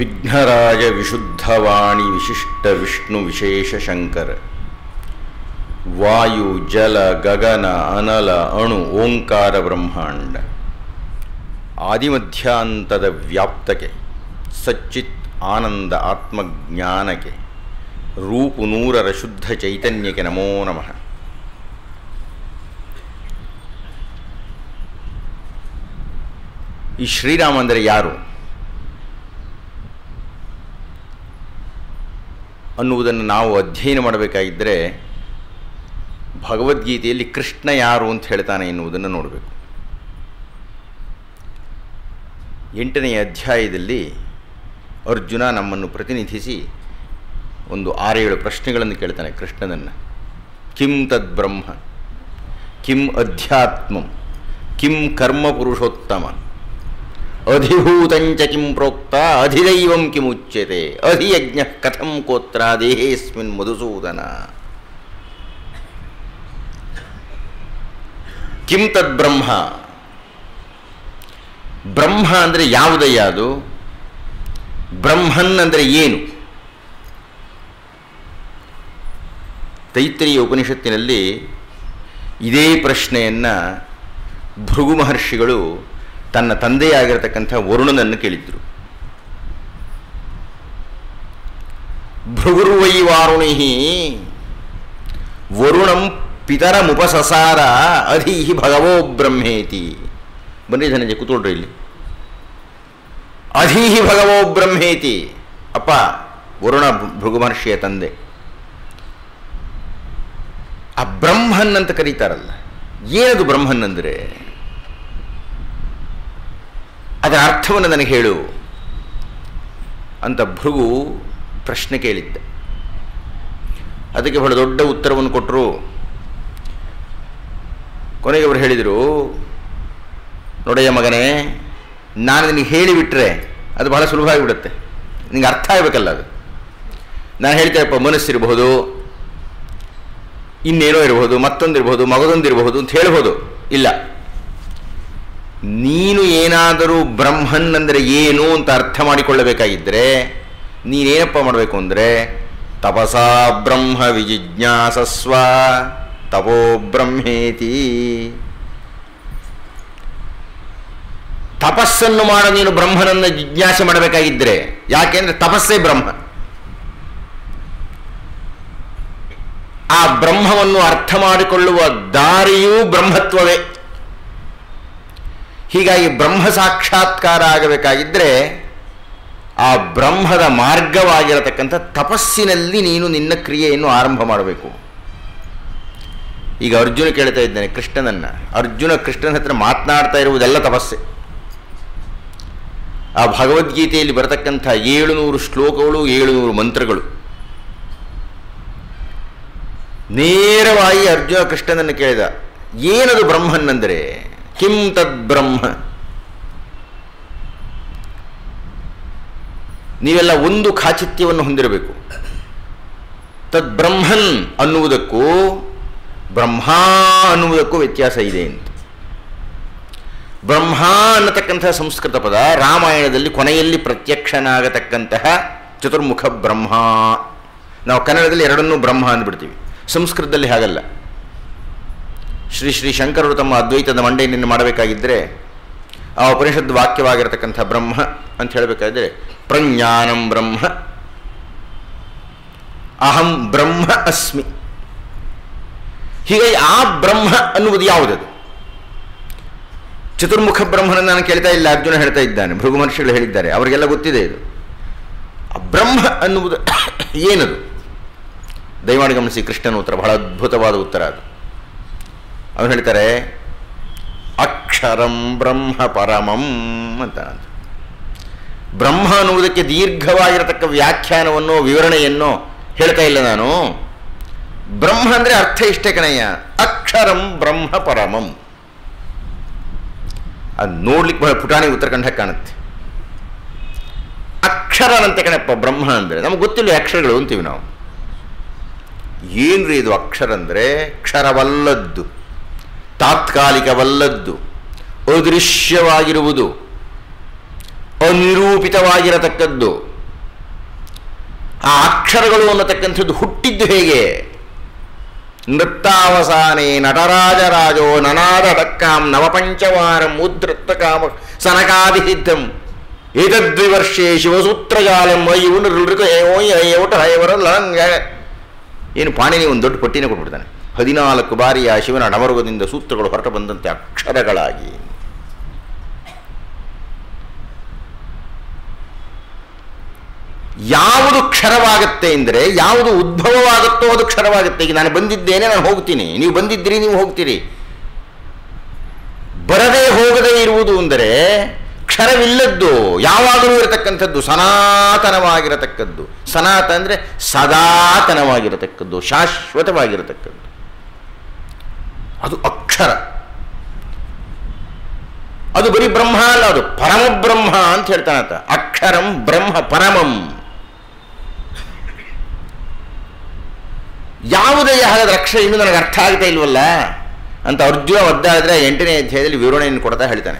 ವಿಘ್ನರಾಜ ವಿಶುದ್ಧವಾಣಿ ವಿಶಿಷ್ಟ ವಿಷ್ಣು ವಿಶೇಷ ಶಂಕರ ವಾಯು ಜಲ ಗಗನ ಅನಲ ಅಣು ಓಂಕಾರ ಬ್ರಹ್ಮಾಂಡ ಆದಿಮಧ್ಯಾಂತದ ವ್ಯಾಪ್ತಕ್ಕೆ ಸಚ್ಚಿತ್ ಆನಂದ ಆತ್ಮಜ್ಞಾನಕ್ಕೆ ರೂಪು ನೂರರ ಶುದ್ಧ ಚೈತನ್ಯಕ್ಕೆ ನಮೋ ನಮಃ. ಈ ಶ್ರೀರಾಮ ಅಂದರೆ ಯಾರು ಅನ್ನುವುದನ್ನು ನಾವು ಅಧ್ಯಯನ ಮಾಡಬೇಕಾಗಿದ್ದರೆ ಭಗವದ್ಗೀತೆಯಲ್ಲಿ ಕೃಷ್ಣ ಯಾರು ಅಂತ ಹೇಳ್ತಾನೆ ಎನ್ನುವುದನ್ನು ನೋಡಬೇಕು. 8ನೇ ಅಧ್ಯಾಯದಲ್ಲಿ ಅರ್ಜುನ ನಮ್ಮನ್ನು ಪ್ರತಿನಿಧಿಸಿ ಒಂದು 6-7 ಪ್ರಶ್ನೆಗಳನ್ನು ಕೇಳ್ತಾನೆ ಕೃಷ್ಣನನ್ನು. ಕಿಂ ತದ್ ಬ್ರಹ್ಮ, ಕಿಂ ಅಧ್ಯಾತ್ಮಂ, ಕಿಂ ಕರ್ಮ ಪುರುಷೋತ್ತಮ, ಅಧಿಭೂತಂಚ ಕಿಂ ಪ್ರೋಕ್ತ, ಅಧಿದೈವಂ ಕಿಮುಚ್ಯತೆ, ಅಧಿಯಜ್ಞ ಕಥಂ ಕೋತ್ರ ದೇಹೇಸ್ಮಿನ್ ಮಧುಸೂದನ. ಕಿಂ ತದ್ ಬ್ರಹ್ಮ, ಬ್ರಹ್ಮ ಅಂದರೆ ಯಾವುದಯ್ಯ ಅದು? ಬ್ರಹ್ಮನ್ ಅಂದರೆ ಏನು? ತೈತ್ರಿಯ ಉಪನಿಷತ್ತಿನಲ್ಲಿ ಇದೇ ಪ್ರಶ್ನೆಯನ್ನು ಭೃಗು ಮಹರ್ಷಿಗಳು ತನ್ನ ತಂದೆಯಾಗಿರತಕ್ಕಂಥ ವರುಣನನ್ನು ಕೇಳಿದ್ರು. ಭೃಗುರ್ವೈ ವಾರುಣಿಹಿ ವರುಣಂ ಪಿತರಮುಪಸಸಾರ ಅಧೀಹಿ ಭಗವೋ ಬ್ರಹ್ಮೇತಿ. ಬನ್ನಿ ಧನಂಜಯ ಕೂತ್ಕೊಳ್ರಿ ಇಲ್ಲಿ. ಅಧೀಹಿ ಭಗವೋ ಬ್ರಹ್ಮೇತಿ. ಅಪ್ಪ ವರುಣ ಭೃಗು ಮಹರ್ಷಿಯ ತಂದೆ. ಆ ಬ್ರಹ್ಮನ್ ಅಂತ ಕರೀತಾರಲ್ಲ, ಏನದು ಬ್ರಹ್ಮನ್ ಅಂದರೆ? ಅದರ ಅರ್ಥವನ್ನು ನನಗೆ ಹೇಳು ಅಂತ ಭೃಗು ಪ್ರಶ್ನೆ ಕೇಳಿದ್ದ. ಅದಕ್ಕೆ ಬಹಳ ದೊಡ್ಡ ಉತ್ತರವನ್ನು ಕೊಟ್ಟರು. ಕೊನೆಗೆ ಅವರು ಹೇಳಿದರು, ನೋಡಯ್ಯ ಮಗನೇ, ನಾನು ನಿನಗೆ ಹೇಳಿಬಿಟ್ರೆ ಅದು ಬಹಳ ಸುಲಭ ಆಗಿಬಿಡುತ್ತೆ, ನಿನಗೆ ಅರ್ಥ ಆಗಬೇಕಲ್ಲ ಅದು. ನಾನು ಹೇಳ್ತೇನಪ್ಪ, ಮನಸ್ಸಿರಬಹುದು, ಇನ್ನೇನೋ ಇರಬಹುದು, ಮತ್ತೊಂದಿರಬಹುದು, ಮಗದೊಂದಿರಬಹುದು ಅಂತ ಹೇಳ್ಬೋದು. ಇಲ್ಲ, ನೀನು ಏನಾದರೂ ಬ್ರಹ್ಮನ್ ಅಂದರೆ ಏನು ಅಂತ ಅರ್ಥ ಮಾಡಿಕೊಳ್ಳಬೇಕಾಗಿದ್ದರೆ ನೀನೇನಪ್ಪ ಮಾಡಬೇಕು ಅಂದರೆ ತಪಸಾ ಬ್ರಹ್ಮ ವಿಜಿಜ್ಞಾಸಸ್ವ ತಪೋ ಬ್ರಹ್ಮೇತಿ. ತಪಸ್ಸನ್ನು ಮಾಡ ನೀನು ಬ್ರಹ್ಮನನ್ನು ಜಿಜ್ಞಾಸೆ ಮಾಡಬೇಕಾಗಿದ್ದರೆ, ಯಾಕೆಂದರೆ ತಪಸ್ಸೇ ಬ್ರಹ್ಮ. ಆ ಬ್ರಹ್ಮವನ್ನು ಅರ್ಥ ಮಾಡಿಕೊಳ್ಳುವ ದಾರಿಯೂ ಬ್ರಹ್ಮತ್ವವೇ. ಹೀಗಾಗಿ ಬ್ರಹ್ಮ ಸಾಕ್ಷಾತ್ಕಾರ ಆಗಬೇಕಾಗಿದ್ದರೆ ಆ ಬ್ರಹ್ಮದ ಮಾರ್ಗವಾಗಿರತಕ್ಕಂಥ ತಪಸ್ಸಿನಲ್ಲಿ ನೀನು ನಿನ್ನ ಕ್ರಿಯೆಯನ್ನು ಆರಂಭ ಮಾಡಬೇಕು. ಈಗ ಅರ್ಜುನ ಕೇಳ್ತಾ ಇದ್ದಾನೆ ಕೃಷ್ಣನನ್ನು. ಅರ್ಜುನ ಕೃಷ್ಣನ ಹತ್ರ ಮಾತನಾಡ್ತಾ ಇರುವುದೆಲ್ಲ ತಪಸ್ಸೆ. ಆ ಭಗವದ್ಗೀತೆಯಲ್ಲಿ ಬರತಕ್ಕಂಥ 700 ಶ್ಲೋಕಗಳು, 700 ಮಂತ್ರಗಳು. ನೇರವಾಗಿ ಅರ್ಜುನ ಕೃಷ್ಣನನ್ನು ಕೇಳಿದ, ಏನದು ಬ್ರಹ್ಮನ್ ಅಂದರೆ? ಕಿಂ ತದ್ ಬ್ರಹ್ಮ. ನೀವೆಲ್ಲ ಒಂದು ಖಾಚಿತ್ಯವನ್ನು ಹೊಂದಿರಬೇಕು. ತದ್ ಬ್ರಹ್ಮನ್ ಅನ್ನುವುದಕ್ಕೂ ಬ್ರಹ್ಮ ಅನ್ನುವುದಕ್ಕೂ ವ್ಯತ್ಯಾಸ ಇದೆ ಅಂತ. ಬ್ರಹ್ಮ ಅನ್ನತಕ್ಕಂಥ ಸಂಸ್ಕೃತ ಪದ ರಾಮಾಯಣದಲ್ಲಿ ಕೊನೆಯಲ್ಲಿ ಪ್ರತ್ಯಕ್ಷನಾಗತಕ್ಕಂತಹ ಚತುರ್ಮುಖ ಬ್ರಹ್ಮ. ನಾವು ಕನ್ನಡದಲ್ಲಿ ಎರಡನ್ನೂ ಬ್ರಹ್ಮ ಅಂದ್ಬಿಡ್ತೀವಿ, ಸಂಸ್ಕೃತದಲ್ಲಿ ಹಾಗಲ್ಲ. ಶ್ರೀ ಶ್ರೀ ಶಂಕರರು ತಮ್ಮ ಅದ್ವೈತದ ಮಂಡನೆಯನ್ನು ಮಾಡಬೇಕಾಗಿದ್ದರೆ ಆ ಉಪನಿಷದ್ ವಾಕ್ಯವಾಗಿರತಕ್ಕಂಥ ಬ್ರಹ್ಮ ಅಂತ ಹೇಳಬೇಕಾದ್ರೆ ಪ್ರಜ್ಞಾನಂ ಬ್ರಹ್ಮ, ಅಹಂ ಬ್ರಹ್ಮ ಅಸ್ಮಿ. ಹೀಗಾಗಿ ಆ ಬ್ರಹ್ಮ ಅನ್ನುವುದು ಯಾವುದದು? ಚತುರ್ಮುಖ ಬ್ರಹ್ಮನನ್ನು ನಾನು ಕೇಳ್ತಾ ಇಲ್ಲ, ಅರ್ಜುನ ಹೇಳ್ತಾ ಇದ್ದಾನೆ, ಭೃಗು ಮಹರ್ಷಿಗಳು ಹೇಳಿದ್ದಾರೆ, ಅವರಿಗೆಲ್ಲ ಗೊತ್ತಿದೆ ಇದು. ಆ ಬ್ರಹ್ಮ ಅನ್ನುವುದು ಏನದು? ದಯಮಾಡಿ ಗಮನಿಸಿ ಕೃಷ್ಣನ ಉತ್ತರ, ಬಹಳ ಅದ್ಭುತವಾದ ಉತ್ತರ ಅದು. ಅವನು ಹೇಳ್ತಾರೆ, ಅಕ್ಷರಂ ಬ್ರಹ್ಮ ಪರಮಂ ಅಂತ. ಬ್ರಹ್ಮ ಅನ್ನುವುದಕ್ಕೆ ದೀರ್ಘವಾಗಿರತಕ್ಕ ವ್ಯಾಖ್ಯಾನವನ್ನು, ವಿವರಣೆಯನ್ನು ಹೇಳ್ತಾ ಇಲ್ಲ ನಾನು. ಬ್ರಹ್ಮ ಅಂದರೆ ಅರ್ಥ ಇಷ್ಟೇ ಕಣಯ್ಯ, ಅಕ್ಷರಂ ಬ್ರಹ್ಮ ಪರಮಂ. ಅದು ನೋಡ್ಲಿಕ್ಕೆ ಬಹಳ ಪುಟಾಣಿ ಉತ್ತರ ಕಂಡ ಕಾಣುತ್ತೆ. ಅಕ್ಷರನಂತೆ ಕಣಪ್ಪ ಬ್ರಹ್ಮ ಅಂದರೆ. ನಮಗೆ ಗೊತ್ತಿಲ್ಲ ಅಕ್ಷರಗಳು ಅಂತೀವಿ ನಾವು. ಏನ್ರಿ ಇದು ಅಕ್ಷರ ಅಂದರೆ? ಕ್ಷರವಲ್ಲದ್ದು, ತಾತ್ಕಾಲಿಕವಲ್ಲದ್ದು, ಅದೃಶ್ಯವಾಗಿರುವುದು, ಅನಿರೂಪಿತವಾಗಿರತಕ್ಕದ್ದು, ಆ ಅಕ್ಷರಗಳು ಅನ್ನತಕ್ಕಂಥದ್ದು ಹುಟ್ಟಿದ್ದು ಹೇಗೆ? ನೃತ್ತಾವಸಾನೆ ನಟರಾಜರಾಜೋ ನನಾದ ಡಕ್ಕಾಂ ನವಪಂಚವಾರಂ ಉದ್ಧೃತ್ತ ಕಾಮ ಸನಕಾದಿಸಿದ್ಧಂ ಏತದ್ವಿವರ್ಷೆ ಶಿವಸೂತ್ರಜಾಲಂ ಇವನು ಏನು ಪಾಣಿನಿ ಒಂದು ದೊಡ್ಡ ಪಟ್ಟಿನ ಕೊಟ್ಬಿಡ್ತಾನೆ. 14 ಬಾರಿ ಆ ಶಿವನ ಡಮರುಗದಿಂದ ಸೂತ್ರಗಳು ಹೊರಟು ಬಂದಂತೆ ಅಕ್ಷರಗಳಾಗಿ. ಯಾವುದು ಕ್ಷರವಾಗುತ್ತೆ ಅಂದರೆ ಯಾವುದು ಉದ್ಭವವಾಗುತ್ತೋ ಅದು ಕ್ಷರವಾಗುತ್ತೆ. ಈಗ ನಾನು ಬಂದಿದ್ದೇನೆ, ನಾನು ಹೋಗ್ತೀನಿ, ನೀವು ಬಂದಿದ್ದೀರಿ, ನೀವು ಹೋಗ್ತೀರಿ. ಬರದೇ ಹೋಗದೇ ಇರುವುದು ಅಂದರೆ ಕ್ಷರವಿಲ್ಲದ್ದು, ಯಾವಾಗಲೂ ಇರತಕ್ಕಂಥದ್ದು, ಸನಾತನವಾಗಿರತಕ್ಕದ್ದು. ಸನಾತ ಅಂದರೆ ಸದಾತನವಾಗಿರತಕ್ಕದ್ದು, ಶಾಶ್ವತವಾಗಿರತಕ್ಕದ್ದು. ಅದು ಅಕ್ಷರ. ಅದು ಬರೀ ಬ್ರಹ್ಮ ಅಲ್ಲ, ಅದು ಪರಮಬ್ರಹ್ಮ ಅಂತ ಹೇಳ್ತಾನತ. ಅಕ್ಷರಂ ಬ್ರಹ್ಮ ಪರಮಂ. ಯಾವುದೇ ಹಾಗಾದ್ರೆ ಅಕ್ಷರ ಇನ್ನೂ ನನಗೆ ಅರ್ಥ ಆಗ್ತಾ ಇಲ್ವಲ್ಲ ಅಂತ ಅರ್ಜುನ ಒದ್ದಾಡಿದ್ರೆ 8ನೇ ಅಧ್ಯಾಯದಲ್ಲಿ ವಿವರಣೆಯನ್ನು ಕೊಡ್ತಾ ಹೇಳ್ತಾನೆ.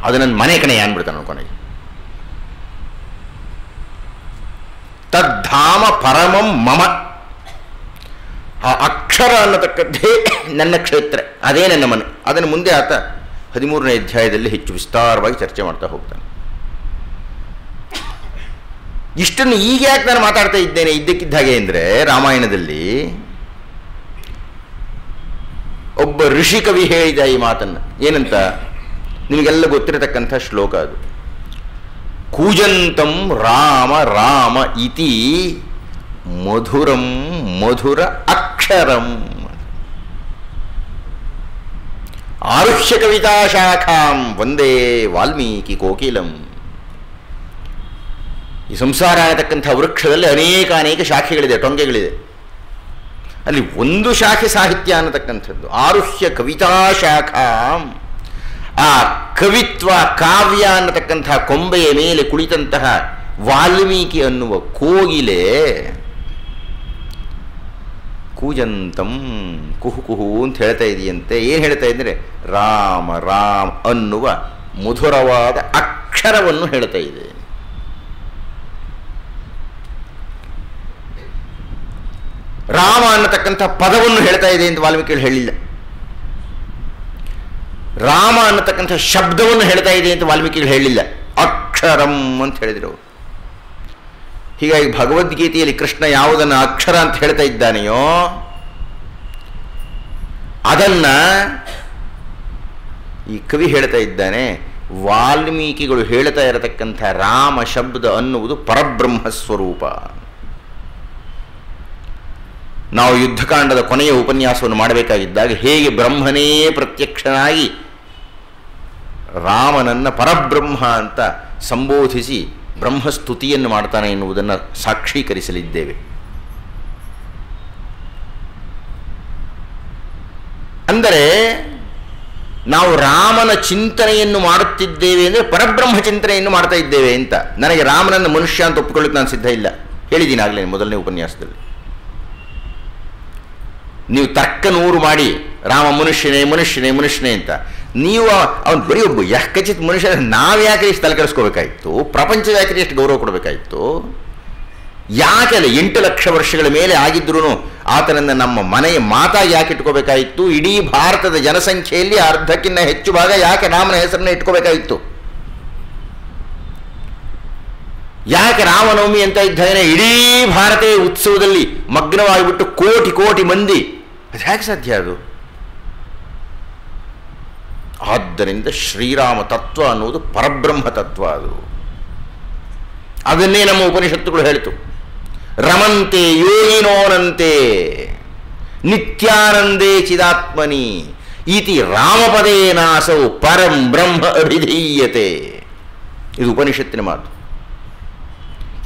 ಅದು ನನ್ನ ಮನೆ ಕಣೆ ಅಂದ್ಬಿಡ್ತಾನೆ ಕೊನೆಗೆ. ತದ್ಧಾಮ ಪರಮಂ ಮಮ. ಆ ಅಕ್ಷರ ಅನ್ನತಕ್ಕದ್ದೇ ನನ್ನ ಕ್ಷೇತ್ರ, ಅದೇ ನನ್ನ ಮನೆ. ಅದನ್ನು ಮುಂದೆ ಆತ 13ನೇ ಅಧ್ಯಾಯದಲ್ಲಿ ಹೆಚ್ಚು ವಿಸ್ತಾರವಾಗಿ ಚರ್ಚೆ ಮಾಡ್ತಾ ಹೋಗ್ತಾನೆ. ಇಷ್ಟನ್ನು ಈಗ ಯಾಕೆ ನಾನು ಮಾತಾಡ್ತಾ ಇದ್ದೇನೆ ಇದ್ದಕ್ಕಿದ್ದ ಹಾಗೆ ಅಂದರೆ, ರಾಮಾಯಣದಲ್ಲಿ ಒಬ್ಬ ಋಷಿ ಕವಿ ಹೇಳಿದ ಈ ಮಾತನ್ನು. ಏನಂತ ನಿಮಗೆಲ್ಲ ಗೊತ್ತಿರತಕ್ಕಂಥ ಶ್ಲೋಕ ಅದು. ಕೂಜಂತಂ ರಾಮ ರಾಮ ಇತಿ ಮಧುರಂ ಮಧುರ ಅಕ್ಷರಂ. ಆರುಹ್ಯ ಕವಿತಾ ಶಾಖಾಂ ವಂದೇ ವಾಲ್ಮೀಕಿ ಕೋಕಿಲಂ. ಈ ಸಂಸಾರ ಅನ್ನತಕ್ಕಂಥ ವೃಕ್ಷದಲ್ಲಿ ಅನೇಕ ಶಾಖೆಗಳಿದೆ, ಟೊಂಗೆಗಳಿದೆ. ಅಲ್ಲಿ ಒಂದು ಶಾಖೆ ಸಾಹಿತ್ಯ ಅನ್ನತಕ್ಕಂಥದ್ದು. ಆರುಹ್ಯ ಕವಿತಾ ಶಾಖಾಂ. ಆ ಕವಿತ್ವ ಕಾವ್ಯ ಅನ್ನತಕ್ಕಂಥ ಕೊಂಬೆಯ ಮೇಲೆ ಕುಳಿತಂತಹ ವಾಲ್ಮೀಕಿ ಅನ್ನುವ ಕೋಗಿಲೆ ಕೂಜಂತಂ ಕುಹು ಕುಹು ಅಂತ ಹೇಳ್ತಾ ಇದೆಯಂತೆ. ಏನು ಹೇಳ್ತಾ ಇದ್ದರೆ ರಾಮ ರಾಮ ಅನ್ನುವ ಮಧುರವಾದ ಅಕ್ಷರವನ್ನು ಹೇಳ್ತಾ ಇದೆ. ರಾಮ ಅನ್ನತಕ್ಕಂಥ ಪದವನ್ನು ಹೇಳ್ತಾ ಇದೆ ಅಂತ ವಾಲ್ಮೀಕಿಗಳು ಹೇಳಿಲ್ಲ. ರಾಮ ಅನ್ನತಕ್ಕಂಥ ಶಬ್ದವನ್ನು ಹೇಳ್ತಾ ಇದೆ ಅಂತ ವಾಲ್ಮೀಕಿಗಳು ಹೇಳಿಲ್ಲ. ಅಕ್ಷರಂ ಅಂತ ಹೇಳಿದರು. ಹೀಗಾಗಿ ಭಗವದ್ಗೀತೆಯಲ್ಲಿ ಕೃಷ್ಣ ಯಾವುದನ್ನು ಅಕ್ಷರ ಅಂತ ಹೇಳ್ತಾ ಇದ್ದಾನೆಯೋ ಅದನ್ನ ಈ ಕವಿ ಹೇಳ್ತಾ ಇದ್ದಾನೆ. ವಾಲ್ಮೀಕಿಗಳು ಹೇಳ್ತಾ ಇರತಕ್ಕಂಥ ರಾಮ ಶಬ್ದ ಅನ್ನುವುದು ಪರಬ್ರಹ್ಮ ಸ್ವರೂಪ. ನಾವು ಯುದ್ಧಕಾಂಡದ ಕೊನೆಯ ಉಪನ್ಯಾಸವನ್ನು ಮಾಡಬೇಕಾಗಿದ್ದಾಗ ಹೇಗೆ ಬ್ರಹ್ಮನೇ ಪ್ರತ್ಯಕ್ಷನಾಗಿ ರಾಮನನ್ನ ಪರಬ್ರಹ್ಮ ಅಂತ ಸಂಬೋಧಿಸಿ ಬ್ರಹ್ಮಸ್ತುತಿಯನ್ನು ಮಾಡ್ತಾನೆ ಎನ್ನುವುದನ್ನು ಸಾಕ್ಷೀಕರಿಸಲಿದ್ದೇವೆ. ಅಂದರೆ ನಾವು ರಾಮನ ಚಿಂತನೆಯನ್ನು ಮಾಡುತ್ತಿದ್ದೇವೆ ಅಂದರೆ ಪರಬ್ರಹ್ಮ ಚಿಂತನೆಯನ್ನು ಮಾಡ್ತಾ ಇದ್ದೇವೆ ಅಂತ. ನನಗೆ ರಾಮನನ್ನು ಮನುಷ್ಯ ಅಂತ ಒಪ್ಪಿಕೊಳ್ಳಿಕ್ಕೆ ನಾನು ಸಿದ್ಧ ಇಲ್ಲ, ಹೇಳಿದ್ದೀನಿ ಆಗಲೇ ಮೊದಲನೇ ಉಪನ್ಯಾಸದಲ್ಲಿ. ನೀವು ತರ್ಕ 100 ಮಾಡಿ ರಾಮ ಮನುಷ್ಯನೇ ಮನುಷ್ಯನೇ ಮನುಷ್ಯನೇ ಅಂತ, ನೀವು ಅವನು ಬರೀ ಒಬ್ಬ ಯಕ್ಕಚಿತ್ ಮನುಷ್ಯ. ನಾವು ಯಾಕೆ ಇಷ್ಟು ತಲೆ ಕೆಡಿಸ್ಕೋಬೇಕಾಯಿತು? ಪ್ರಪಂಚದ ಯಾಕೆ ಎಷ್ಟು ಗೌರವ ಕೊಡಬೇಕಾಯಿತು? ಯಾಕೆ ಅಲ್ಲ 8 ಲಕ್ಷ ವರ್ಷಗಳ ಮೇಲೆ ಆಗಿದ್ರೂ ಆತನನ್ನು ನಮ್ಮ ಮನೆಯ ಮಾತಾಗಿ ಯಾಕೆ ಇಟ್ಕೋಬೇಕಾಯಿತ್ತು? ಇಡೀ ಭಾರತದ ಜನಸಂಖ್ಯೆಯಲ್ಲಿ ಅರ್ಧಕ್ಕಿಂತ ಹೆಚ್ಚು ಭಾಗ ಯಾಕೆ ರಾಮನ ಹೆಸರನ್ನ ಇಟ್ಕೋಬೇಕಾಯಿತ್ತು? ಯಾಕೆ ರಾಮನವಮಿ ಅಂತ ಇದ್ದಾನೆ ಇಡೀ ಭಾರತ ಉತ್ಸವದಲ್ಲಿ ಮಗ್ನವಾಗಿಬಿಟ್ಟು ಕೋಟಿ ಕೋಟಿ ಮಂದಿ? ಅದು ಹೇಗೆ ಸಾಧ್ಯ ಅದು? ಆದ್ದರಿಂದ ಶ್ರೀರಾಮ ತತ್ವ ಅನ್ನುವುದು ಪರಬ್ರಹ್ಮ ತತ್ವ. ಅದನ್ನೇ ನಮ್ಮ ಉಪನಿಷತ್ತುಗಳು ಹೇಳಿತು. ರಮಂತೆ ಯೋಗಿನೋನಂತೆ ನಿತ್ಯಾನಂದೇ ಚಿದಾತ್ಮನಿ ಇತಿ ರಾಮಪದೇನಾಸೌ ಪರಂ ಬ್ರಹ್ಮ ಅಭಿಧೀಯತೆ. ಇದು ಉಪನಿಷತ್ತಿನ ಮಾತು.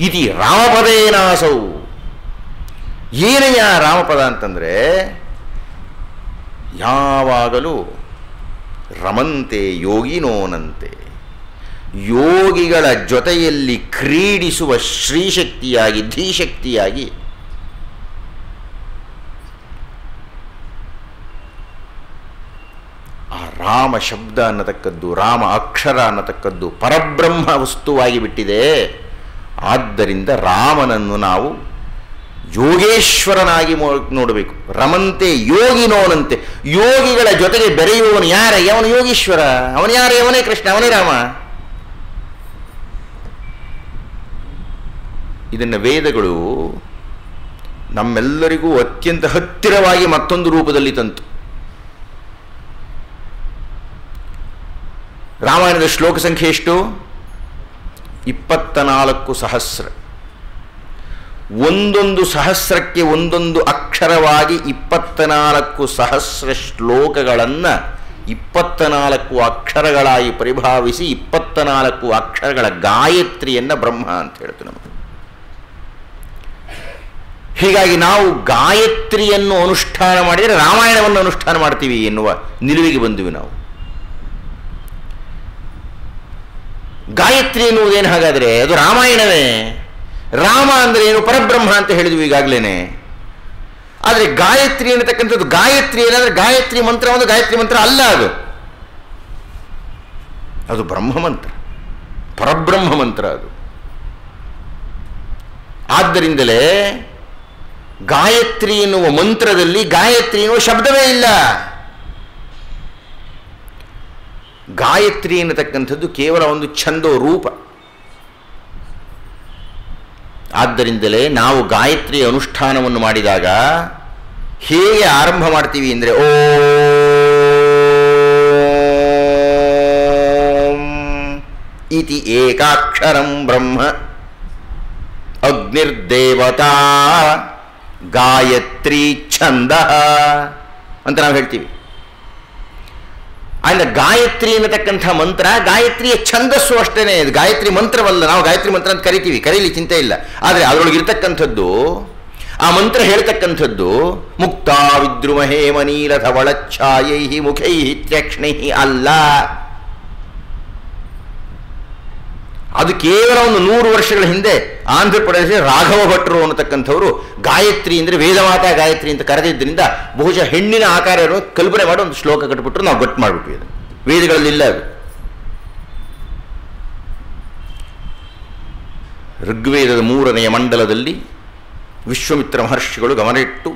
ಇತಿ ರಾಮಪದೇನಾಸೌ. ಏನಯ್ಯ ರಾಮಪದ ಅಂತಂದರೆ ಯಾವಾಗಲೂ ರಮಂತೆ ಯೋಗಿನೋನಂತೆ, ಯೋಗಿಗಳ ಜೊತೆಯಲ್ಲಿ ಕ್ರೀಡಿಸುವ ಶ್ರೀಶಕ್ತಿಯಾಗಿ ಧೀಶಕ್ತಿಯಾಗಿ ಆ ರಾಮ ಶಬ್ದ ಅನ್ನತಕ್ಕದ್ದು, ರಾಮ ಅಕ್ಷರ ಅನ್ನತಕ್ಕದ್ದು ಪರಬ್ರಹ್ಮ ವಸ್ತುವಾಗಿ ಬಿಟ್ಟಿದೆ. ಆದ್ದರಿಂದ ರಾಮನನ್ನು ನಾವು ಯೋಗೇಶ್ವರನಾಗಿ ನೋಡಬೇಕು. ರಮಂತೆ ಯೋಗಿನೋನಂತೆ, ಯೋಗಿಗಳ ಜೊತೆಗೆ ಬೆರೆಯುವವನು ಯಾರೇ ಅವನು ಯೋಗೀಶ್ವರ, ಅವನು ಯಾರೇ ಅವನೇ ಕೃಷ್ಣ, ಅವನೇ ರಾಮ. ಇದನ್ನು ವೇದಗಳು ನಮ್ಮೆಲ್ಲರಿಗೂ ಅತ್ಯಂತ ಹತ್ತಿರವಾಗಿ ಮತ್ತೊಂದು ರೂಪದಲ್ಲಿ ತಂತು. ರಾಮಾಯಣದ ಶ್ಲೋಕ ಸಂಖ್ಯೆ ಎಷ್ಟು? 24,000. ಒಂದೊಂದು ಸಹಸ್ರಕ್ಕೆ ಒಂದೊಂದು ಅಕ್ಷರವಾಗಿ 24,000 ಶ್ಲೋಕಗಳನ್ನು 24 ಅಕ್ಷರಗಳಾಗಿ ಪರಿಭಾವಿಸಿ 24 ಅಕ್ಷರಗಳ ಗಾಯತ್ರಿಯನ್ನು ಬ್ರಹ್ಮ ಅಂತ ಹೇಳ್ತು ನಮಗೆ. ಹೀಗಾಗಿ ನಾವು ಗಾಯತ್ರಿಯನ್ನು ಅನುಷ್ಠಾನ ಮಾಡಿದರೆ ರಾಮಾಯಣವನ್ನು ಅನುಷ್ಠಾನ ಮಾಡ್ತೀವಿ ಎನ್ನುವ ನಿಲುವಿಗೆ ಬಂದ್ವಿ ನಾವು. ಗಾಯತ್ರಿ ಎನ್ನುವುದೇನು ಹಾಗಾದರೆ? ಅದು ರಾಮಾಯಣವೇ. ರಾಮ ಅಂದರೆ ಏನು? ಪರಬ್ರಹ್ಮ ಅಂತ ಹೇಳಿದ್ವಿ ಈಗಾಗಲೇ. ಆದರೆ ಗಾಯತ್ರಿ ಅನ್ನತಕ್ಕಂಥದ್ದು, ಗಾಯತ್ರಿ ಏನಾದರೆ ಗಾಯತ್ರಿ ಮಂತ್ರ ಒಂದು ಗಾಯತ್ರಿ ಮಂತ್ರ ಅಲ್ಲ, ಅದು ಬ್ರಹ್ಮ ಮಂತ್ರ, ಪರಬ್ರಹ್ಮ ಮಂತ್ರ ಅದು. ಆದ್ದರಿಂದಲೇ ಗಾಯತ್ರಿ ಎನ್ನುವ ಮಂತ್ರದಲ್ಲಿ ಗಾಯತ್ರಿ ಎನ್ನುವ ಶಬ್ದವೇ ಇಲ್ಲ. ಗಾಯತ್ರಿ ಎನ್ನತಕ್ಕಂಥದ್ದು ಕೇವಲ ಒಂದು ಛಂದೋ ರೂಪ. ಆದ್ದರಿಂದಲೇ ನಾವು ಗಾಯತ್ರಿ ಅನುಷ್ಠಾನವನ್ನು ಮಾಡಿದಾಗ ಹೇಗೆ ಆರಂಭ ಮಾಡ್ತೀವಿ ಅಂದರೆ ಓಂ ಇತಿ ಏಕಾಕ್ಷರಂ ಬ್ರಹ್ಮ ಅಗ್ನಿರ್ದೇವತಾ ಗಾಯತ್ರಿ ಛಂದ ಅಂತ ನಾವು ಹೇಳ್ತೀವಿ. ಅಂದರೆ ಗಾಯತ್ರಿ ಅನ್ನತಕ್ಕಂಥ ಮಂತ್ರ ಗಾಯತ್ರಿಯ ಛಂದಸ್ಸು ಅಷ್ಟೇ, ಇದು ಗಾಯತ್ರಿ ಮಂತ್ರವಲ್ಲ. ನಾವು ಗಾಯತ್ರಿ ಮಂತ್ರ ಅಂತ ಕರಿತೀವಿ, ಕರೀಲಿ ಚಿಂತೆ ಇಲ್ಲ. ಆದರೆ ಅದರೊಳಗಿರ್ತಕ್ಕಂಥದ್ದು, ಆ ಮಂತ್ರ ಹೇಳ್ತಕ್ಕಂಥದ್ದು ಮುಕ್ತಾ ವಿದ್ರುಮಹೇ ಮನೀಲ ಧವಳಚ್ಛಾಯೈ ಮುಖೈ ತ್ಯಕ್ಷ್ಣೈ ಅಲ್ಲ. ಅದು ಕೇವಲ ಒಂದು 100 ವರ್ಷಗಳ ಹಿಂದೆ ಆಂಧ್ರ ಪ್ರದೇಶ ರಾಘವ ಭಟ್ರು ಅನ್ನತಕ್ಕಂಥವರು ಗಾಯತ್ರಿ ಅಂದರೆ ವೇದಮಾತಾ ಗಾಯತ್ರಿ ಅಂತ ಕರೆದಿದ್ದರಿಂದ ಬಹುಶಃ ಹೆಣ್ಣಿನ ಆಕಾರವನ್ನು ಕಲ್ಪನೆ ಮಾಡಿ ಒಂದು ಶ್ಲೋಕ ಕಟ್ಟಿಬಿಟ್ರು, ನಾವು ಗಟ್ಟು ಮಾಡಿಬಿಟ್ವಿ. ಅದು ವೇದಗಳಲ್ಲಿಲ್ಲ. ಅದು ಋಗ್ವೇದದ 3ನೇ ಮಂಡಲದಲ್ಲಿ ವಿಶ್ವಾಮಿತ್ರ ಮಹರ್ಷಿಗಳು ಗಮನವಿಟ್ಟು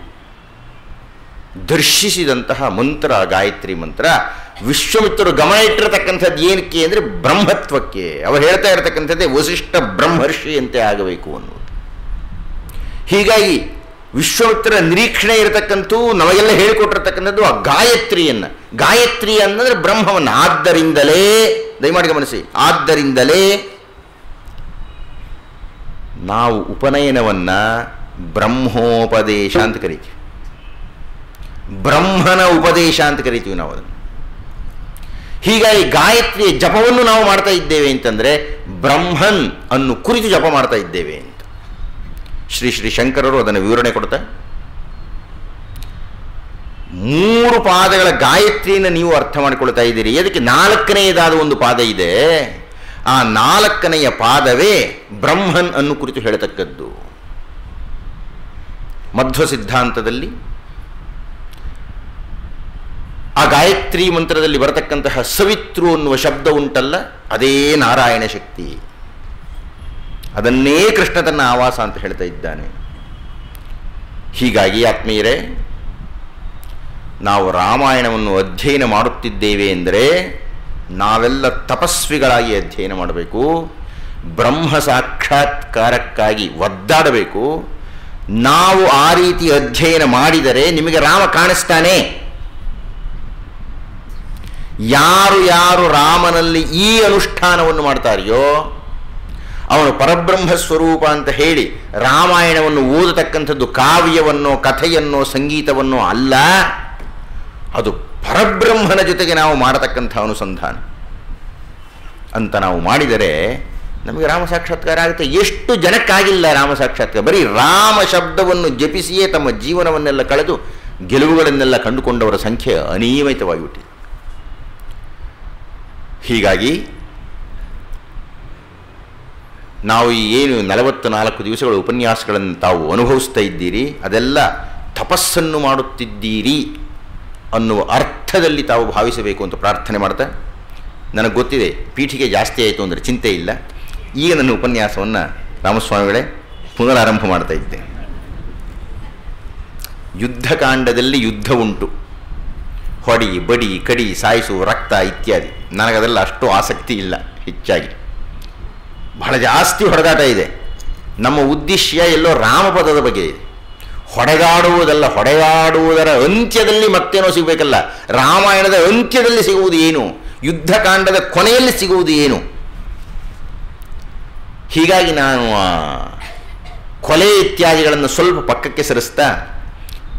ದರ್ಶಿಸಿದಂತಹ ಮಂತ್ರ ಗಾಯತ್ರಿ ಮಂತ್ರ. ವಿಶ್ವಾಮಿತ್ರರು ಗಮನ ಇಟ್ಟಿರತಕ್ಕಂಥದ್ದು ಏನಕ್ಕೆ ಅಂದರೆ ಬ್ರಹ್ಮತ್ವಕ್ಕೆ. ಅವರು ಹೇಳ್ತಾ ಇರತಕ್ಕಂಥದ್ದೇ ವಸಿಷ್ಠ ಬ್ರಹ್ಮರ್ಷಿಯಂತೆ ಆಗಬೇಕು ಅನ್ನೋದು. ಹೀಗಾಗಿ ವಿಶ್ವಾಮಿತ್ರ ನಿರೀಕ್ಷಣೆ ಇರತಕ್ಕಂಥ ನಮಗೆಲ್ಲ ಹೇಳಿಕೊಟ್ಟಿರ್ತಕ್ಕಂಥದ್ದು ಆ ಗಾಯತ್ರಿಯನ್ನು. ಗಾಯತ್ರಿ ಅನ್ನಂದರೆ ಬ್ರಹ್ಮವನ್ನು. ಆದ್ದರಿಂದಲೇ ದಯಮಾಡಿ ಗಮನಿಸಿ, ಆದ್ದರಿಂದಲೇ ನಾವು ಉಪನಯನವನ್ನು ಬ್ರಹ್ಮೋಪದೇಶ ಅಂತ ಕರಿತೀವಿ, ಬ್ರಹ್ಮನ ಉಪದೇಶ ಅಂತ ಕರಿತೀವಿ ನಾವು ಅದನ್ನು. ಹೀಗಾಗಿ ಗಾಯತ್ರಿಯ ಜಪವನ್ನು ನಾವು ಮಾಡ್ತಾ ಇದ್ದೇವೆ ಅಂತಂದರೆ ಬ್ರಹ್ಮನ್ ಅನ್ನು ಕುರಿತು ಜಪ ಮಾಡ್ತಾ ಇದ್ದೇವೆ ಅಂತ ಶ್ರೀ ಶ್ರೀ ಶಂಕರರು ಅದನ್ನು ವಿವರಣೆ ಕೊಡ್ತಾ, 3 ಪಾದಗಳ ಗಾಯತ್ರಿಯನ್ನು ನೀವು ಅರ್ಥ ಮಾಡಿಕೊಳ್ತಾ ಇದ್ದೀರಿ. ಅದಕ್ಕೆ 4ನೇದಾದ ಒಂದು ಪಾದ ಇದೆ. ಆ 4ನೆಯ ಪಾದವೇ ಬ್ರಹ್ಮನ್ ಅನ್ನು ಕುರಿತು ಹೇಳತಕ್ಕದ್ದು. ಮಧ್ವ ಸಿದ್ಧಾಂತದಲ್ಲಿ ಆ ಗಾಯತ್ರಿ ಮಂತ್ರದಲ್ಲಿ ಬರತಕ್ಕಂತಹ ಸವಿತೃ ಅನ್ನುವ ಶಬ್ದ ಉಂಟಲ್ಲ, ಅದೇ ನಾರಾಯಣ ಶಕ್ತಿ. ಅದನ್ನೇ ಕೃಷ್ಣ ತನ್ನ ಆವಾಸ ಅಂತ ಹೇಳ್ತಾ ಇದ್ದಾನೆ. ಹೀಗಾಗಿ ಆತ್ಮೀಯರೇ, ನಾವು ರಾಮಾಯಣವನ್ನು ಅಧ್ಯಯನ ಮಾಡುತ್ತಿದ್ದೇವೆ ಎಂದರೆ ನಾವೆಲ್ಲ ತಪಸ್ವಿಗಳಾಗಿ ಅಧ್ಯಯನ ಮಾಡಬೇಕು, ಬ್ರಹ್ಮ ಸಾಕ್ಷಾತ್ಕಾರಕ್ಕಾಗಿ ಒದ್ದಾಡಬೇಕು. ನಾವು ಆ ರೀತಿ ಅಧ್ಯಯನ ಮಾಡಿದರೆ ನಿಮಗೆ ರಾಮ ಕಾಣಿಸ್ತಾನೆ. ಯಾರು ಯಾರು ರಾಮನಲ್ಲಿ ಈ ಅನುಷ್ಠಾನವನ್ನು ಮಾಡ್ತಾರೆಯೋ ಅವನು ಪರಬ್ರಹ್ಮ ಸ್ವರೂಪ ಅಂತ ಹೇಳಿ ರಾಮಾಯಣವನ್ನು ಓದತಕ್ಕಂಥದ್ದು ಕಾವ್ಯವನ್ನೋ ಕಥೆಯನ್ನೋ ಸಂಗೀತವನ್ನೋ ಅಲ್ಲ, ಅದು ಪರಬ್ರಹ್ಮನ ಜೊತೆಗೆ ನಾವು ಮಾಡತಕ್ಕಂಥ ಅನುಸಂಧಾನ ಅಂತ ನಾವು ಮಾಡಿದರೆ ನಮಗೆ ರಾಮ ಸಾಕ್ಷಾತ್ಕಾರ ಆಗುತ್ತೆ. ಎಷ್ಟು ಜನಕ್ಕಾಗಿಲ್ಲ ರಾಮ ಸಾಕ್ಷಾತ್ಕಾರ? ಬರೀ ರಾಮ ಶಬ್ದವನ್ನು ಜಪಿಸಿಯೇ ತಮ್ಮ ಜೀವನವನ್ನೆಲ್ಲ ಕಳೆದು ಗೆಲುವುಗಳನ್ನೆಲ್ಲ ಕಂಡುಕೊಂಡವರ ಸಂಖ್ಯೆ ಅನಿಯಮಿತವಾಗಿಬಿಟ್ಟಿದೆ. ಹೀಗಾಗಿ ನಾವು ಈ ಏನು 44 ದಿವಸಗಳ ಉಪನ್ಯಾಸಗಳನ್ನು ತಾವು ಅನುಭವಿಸ್ತಾ ಇದ್ದೀರಿ, ಅದೆಲ್ಲ ತಪಸ್ಸನ್ನು ಮಾಡುತ್ತಿದ್ದೀರಿ ಅನ್ನುವ ಅರ್ಥದಲ್ಲಿ ತಾವು ಭಾವಿಸಬೇಕು ಅಂತ ಪ್ರಾರ್ಥನೆ ಮಾಡ್ತಾ, ನನಗೆ ಗೊತ್ತಿದೆ ಪೀಠಿಗೆ ಜಾಸ್ತಿ ಆಯಿತು ಅಂದರೆ ಚಿಂತೆ ಇಲ್ಲ. ಈಗ ನನ್ನ ಉಪನ್ಯಾಸವನ್ನು ರಾಮಸ್ವಾಮಿಗಳೇ, ಪುನರಾರಂಭ ಮಾಡ್ತಾ ಇದ್ದೆ. ಯುದ್ಧಕಾಂಡದಲ್ಲಿ ಯುದ್ಧ ಉಂಟು, ಹೊಡಿ ಬಡಿ ಕಡಿ ಸಾಯಿಸು ರಕ್ತ ಇತ್ಯಾದಿ. ನನಗದೆಲ್ಲ ಅಷ್ಟು ಆಸಕ್ತಿ ಇಲ್ಲ. ಹೆಚ್ಚಾಗಿ ಬಹಳ ಜಾಸ್ತಿ ಹೊಡೆದಾಟ ಇದೆ. ನಮ್ಮ ಉದ್ದೇಶ ಎಲ್ಲೋ ರಾಮಪದದ ಬಗ್ಗೆ ಇದೆ. ಹೊಡೆದಾಡುವುದಲ್ಲ, ಹೊಡೆದಾಡುವುದರ ಅಂತ್ಯದಲ್ಲಿ ಮತ್ತೇನೋ ಸಿಗಬೇಕಲ್ಲ. ರಾಮಾಯಣದ ಅಂತ್ಯದಲ್ಲಿ ಸಿಗುವುದು ಏನು, ಯುದ್ಧಕಾಂಡದ ಕೊನೆಯಲ್ಲಿ ಸಿಗುವುದು ಏನು. ಹೀಗಾಗಿ ನಾನು ಕೊಲೆ ಇತ್ಯಾದಿಗಳನ್ನು ಸ್ವಲ್ಪ ಪಕ್ಕಕ್ಕೆ ಸರಿಸ್ತಾ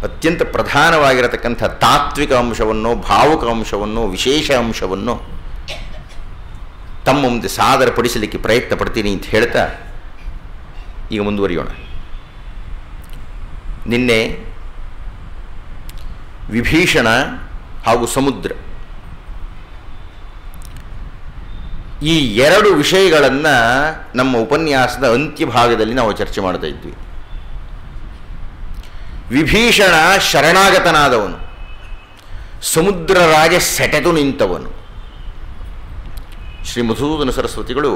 ಅತ್ಯಂತ ಪ್ರಧಾನವಾಗಿರತಕ್ಕಂಥ ತಾತ್ವಿಕ ಅಂಶವನ್ನು, ಭಾವುಕ ಅಂಶವನ್ನು, ವಿಶೇಷ ಅಂಶವನ್ನು ತಮ್ಮ ಮುಂದೆ ಸಾದರಪಡಿಸಲಿಕ್ಕೆ ಪ್ರಯತ್ನ ಪಡ್ತೀನಿ ಅಂತ ಹೇಳ್ತಾ ಈಗ ಮುಂದುವರಿಯೋಣ. ನಿನ್ನೆ ವಿಭೀಷಣ ಹಾಗೂ ಸಮುದ್ರ ಈ ಎರಡು ವಿಷಯಗಳನ್ನು ನಮ್ಮ ಉಪನ್ಯಾಸದ ಅಂತ್ಯಭಾಗದಲ್ಲಿ ನಾವು ಚರ್ಚೆ ಮಾಡ್ತಾ ಇದ್ವಿ. ವಿಭೀಷಣ ಶರಣಾಗತನಾದವನು, ಸಮುದ್ರರಾಗೆ ಸೆಟೆದು ನಿಂತವನು. ಶ್ರೀ ಮಧುಸೂದನ ಸರಸ್ವತಿಗಳು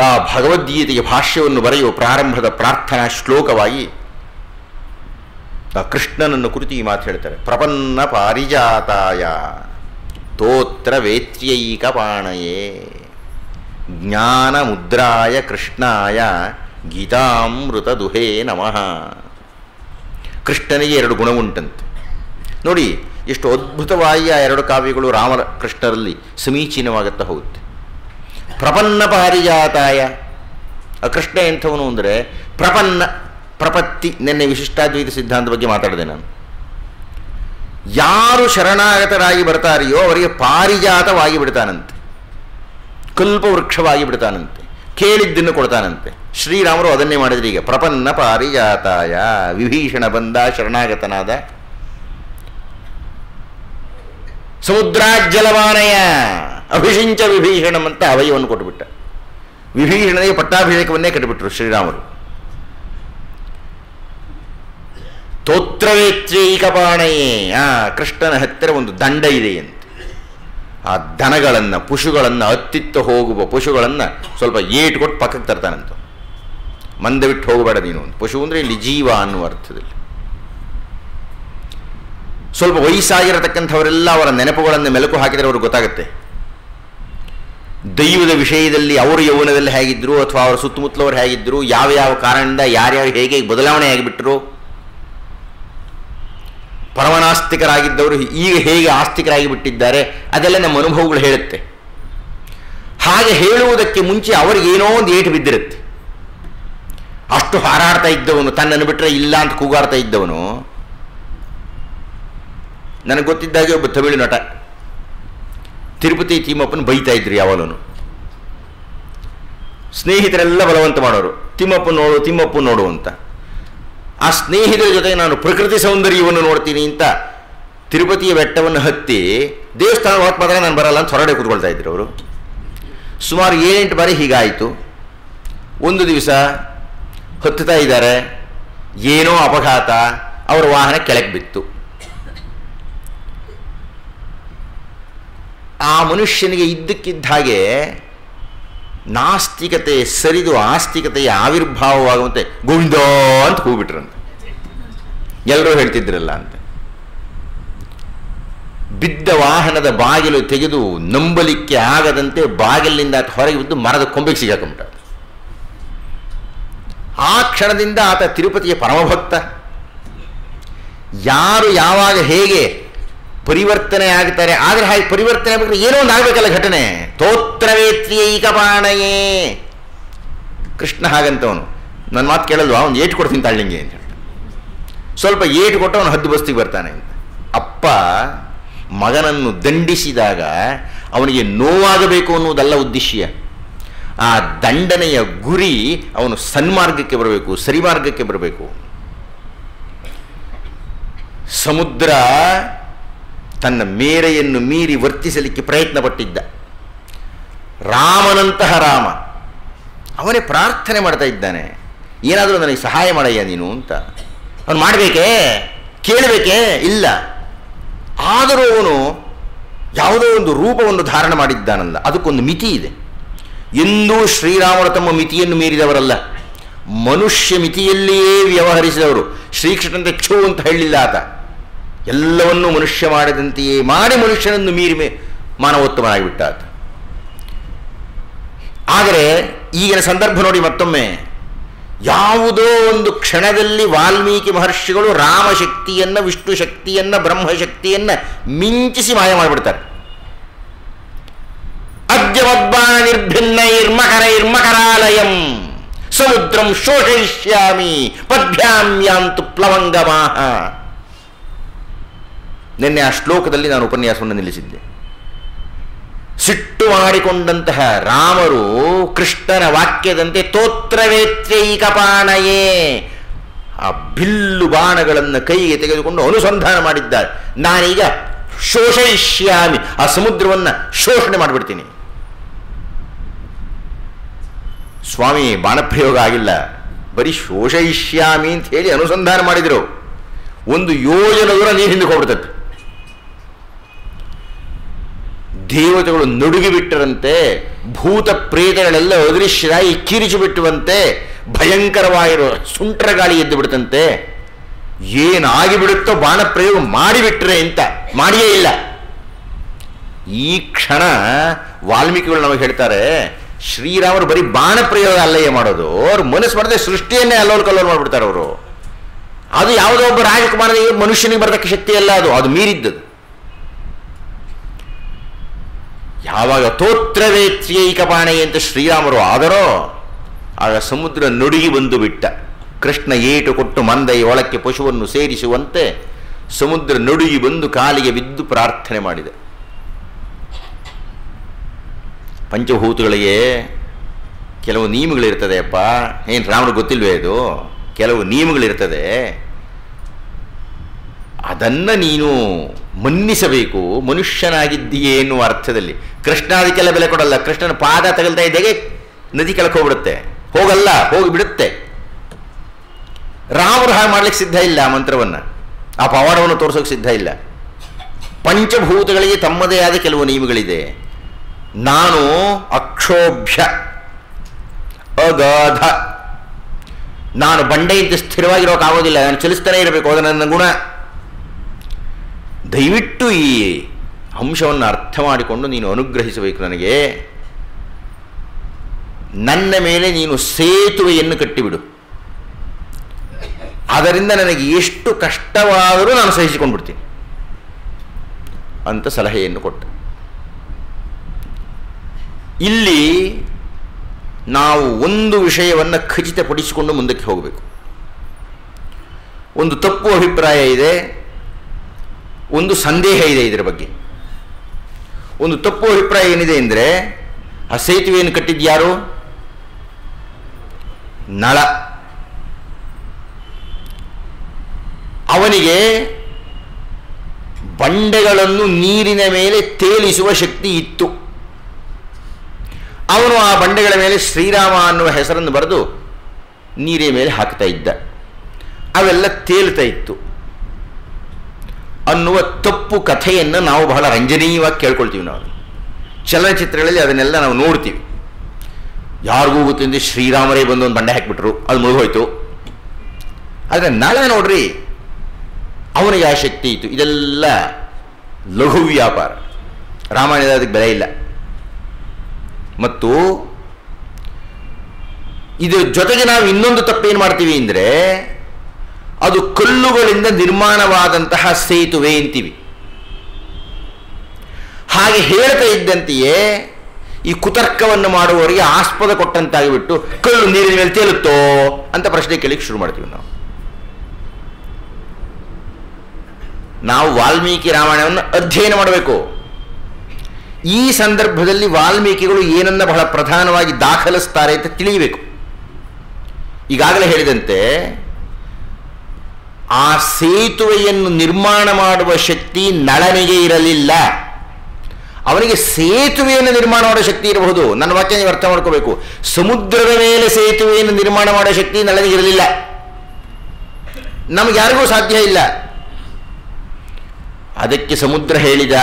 ಆ ಭಗವದ್ಗೀತೆಯ ಭಾಷ್ಯವನ್ನು ಬರೆಯುವ ಪ್ರಾರಂಭದ ಪ್ರಾರ್ಥನಾ ಶ್ಲೋಕವಾಗಿ ಆ ಕೃಷ್ಣನನ್ನು ಕುರಿತು ಈ ಮಾತು ಹೇಳ್ತಾರೆ. ಪ್ರಪನ್ನ ಪಾರಿಜಾತಾಯ ತೋತ್ರ ವೇತ್ರ್ಯೈಕಪಾಣಯೇ ಜ್ಞಾನ ಮುದ್ರಾಯ ಕೃಷ್ಣಾಯ ಗೀತಾಮೃತ ದುಹೇ ನಮಃ. ಕೃಷ್ಣನಿಗೆ ಎರಡು ಗುಣ ಉಂಟಂತೆ. ನೋಡಿ ಎಷ್ಟು ಅದ್ಭುತವಾಗಿ ಆ ಎರಡು ಕಾವ್ಯಗಳು ರಾಮಕೃಷ್ಣರಲ್ಲಿ ಸಮೀಚೀನವಾಗುತ್ತಾ ಹೋಗುತ್ತೆ. ಪ್ರಪನ್ನ ಪಾರಿಜಾತಾಯ, ಆ ಕೃಷ್ಣ ಎಂಥವನು ಅಂದರೆ ಪ್ರಪನ್ನ, ಪ್ರಪತ್ತಿ. ನಿನ್ನೆ ವಿಶಿಷ್ಟಾದ್ವೈತ ಸಿದ್ಧಾಂತ ಬಗ್ಗೆ ಮಾತಾಡಿದೆ ನಾನು. ಯಾರು ಶರಣಾಗತರಾಗಿ ಬರ್ತಾರೆಯೋ ಅವರಿಗೆ ಪಾರಿಜಾತವಾಗಿ ಬಿಡ್ತಾನಂತೆ, ಕಲ್ಪವೃಕ್ಷವಾಗಿ ಬಿಡ್ತಾನಂತೆ, ಕೇಳಿದ್ದನ್ನು ಕೊಡ್ತಾನಂತೆ. ಶ್ರೀರಾಮರು ಅದನ್ನೇ ಮಾಡಿದ್ರು. ಈಗ ಪ್ರಪನ್ನ ಪಾರಿಜಾತಾಯ, ವಿಭೀಷಣ ಬಂದ, ಶರಣಾಗತನಾದ. ಸಮುದ್ರಾಜ್ಜಲವಾನಯ ಅಭಿಷಿಂಚ ವಿಭೀಷಣಂ ಅಂತ ಅವಯವನ್ನು ಕೊಟ್ಟುಬಿಟ್ಟ. ವಿಭೀಷಣನಿಗೆ ಪಟ್ಟಾಭಿಷೇಕವನ್ನೇ ಕಟ್ಟಿಬಿಟ್ರು ಶ್ರೀರಾಮರು. ತೋತ್ರವೇತ್ರೈಕಪಾಣಯೇ, ಕೃಷ್ಣನ ಹತ್ತಿರ ಒಂದು ದಂಡ ಇದೆ ಅಂತ. ಆ ದನಗಳನ್ನು, ಪಶುಗಳನ್ನು, ಅತ್ತಿತ್ತ ಹೋಗುವ ಪಶುಗಳನ್ನು ಸ್ವಲ್ಪ ಏಟು ಕೊಟ್ಟು ಪಕ್ಕಕ್ಕೆ ತರ್ತಾನಂತ. ಮಂದೆ ಬಿಟ್ಟು ಹೋಗಬೇಡ ನೀನು ಅಂತ. ಪಶು ಅಂದರೆ ಇಲ್ಲಿ ಜೀವ ಅನ್ನುವ ಅರ್ಥದಲ್ಲಿ. ಸ್ವಲ್ಪ ವಯಸ್ಸಾಗಿರತಕ್ಕಂಥವರೆಲ್ಲ ಅವರ ನೆನಪುಗಳನ್ನು ಮೆಲುಕು ಹಾಕಿದರೆ ಅವ್ರಿಗೆ ಗೊತ್ತಾಗುತ್ತೆ ದೈವದ ವಿಷಯದಲ್ಲಿ ಅವರು ಯೌವನದಲ್ಲಿ ಹೇಗಿದ್ದರು, ಅಥವಾ ಅವರ ಸುತ್ತಮುತ್ತಲವರು ಹೇಗಿದ್ದರು, ಯಾವ ಯಾವ ಕಾರಣದಿಂದ ಯಾರ್ಯಾರು ಹೇಗೆ ಬದಲಾವಣೆ ಆಗಿಬಿಟ್ರು. ಪರಮನಾಸ್ತಿಕರಾಗಿದ್ದವರು ಈಗ ಹೇಗೆ ಆಸ್ತಿಕರಾಗಿ ಬಿಟ್ಟಿದ್ದಾರೆ, ಅದೆಲ್ಲ ನಮ್ಮ ಅನುಭವಗಳು ಹೇಳುತ್ತೆ. ಹಾಗೆ ಹೇಳುವುದಕ್ಕೆ ಮುಂಚೆ ಅವರಿಗೇನೋ ಒಂದು ಏಟು ಬಿದ್ದಿರುತ್ತೆ. ಅಷ್ಟು ಹಾರಾಡ್ತಾ ಇದ್ದವನು, ತನ್ನನ್ನು ಬಿಟ್ಟರೆ ಇಲ್ಲ ಅಂತ ಕೂಗಾಡ್ತಾ ಇದ್ದವನು, ನನಗೆ ಗೊತ್ತಿದ್ದಾಗೆ ಒಬ್ಬ ತಮಿಳು ನಟ ತಿರುಪತಿ ತಿಮ್ಮಪ್ಪನ ಬೈತಾ ಇದ್ರು ಯಾವಾಗಲೂ. ಸ್ನೇಹಿತರೆಲ್ಲ ಬಲವಂತ ಮಾಡೋರು, ತಿಮ್ಮಪ್ಪ ನೋಡು ತಿಮ್ಮಪ್ಪ ನೋಡು ಅಂತ. ಆ ಸ್ನೇಹಿತರ ಜೊತೆಗೆ ನಾನು ಪ್ರಕೃತಿ ಸೌಂದರ್ಯವನ್ನು ನೋಡ್ತೀನಿ ಅಂತ ತಿರುಪತಿಯ ಬೆಟ್ಟವನ್ನು ಹತ್ತಿ ದೇವಸ್ಥಾನ ಹೊತ್ತು ಮಾತ್ರ ನಾನು ಬರಲ್ಲ ಅಂತ ಹೊರಗಡೆ ಕೂತ್ಕೊಳ್ತಾ ಇದ್ರು ಅವರು. ಸುಮಾರು 7-8 ಬಾರಿ ಹೀಗಾಯಿತು. ಒಂದು ದಿವಸ ಹತ್ತುತ್ತಾ ಇದ್ದಾರೆ, ಏನೋ ಅಪಘಾತ, ಅವರ ವಾಹನ ಕೆಳಗೆ ಬಿತ್ತು. ಆ ಮನುಷ್ಯನಿಗೆ ಇದ್ದಕ್ಕಿದ್ದ ಹಾಗೆ ನಾಸ್ತಿಕತೆ ಸರಿದು ಆಸ್ತಿಕತೆಯ ಆವಿರ್ಭಾವವಾಗುವಂತೆ ಗೋವಿಂದ ಅಂತ ಕೂಗ್ಬಿಟ್ರಂತೆ. ಎಲ್ಲರೂ ಹೇಳ್ತಿದ್ರಲ್ಲ ಅಂತ. ಬಿದ್ದ ವಾಹನದ ಬಾಗಿಲು ತೆಗೆದು ನಂಬಲಿಕ್ಕೆ ಆಗದಂತೆ ಬಾಗಿಲಿನಿಂದ ಹೊರಗೆ ಬಿದ್ದು ಮರದ ಕೊಂಬೆಗೆ ಸಿಗಾಕೊಂಬಿಟ್ಟ. ಆ ಕ್ಷಣದಿಂದ ಆತ ತಿರುಪತಿಯ ಪರಮಭಕ್ತ. ಯಾರು ಯಾವಾಗ ಹೇಗೆ ಪರಿವರ್ತನೆ ಆಗ್ತಾರೆ, ಆದರೆ ಹಾಗೆ ಪರಿವರ್ತನೆ ಆಗಬೇಕಾದ್ರೆ ಏನೋ ಒಂದು ಆಗಬೇಕಲ್ಲ ಘಟನೆ. ತೋತ್ರವೇತ್ರ್ಯೈಕಪಾಣಯೇ, ಕೃಷ್ಣ ಹಾಗಂತವನು. ನನ್ನ ಮಾತು ಕೇಳಲ್ವಾ, ಅವ್ನು ಏಟು ಕೊಡ್ತೀನಿ ತಾಳ್ಳಿಂಗೆ ಅಂತ ಹೇಳ್ತಾನೆ. ಸ್ವಲ್ಪ ಏಟು ಕೊಟ್ಟು ಅವನು ಹದ್ದು ಬಸ್ತಿಗೆ ಬರ್ತಾನೆ ಅಂತ. ಅಪ್ಪ ಮಗನನ್ನು ದಂಡಿಸಿದಾಗ ಅವನಿಗೆ ನೋವಾಗಬೇಕು ಅನ್ನುವುದಲ್ಲ ಉದ್ದೇಶ. ಆ ದಂಡನೆಯ ಗುರಿ ಅವನು ಸನ್ಮಾರ್ಗಕ್ಕೆ ಬರಬೇಕು, ಸರಿಮಾರ್ಗಕ್ಕೆ ಬರಬೇಕು. ಸಮುದ್ರ ತನ್ನ ಮೇರೆಯನ್ನು ಮೀರಿ ವರ್ತಿಸಲಿಕ್ಕೆ ಪ್ರಯತ್ನ ಪಟ್ಟಿದ್ದ. ರಾಮನಂತಹ ರಾಮ ಅವನೇ ಪ್ರಾರ್ಥನೆ ಮಾಡ್ತಾ ಇದ್ದಾನೆ, ಏನಾದರೂ ನನಗೆ ಸಹಾಯ ಮಾಡಯ್ಯ ನೀನು ಅಂತ. ಅವನು ಮಾಡಬೇಕೇ, ಕೇಳಬೇಕೇ? ಇಲ್ಲ. ಆದರೂ ಅವನು ಯಾವುದೋ ಒಂದು ರೂಪವನ್ನು ಧಾರಣ ಮಾಡಿದ್ದಾನಲ್ಲ, ಅದಕ್ಕೊಂದು ಮಿತಿ ಇದೆ. ಎಂದೂ ಶ್ರೀರಾಮರು ತಮ್ಮ ಮಿತಿಯನ್ನು ಮೀರಿದವರಲ್ಲ, ಮನುಷ್ಯ ಮಿತಿಯಲ್ಲಿಯೇ ವ್ಯವಹರಿಸಿದವರು. ಶ್ರೀಕೃಷ್ಣಂತೆ ಛೂ ಅಂತ ಹೇಳಲಿಲ್ಲ ಆತ. ಎಲ್ಲವನ್ನೂ ಮನುಷ್ಯ ಮಾಡಿದಂತೆಯೇ ಮಾಡಿ ಮನುಷ್ಯನನ್ನು ಮೀರಿ ಮಾನವೋತ್ತಮನಾಗಿಬಿಟ್ಟ ಆತ. ಆದರೆ ಈಗಿನ ಸಂದರ್ಭ ನೋಡಿ ಮತ್ತೊಮ್ಮೆ, ಯಾವುದೋ ಒಂದು ಕ್ಷಣದಲ್ಲಿ ವಾಲ್ಮೀಕಿ ಮಹರ್ಷಿಗಳು ರಾಮಶಕ್ತಿಯನ್ನು, ವಿಷ್ಣು ಶಕ್ತಿಯನ್ನು, ಬ್ರಹ್ಮಶಕ್ತಿಯನ್ನು ಮಿಂಚಿಸಿ ಮಾಯ ಮಾಡಿಬಿಡ್ತಾರೆ. ಅದ್ಯವದ್ಬಾಣ ನಿರ್ಭಿನ್ನೈರ್ಮಕರೈರ್ಮಕರಾಲಯಂ ಸಮುದ್ರಂ ಶೋಷಯಿಷ್ಯಾಮಿ ಪದ್ಭ್ಯಾಂ ಯಾಂತು ಪ್ಲವಂಗಮಾಹ. ನಿನ್ನೆ ಆ ಶ್ಲೋಕದಲ್ಲಿ ನಾನು ಉಪನ್ಯಾಸವನ್ನು ನಿಲ್ಲಿಸಿದ್ದೆ. ಸಿಟ್ಟು ಮಾಡಿಕೊಂಡಂತಹ ರಾಮರು ಕೃಷ್ಣನ ವಾಕ್ಯದಂತೆ ತೋತ್ರವೇತ್ರೈಕಪಾಣಯೇ ಆ ಬಿಲ್ಲು ಬಾಣಗಳನ್ನು ಕೈಗೆ ತೆಗೆದುಕೊಂಡು ಅನುಸಂಧಾನ ಮಾಡಿದ್ದಾರೆ. ನಾನೀಗ ಶೋಷಯಿಷ್ಯಾಮಿ, ಆ ಸಮುದ್ರವನ್ನು ಶೋಷಣೆ ಮಾಡಿಬಿಡ್ತೀನಿ. ಸ್ವಾಮಿ ಬಾಣಪ್ರಯೋಗ ಆಗಿಲ್ಲ, ಬರೀ ಶೋಷಯಿಷ್ಯಾಮಿ ಅಂತ ಹೇಳಿ ಅನುಸಂಧಾನ ಮಾಡಿದರು. 1 ಯೋಜನ ದೂರ ನೀರು ಹಿಂದಕ್ಕೆ ಹೋಗ್ಬಿಡ್ತದೆ. ದೇವತೆಗಳು ನಡುಗಿ ಬಿಟ್ಟರಂತೆ, ಭೂತ ಪ್ರೇತಗಳೆಲ್ಲ ಅದೃಶ್ಯರಾಗಿ ಕಿರಿಚಿಬಿಟ್ಟುವಂತೆ, ಭಯಂಕರವಾಗಿರುವ ಸುಂಟರ ಗಾಳಿ ಎದ್ದು ಬಿಡುತ್ತಂತೆ. ಏನಾಗಿ ಬಿಡುತ್ತೋ ಬಾಣ ಪ್ರಯೋಗ ಮಾಡಿಬಿಟ್ರೆ ಅಂತ, ಮಾಡಿಯೇ ಇಲ್ಲ. ಈ ಕ್ಷಣ ವಾಲ್ಮೀಕಿಗಳು ನಮಗೆ ಹೇಳ್ತಾರೆ, ಶ್ರೀರಾಮರು ಬರೀ ಬಾಣ ಪ್ರಯೋಗ ಅಲ್ಲಯ್ಯ ಮಾಡೋದು, ಅವ್ರು ಮನಸ್ಸು ಮಾಡಿದ್ರೆ ಸೃಷ್ಟಿಯನ್ನೇ ಅಲ್ಲೋಲ್ ಕಲ್ಲೋಲ್ ಮಾಡಿಬಿಡ್ತಾರೆ ಅವರು. ಅದು ಯಾವುದೋ ಒಬ್ಬ ರಾಜಕುಮಾರನಿಗೆ ಮನುಷ್ಯನಿಗೆ ಬರತಕ್ಕ ಶಕ್ತಿ ಅಲ್ಲ, ಅದು ಮೀರಿದ್ದದು. ಯಾವಾಗ ತೋತ್ರವೇತ್ಯೈಕಪಾಣೆ ಅಂತ ಶ್ರೀರಾಮರು ಆದರೋ ಆಗ ಸಮುದ್ರ ನುಡುಗಿ ಬಂದು ಬಿಟ್ಟ. ಕೃಷ್ಣ ಏಟು ಕೊಟ್ಟು ಮಂದೈ ಒಳಕ್ಕೆ ಪಶುವನ್ನು ಸೇರಿಸುವಂತೆ ಸಮುದ್ರ ನುಡುಗಿ ಬಂದು ಕಾಲಿಗೆ ಬಿದ್ದು ಪ್ರಾರ್ಥನೆ ಮಾಡಿದೆ. ಪಂಚಭೂತಗಳಿಗೆ ಕೆಲವು ನಿಯಮಗಳಿರ್ತದೆ ಅಪ್ಪ. ಏನು ರಾಮನಿಗೆ ಗೊತ್ತಿಲ್ವೇ ಇದು? ಕೆಲವು ನಿಯಮಗಳಿರ್ತದೆ, ಅದನ್ನು ನೀನು ಮನ್ನಿಸಬೇಕು, ಮನುಷ್ಯನಾಗಿದ್ದೀಯೇ ಎನ್ನುವ ಅರ್ಥದಲ್ಲಿ. ಕೃಷ್ಣ ಅದಕ್ಕೆಲ್ಲ ಬೆಲೆ ಕೊಡಲ್ಲ. ಕೃಷ್ಣನ ಪಾದ ತಗಲ್ತಾ ಇದ್ದಾಗೆ ನದಿ ಕೆಳಕ್ಕೆ ಹೋಗ್ಬಿಡುತ್ತೆ, ಹೋಗಲ್ಲ, ಹೋಗಿಬಿಡುತ್ತೆ. ರಾಮರು ಹಾಗೆ ಮಾಡ್ಲಿಕ್ಕೆ ಸಿದ್ಧ ಇಲ್ಲ, ಆ ಮಂತ್ರವನ್ನು, ಆ ಪವಾಡವನ್ನು ತೋರಿಸೋಕೆ ಸಿದ್ಧ ಇಲ್ಲ. ಪಂಚಭೂತಗಳಿಗೆ ತಮ್ಮದೇ ಆದ ಕೆಲವು ನಿಯಮಗಳಿದೆ. ನಾನು ಅಕ್ಷೋಭ್ಯ ಅಗಾಧ, ನಾನು ಬಂಡೆಯಿಂದ ಸ್ಥಿರವಾಗಿರೋಕ್ಕಾಗೋದಿಲ್ಲ, ನಾನು ಚಲಿಸ್ತಾನೆ ಇರಬೇಕು, ಅದು ನನ್ನ ಗುಣ. ದಯವಿಟ್ಟು ಈ ಅಂಶವನ್ನು ಅರ್ಥ ಮಾಡಿಕೊಂಡು ನೀನು ಅನುಗ್ರಹಿಸಬೇಕು ನನಗೆ. ನನ್ನ ಮೇಲೆ ನೀನು ಸೇತುವೆಯನ್ನು ಕಟ್ಟಿಬಿಡು, ಅದರಿಂದ ನನಗೆ ಎಷ್ಟು ಕಷ್ಟವಾದರೂ ನಾನು ಸಹಿಸಿಕೊಂಡು ಬಿಡ್ತೀನಿ ಅಂತ ಸಲಹೆಯನ್ನು ಕೊಟ್ಟ. ಇಲ್ಲಿ ನಾವು ಒಂದು ವಿಷಯವನ್ನು ಖಚಿತಪಡಿಸಿಕೊಂಡು ಮುಂದಕ್ಕೆ ಹೋಗಬೇಕು. ಒಂದು ತಪ್ಪು ಅಭಿಪ್ರಾಯ ಇದೆ, ಒಂದು ಸಂದೇಹ ಇದೆ ಇದರ ಬಗ್ಗೆ. ಒಂದು ತಪ್ಪು ಅಭಿಪ್ರಾಯ ಏನಿದೆ ಅಂದರೆ, ಆ ಸೇತುವೆಯನ್ನು ಕಟ್ಟಿದ್ಯಾರು? ನಳ. ಅವನಿಗೆ ಬಂಡೆಗಳನ್ನು ನೀರಿನ ಮೇಲೆ ತೇಲಿಸುವ ಶಕ್ತಿ ಇತ್ತು. ಅವನು ಆ ಬಂಡೆಗಳ ಮೇಲೆ ಶ್ರೀರಾಮ ಅನ್ನುವ ಹೆಸರನ್ನು ಬರೆದು ನೀರಿನ ಮೇಲೆ ಹಾಕ್ತಾ ಇದ್ದ, ಅವೆಲ್ಲ ತೇಲ್ತಾ ಇತ್ತು ಅನ್ನುವ ತಪ್ಪು ಕಥೆಯನ್ನು ನಾವು ಬಹಳ ರಂಜನೀಯವಾಗಿ ಕೇಳ್ಕೊಳ್ತೀವಿ. ನಾವು ಚಲನಚಿತ್ರಗಳಲ್ಲಿ ಅದನ್ನೆಲ್ಲ ನಾವು ನೋಡ್ತೀವಿ. ಯಾರಿಗೂ ಗೊತ್ತಿಂದ ಶ್ರೀರಾಮರೇ ಬಂದು ಒಂದು ಬಂಡೆ ಹಾಕಿಬಿಟ್ರು, ಅದು ಮುಗಿದೋಯ್ತು. ಆದರೆ ನಳ ನೋಡ್ರಿ, ಅವನಿಗೆ ಆ ಶಕ್ತಿ ಇತ್ತು. ಇದೆಲ್ಲ ಲಘು ವ್ಯಾಪಾರ, ರಾಮಾಯಣದ ಅದಕ್ಕೆ ಬೆಲೆ ಇಲ್ಲ. ಮತ್ತು ಇದರ ಜೊತೆಗೆ ನಾವು ಇನ್ನೊಂದು ತಪ್ಪೇನು ಮಾಡ್ತೀವಿ ಅಂದರೆ, ಅದು ಕಲ್ಲುಗಳಿಂದ ನಿರ್ಮಾಣವಾದಂತಹ ಸೇತುವೆ ಅಂತೀವಿ. ಹಾಗೆ ಹೇಳ್ತಾ ಇದ್ದಂತೆಯೇ ಈ ಕುತರ್ಕವನ್ನು ಮಾಡುವವರಿಗೆ ಆಸ್ಪದ ಕೊಟ್ಟಂತಾಗಿಬಿಟ್ಟು ಕಲ್ಲು ನೀರಿನ ಮೇಲೆ ತೇಲುತ್ತೋ ಅಂತ ಪ್ರಶ್ನೆ ಕೇಳಿಕ್ಕೆ ಶುರು ಮಾಡ್ತೀವಿ. ನಾವು ವಾಲ್ಮೀಕಿ ರಾಮಾಯಣವನ್ನು ಅಧ್ಯಯನ ಮಾಡಬೇಕು. ಈ ಸಂದರ್ಭದಲ್ಲಿ ವಾಲ್ಮೀಕಿಗಳು ಏನನ್ನ ಬಹಳ ಪ್ರಧಾನವಾಗಿ ದಾಖಲಿಸ್ತಾರೆ ಅಂತ ತಿಳಿಯಬೇಕು. ಈಗಾಗಲೇ ಹೇಳಿದಂತೆ ಆ ಸೇತುವೆಯನ್ನು ನಿರ್ಮಾಣ ಮಾಡುವ ಶಕ್ತಿ ನಳನಿಗೆ ಇರಲಿಲ್ಲ. ಅವನಿಗೆ ಸೇತುವೆಯನ್ನು ನಿರ್ಮಾಣ ಮಾಡೋ ಶಕ್ತಿ ಇರಬಹುದು. ನನ್ನ ವಾಕ್ಯ ನೀವು ಅರ್ಥ ಮಾಡ್ಕೋಬೇಕು. ಸಮುದ್ರದ ಮೇಲೆ ಸೇತುವೆಯನ್ನು ನಿರ್ಮಾಣ ಮಾಡೋ ಶಕ್ತಿ ನಳನಿಗೆ ಇರಲಿಲ್ಲ. ನಮ್ಗೆ ಯಾರಿಗೂ ಸಾಧ್ಯ ಇಲ್ಲ. ಅದಕ್ಕೆ ಸಮುದ್ರ ಹೇಳಿದ,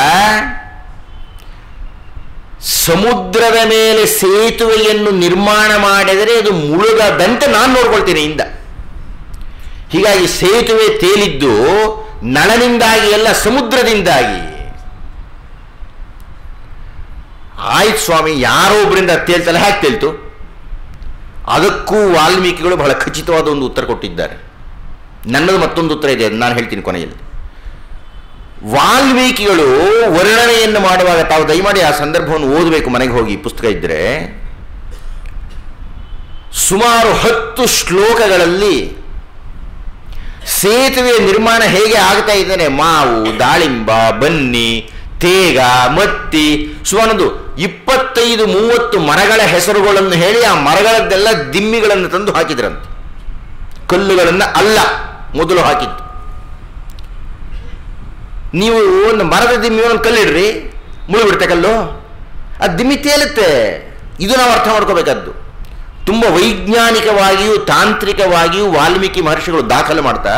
ಸಮುದ್ರದ ಮೇಲೆ ಸೇತುವೆಯನ್ನು ನಿರ್ಮಾಣ ಮಾಡಿದರೆ ಅದು ಮುಳುಗದಂತೆ ನಾನು ನೋಡ್ಕೊಳ್ತೀನಿ ಇಂದ. ಹೀಗಾಗಿ ಸೇತುವೆ ತೇಲಿದ್ದು ನಳನಿಂದಾಗಿ ಅಲ್ಲ, ಸಮುದ್ರದಿಂದಾಗಿ. ಆಯ್ತು ಸ್ವಾಮಿ, ಯಾರೋ ಒಬ್ಬರಿಂದ ತೇಲ್ತಲ್ಲ, ಹೇಗೆ ತೇಲ್ತು? ಅದಕ್ಕೂ ವಾಲ್ಮೀಕಿಗಳು ಬಹಳ ಖಚಿತವಾದ ಒಂದು ಉತ್ತರ ಕೊಟ್ಟಿದ್ದಾರೆ. ನನ್ನದು ಮತ್ತೊಂದು ಉತ್ತರ ಇದೆ, ಅದು ನಾನು ಹೇಳ್ತೀನಿ ಕೊನೆಯಲ್ಲಿ. ವಾಲ್ಮೀಕಿಗಳು ವರ್ಣನೆಯನ್ನು ಮಾಡುವಾಗ, ತಾವು ದಯಮಾಡಿ ಆ ಸಂದರ್ಭವನ್ನು ಓದಬೇಕು ಮನೆಗೆ ಹೋಗಿ, ಪುಸ್ತಕ ಇದ್ದರೆ, ಸುಮಾರು 10 ಶ್ಲೋಕಗಳಲ್ಲಿ ಸೇತುವೆಯ ನಿರ್ಮಾಣ ಹೇಗೆ ಆಗ್ತಾ ಇದ್ದಾನೆ, ಮಾವು, ದಾಳಿಂಬ, ಬನ್ನಿ, ತೇಗ, ಮತ್ತಿ, ಸುಮಾರೊಂದು 25-30 ಮರಗಳ ಹೆಸರುಗಳನ್ನು ಹೇಳಿ ಆ ಮರಗಳದ್ದೆಲ್ಲ ದಿಮ್ಮಿಗಳನ್ನು ತಂದು ಹಾಕಿದ್ರಂತೆ. ಕಲ್ಲುಗಳನ್ನು ಅಲ್ಲ ಮೊದಲು ಹಾಕಿದ್ದು. ನೀವು ಒಂದು ಮರದ ದಿಮ್ಮಿ ಒಂದು ಕಲ್ಲಿಡ್ರಿ, ಮುಳುಗಿಬಿಡುತ್ತೆ ಕಲ್ಲು, ಅದು ದಿಮ್ಮಿ ತೇಲುತ್ತೆ. ಇದು ನಾವು ಅರ್ಥ ಮಾಡ್ಕೋಬೇಕಾದ್ದು. ತುಂಬ ವೈಜ್ಞಾನಿಕವಾಗಿಯೂ ತಾಂತ್ರಿಕವಾಗಿಯೂ ವಾಲ್ಮೀಕಿ ಮಹರ್ಷಿಗಳು ದಾಖಲೆ ಮಾಡ್ತಾ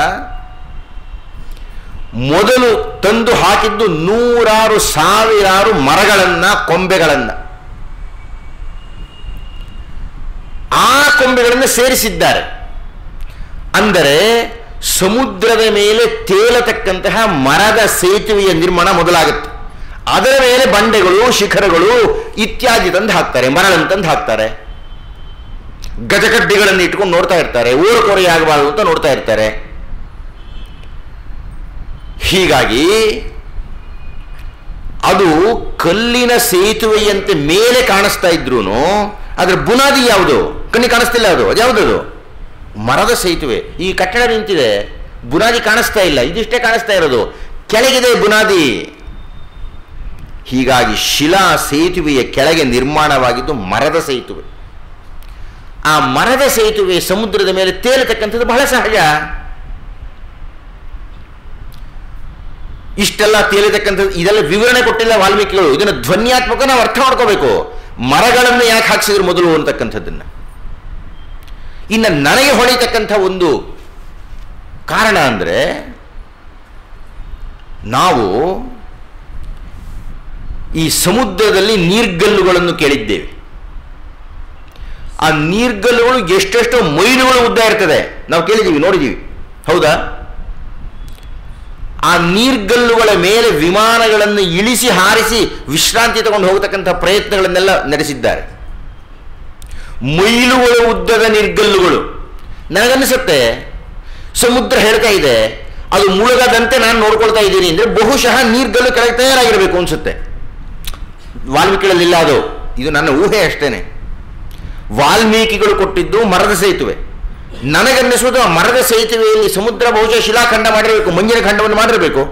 ಮೊದಲು ತಂದು ಹಾಕಿದ್ದು 100,000 ಮರಗಳನ್ನು, ಕೊಂಬೆಗಳನ್ನು. ಆ ಕೊಂಬೆಗಳನ್ನು ಸೇರಿಸಿದ್ದಾರೆ. ಅಂದರೆ ಸಮುದ್ರದ ಮೇಲೆ ತೇಲತಕ್ಕಂತಹ ಮರದ ಸೇತುವೆಯ ನಿರ್ಮಾಣ ಮೊದಲಾಗುತ್ತೆ. ಅದರ ಮೇಲೆ ಬಂಡೆಗಳು, ಶಿಖರಗಳು ಇತ್ಯಾದಿ ತಂದು ಹಾಕ್ತಾರೆ, ಮರಳನ್ನು ತಂದು ಹಾಕ್ತಾರೆ. ಗಜಕಡ್ಡಿಗಳನ್ನು ಇಟ್ಕೊಂಡು ನೋಡ್ತಾ ಇರ್ತಾರೆ, ಓರಕೊರೆಯಾಗಬಾರದು ಅಂತ ನೋಡ್ತಾ ಇರ್ತಾರೆ. ಹೀಗಾಗಿ ಅದು ಕಲ್ಲಿನ ಸೇತುವೆಯಂತೆ ಮೇಲೆ ಕಾಣಿಸ್ತಾ ಇದ್ರು ಅದರ ಬುನಾದಿ ಯಾವುದು? ಕಣ್ಣಿಗೆ ಕಾಣಿಸ್ತಿಲ್ಲ. ಅದು ಯಾವುದದು? ಮರದ ಸೇತುವೆ. ಈ ಕಟ್ಟಡ ನಿಂತಿದೆ, ಬುನಾದಿ ಕಾಣಿಸ್ತಾ ಇಲ್ಲ, ಇದಿಷ್ಟೇ ಕಾಣಿಸ್ತಾ ಇರೋದು, ಕೆಳಗಿದೆ ಬುನಾದಿ. ಹೀಗಾಗಿ ಶಿಲಾ ಸೇತುವೆಯ ಕೆಳಗೆ ನಿರ್ಮಾಣವಾಗಿದ್ದು ಮರದ ಸೇತುವೆ. ಆ ಮರದ ಸೇತುವೆ ಸಮುದ್ರದ ಮೇಲೆ ತೇಲತಕ್ಕಂಥದ್ದು ಬಹಳ ಸಹಜ. ಇಷ್ಟೆಲ್ಲ ತೇಲಿತಕ್ಕಂಥದ್ದು, ಇದೆಲ್ಲ ವಿವರಣೆ ಕೊಟ್ಟಿಲ್ಲ ವಾಲ್ಮೀಕಿಗಳು. ಇದನ್ನು ಧ್ವನ್ಯಾತ್ಮಕ ನಾವು ಅರ್ಥ ಮಾಡ್ಕೋಬೇಕು. ಮರಗಳನ್ನು ಯಾಕೆ ಹಾಕ್ಸಿದ್ರು ಮೊದಲು ಅಂತಕ್ಕಂಥದ್ದನ್ನು. ಇನ್ನು ನನಗೆ ಹೊಳಿತಕ್ಕಂಥ ಒಂದು ಕಾರಣ ಅಂದರೆ, ನಾವು ಈ ಸಮುದ್ರದಲ್ಲಿ ನೀರ್ಗಲ್ಲುಗಳನ್ನು ಕೇಳಿದ್ದೇವೆ. ಆ ನೀರ್ಗಲ್ಲುಗಳು ಎಷ್ಟೆಷ್ಟೋ ಮೈಲುಗಳು ಉದ್ದ ಇರ್ತದೆ, ನಾವು ಕೇಳಿದ್ದೀವಿ, ನೋಡಿದ್ದೀವಿ, ಹೌದಾ? ಆ ನೀರ್ಗಲ್ಲುಗಳ ಮೇಲೆ ವಿಮಾನಗಳನ್ನು ಇಳಿಸಿ ಹಾರಿಸಿ ವಿಶ್ರಾಂತಿ ತಗೊಂಡು ಹೋಗತಕ್ಕಂಥ ಪ್ರಯತ್ನಗಳನ್ನೆಲ್ಲ ನಡೆಸಿದ್ದಾರೆ. ಮೈಲುಗಳ ಉದ್ದದ ನೀರ್ಗಲ್ಲುಗಳು. ನನಗನ್ನಿಸುತ್ತೆ ಸಮುದ್ರ ಹೇಳ್ತಾ ಇದೆ ಅದು ಮುಳುಗದಂತೆ ನಾನು ನೋಡ್ಕೊಳ್ತಾ ಇದ್ದೀನಿ ಅಂದರೆ ಬಹುಶಃ ನೀರ್ಗಲ್ಲು ಕೆಳಗೆ ತಯಾರಾಗಿರಬೇಕು ಅನ್ಸುತ್ತೆ. ವಾಲ್ಮೀಕಿಗಳಲ್ಲಿಲ್ಲ ಅದು, ಇದು ನನ್ನ ಊಹೆ ಅಷ್ಟೇನೆ. ವಾಲ್ಮೀಕಿಗಳು ಕೊಟ್ಟಿದ್ದು ಮರದ ಸೇತುವೆ. ನನಗನ್ನಿಸುವುದು ಆ ಮರದ ಸೇತುವೆಯಲ್ಲಿ ಸಮುದ್ರ ಬಹುಶಃ ಶಿಲಾಖಂಡ ಮಾಡಿರಬೇಕು, ಮಂಜಿನ ಖಂಡವನ್ನು ಮಾಡಿರಬೇಕು.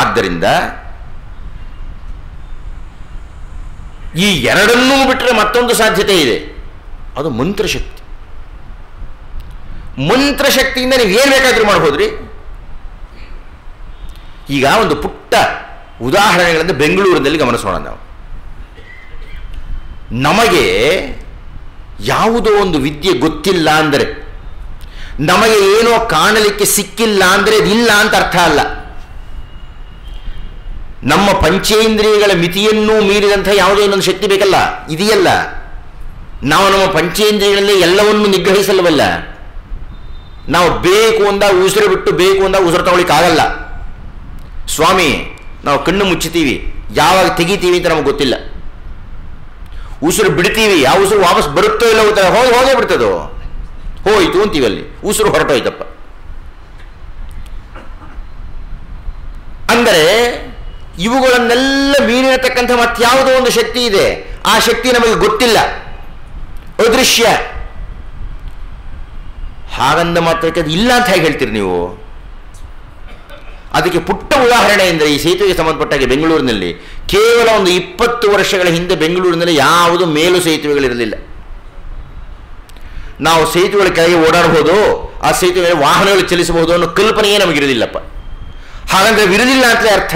ಆದ್ದರಿಂದ ಈ ಎರಡನ್ನೂ ಬಿಟ್ಟರೆ ಮತ್ತೊಂದು ಸಾಧ್ಯತೆ ಇದೆ, ಅದು ಮಂತ್ರಶಕ್ತಿ. ಮಂತ್ರಶಕ್ತಿಯಿಂದ ನೀವು ಏನು ಬೇಕಾದರೂ ಮಾಡ್ಬೋದ್ರಿ. ಈಗ ಒಂದು ಪುಟ್ಟ ಉದಾಹರಣೆಗಳನ್ನು ಬೆಂಗಳೂರಿನಲ್ಲಿ ಗಮನಿಸೋಣ ನಾವು. ನಮಗೆ ಯಾವುದೋ ಒಂದು ವಿದ್ಯೆ ಗೊತ್ತಿಲ್ಲ ಅಂದರೆ, ನಮಗೆ ಏನೋ ಕಾಣಲಿಕ್ಕೆ ಸಿಕ್ಕಿಲ್ಲ ಅಂದರೆ ಅದಿಲ್ಲ ಅಂತ ಅರ್ಥ ಅಲ್ಲ. ನಮ್ಮ ಪಂಚೇಂದ್ರಿಯಗಳ ಮಿತಿಯನ್ನೂ ಮೀರಿದಂಥ ಯಾವುದೋ ಇನ್ನೊಂದು ಶಕ್ತಿ ಬೇಕಲ್ಲ, ಇದೆಯಲ್ಲ. ನಾವು ನಮ್ಮ ಪಂಚೇಂದ್ರಿಯಗಳಲ್ಲಿ ಎಲ್ಲವನ್ನೂ ನಿಗ್ರಹಿಸಲ್ವಲ್ಲ. ನಾವು ಬೇಕು ಅಂದಾಗ ಉಸಿರು ಬಿಟ್ಟು ಬೇಕು ಅಂದಾಗ ಉಸಿರು ತಗೊಳ್ಳಿಕ್ಕಾಗಲ್ಲ. ಸ್ವಾಮಿ, ನಾವು ಕಣ್ಣು ಮುಚ್ಚುತ್ತೀವಿ, ಯಾವಾಗ ತೆಗಿತೀವಿ ಅಂತ ನಮಗೆ ಗೊತ್ತಿಲ್ಲ. ಉಸಿರು ಬಿಡ್ತೀವಿ, ಆ ಉಸಿರು ವಾಪಸ್ ಬರುತ್ತೋ ಇಲ್ಲ ಗೊತ್ತಿಲ್ಲ, ಹೋಗೇ ಬಿಡ್ತದೋ, ಹೋಯ್ತು ಅಂತೀವಿ, ಅಲ್ಲಿ ಉಸಿರು ಹೊರಟೋಯ್ತಪ್ಪ. ಅಂದರೆ ಇವುಗಳನ್ನೆಲ್ಲ ಮೀರಿರತಕ್ಕಂಥ ಮತ್ಯಾವುದೋ ಒಂದು ಶಕ್ತಿ ಇದೆ. ಆ ಶಕ್ತಿ ನಮಗೆ ಗೊತ್ತಿಲ್ಲ, ಅದೃಶ್ಯ. ಹಾಗಂದ ಮಾತ್ರಕ್ಕೆ ಅದು ಇಲ್ಲ ಅಂತ ಹೇಗೆ ಹೇಳ್ತೀರಿ ನೀವು? ಅದಕ್ಕೆ ಪುಟ್ಟ ಉದಾಹರಣೆ ಅಂದರೆ ಈ ಸೇತುವೆಗೆ ಸಂಬಂಧಪಟ್ಟಾಗೆ ಬೆಂಗಳೂರಿನಲ್ಲಿ ಕೇವಲ ಒಂದು 20 ವರ್ಷಗಳ ಹಿಂದೆ ಬೆಂಗಳೂರಿನಲ್ಲಿ ಯಾವುದೂ ಮೇಲು ಸೇತುವೆಗಳಿರಲಿಲ್ಲ. ನಾವು ಸೇತುವೆಗಳ ಕೆಳಗೆ ಓಡಾಡಬಹುದು, ಆ ಸೇತುವೆ ವಾಹನಗಳು ಚಲಿಸಬಹುದು ಅನ್ನೋ ಕಲ್ಪನೆಯೇ ನಮಗಿರಲಿಲ್ಲಪ್ಪ. ಹಾಗಂದ್ರೆ ವಿರಲಿಲ್ಲ ಅಂತಲೇ ಅರ್ಥ.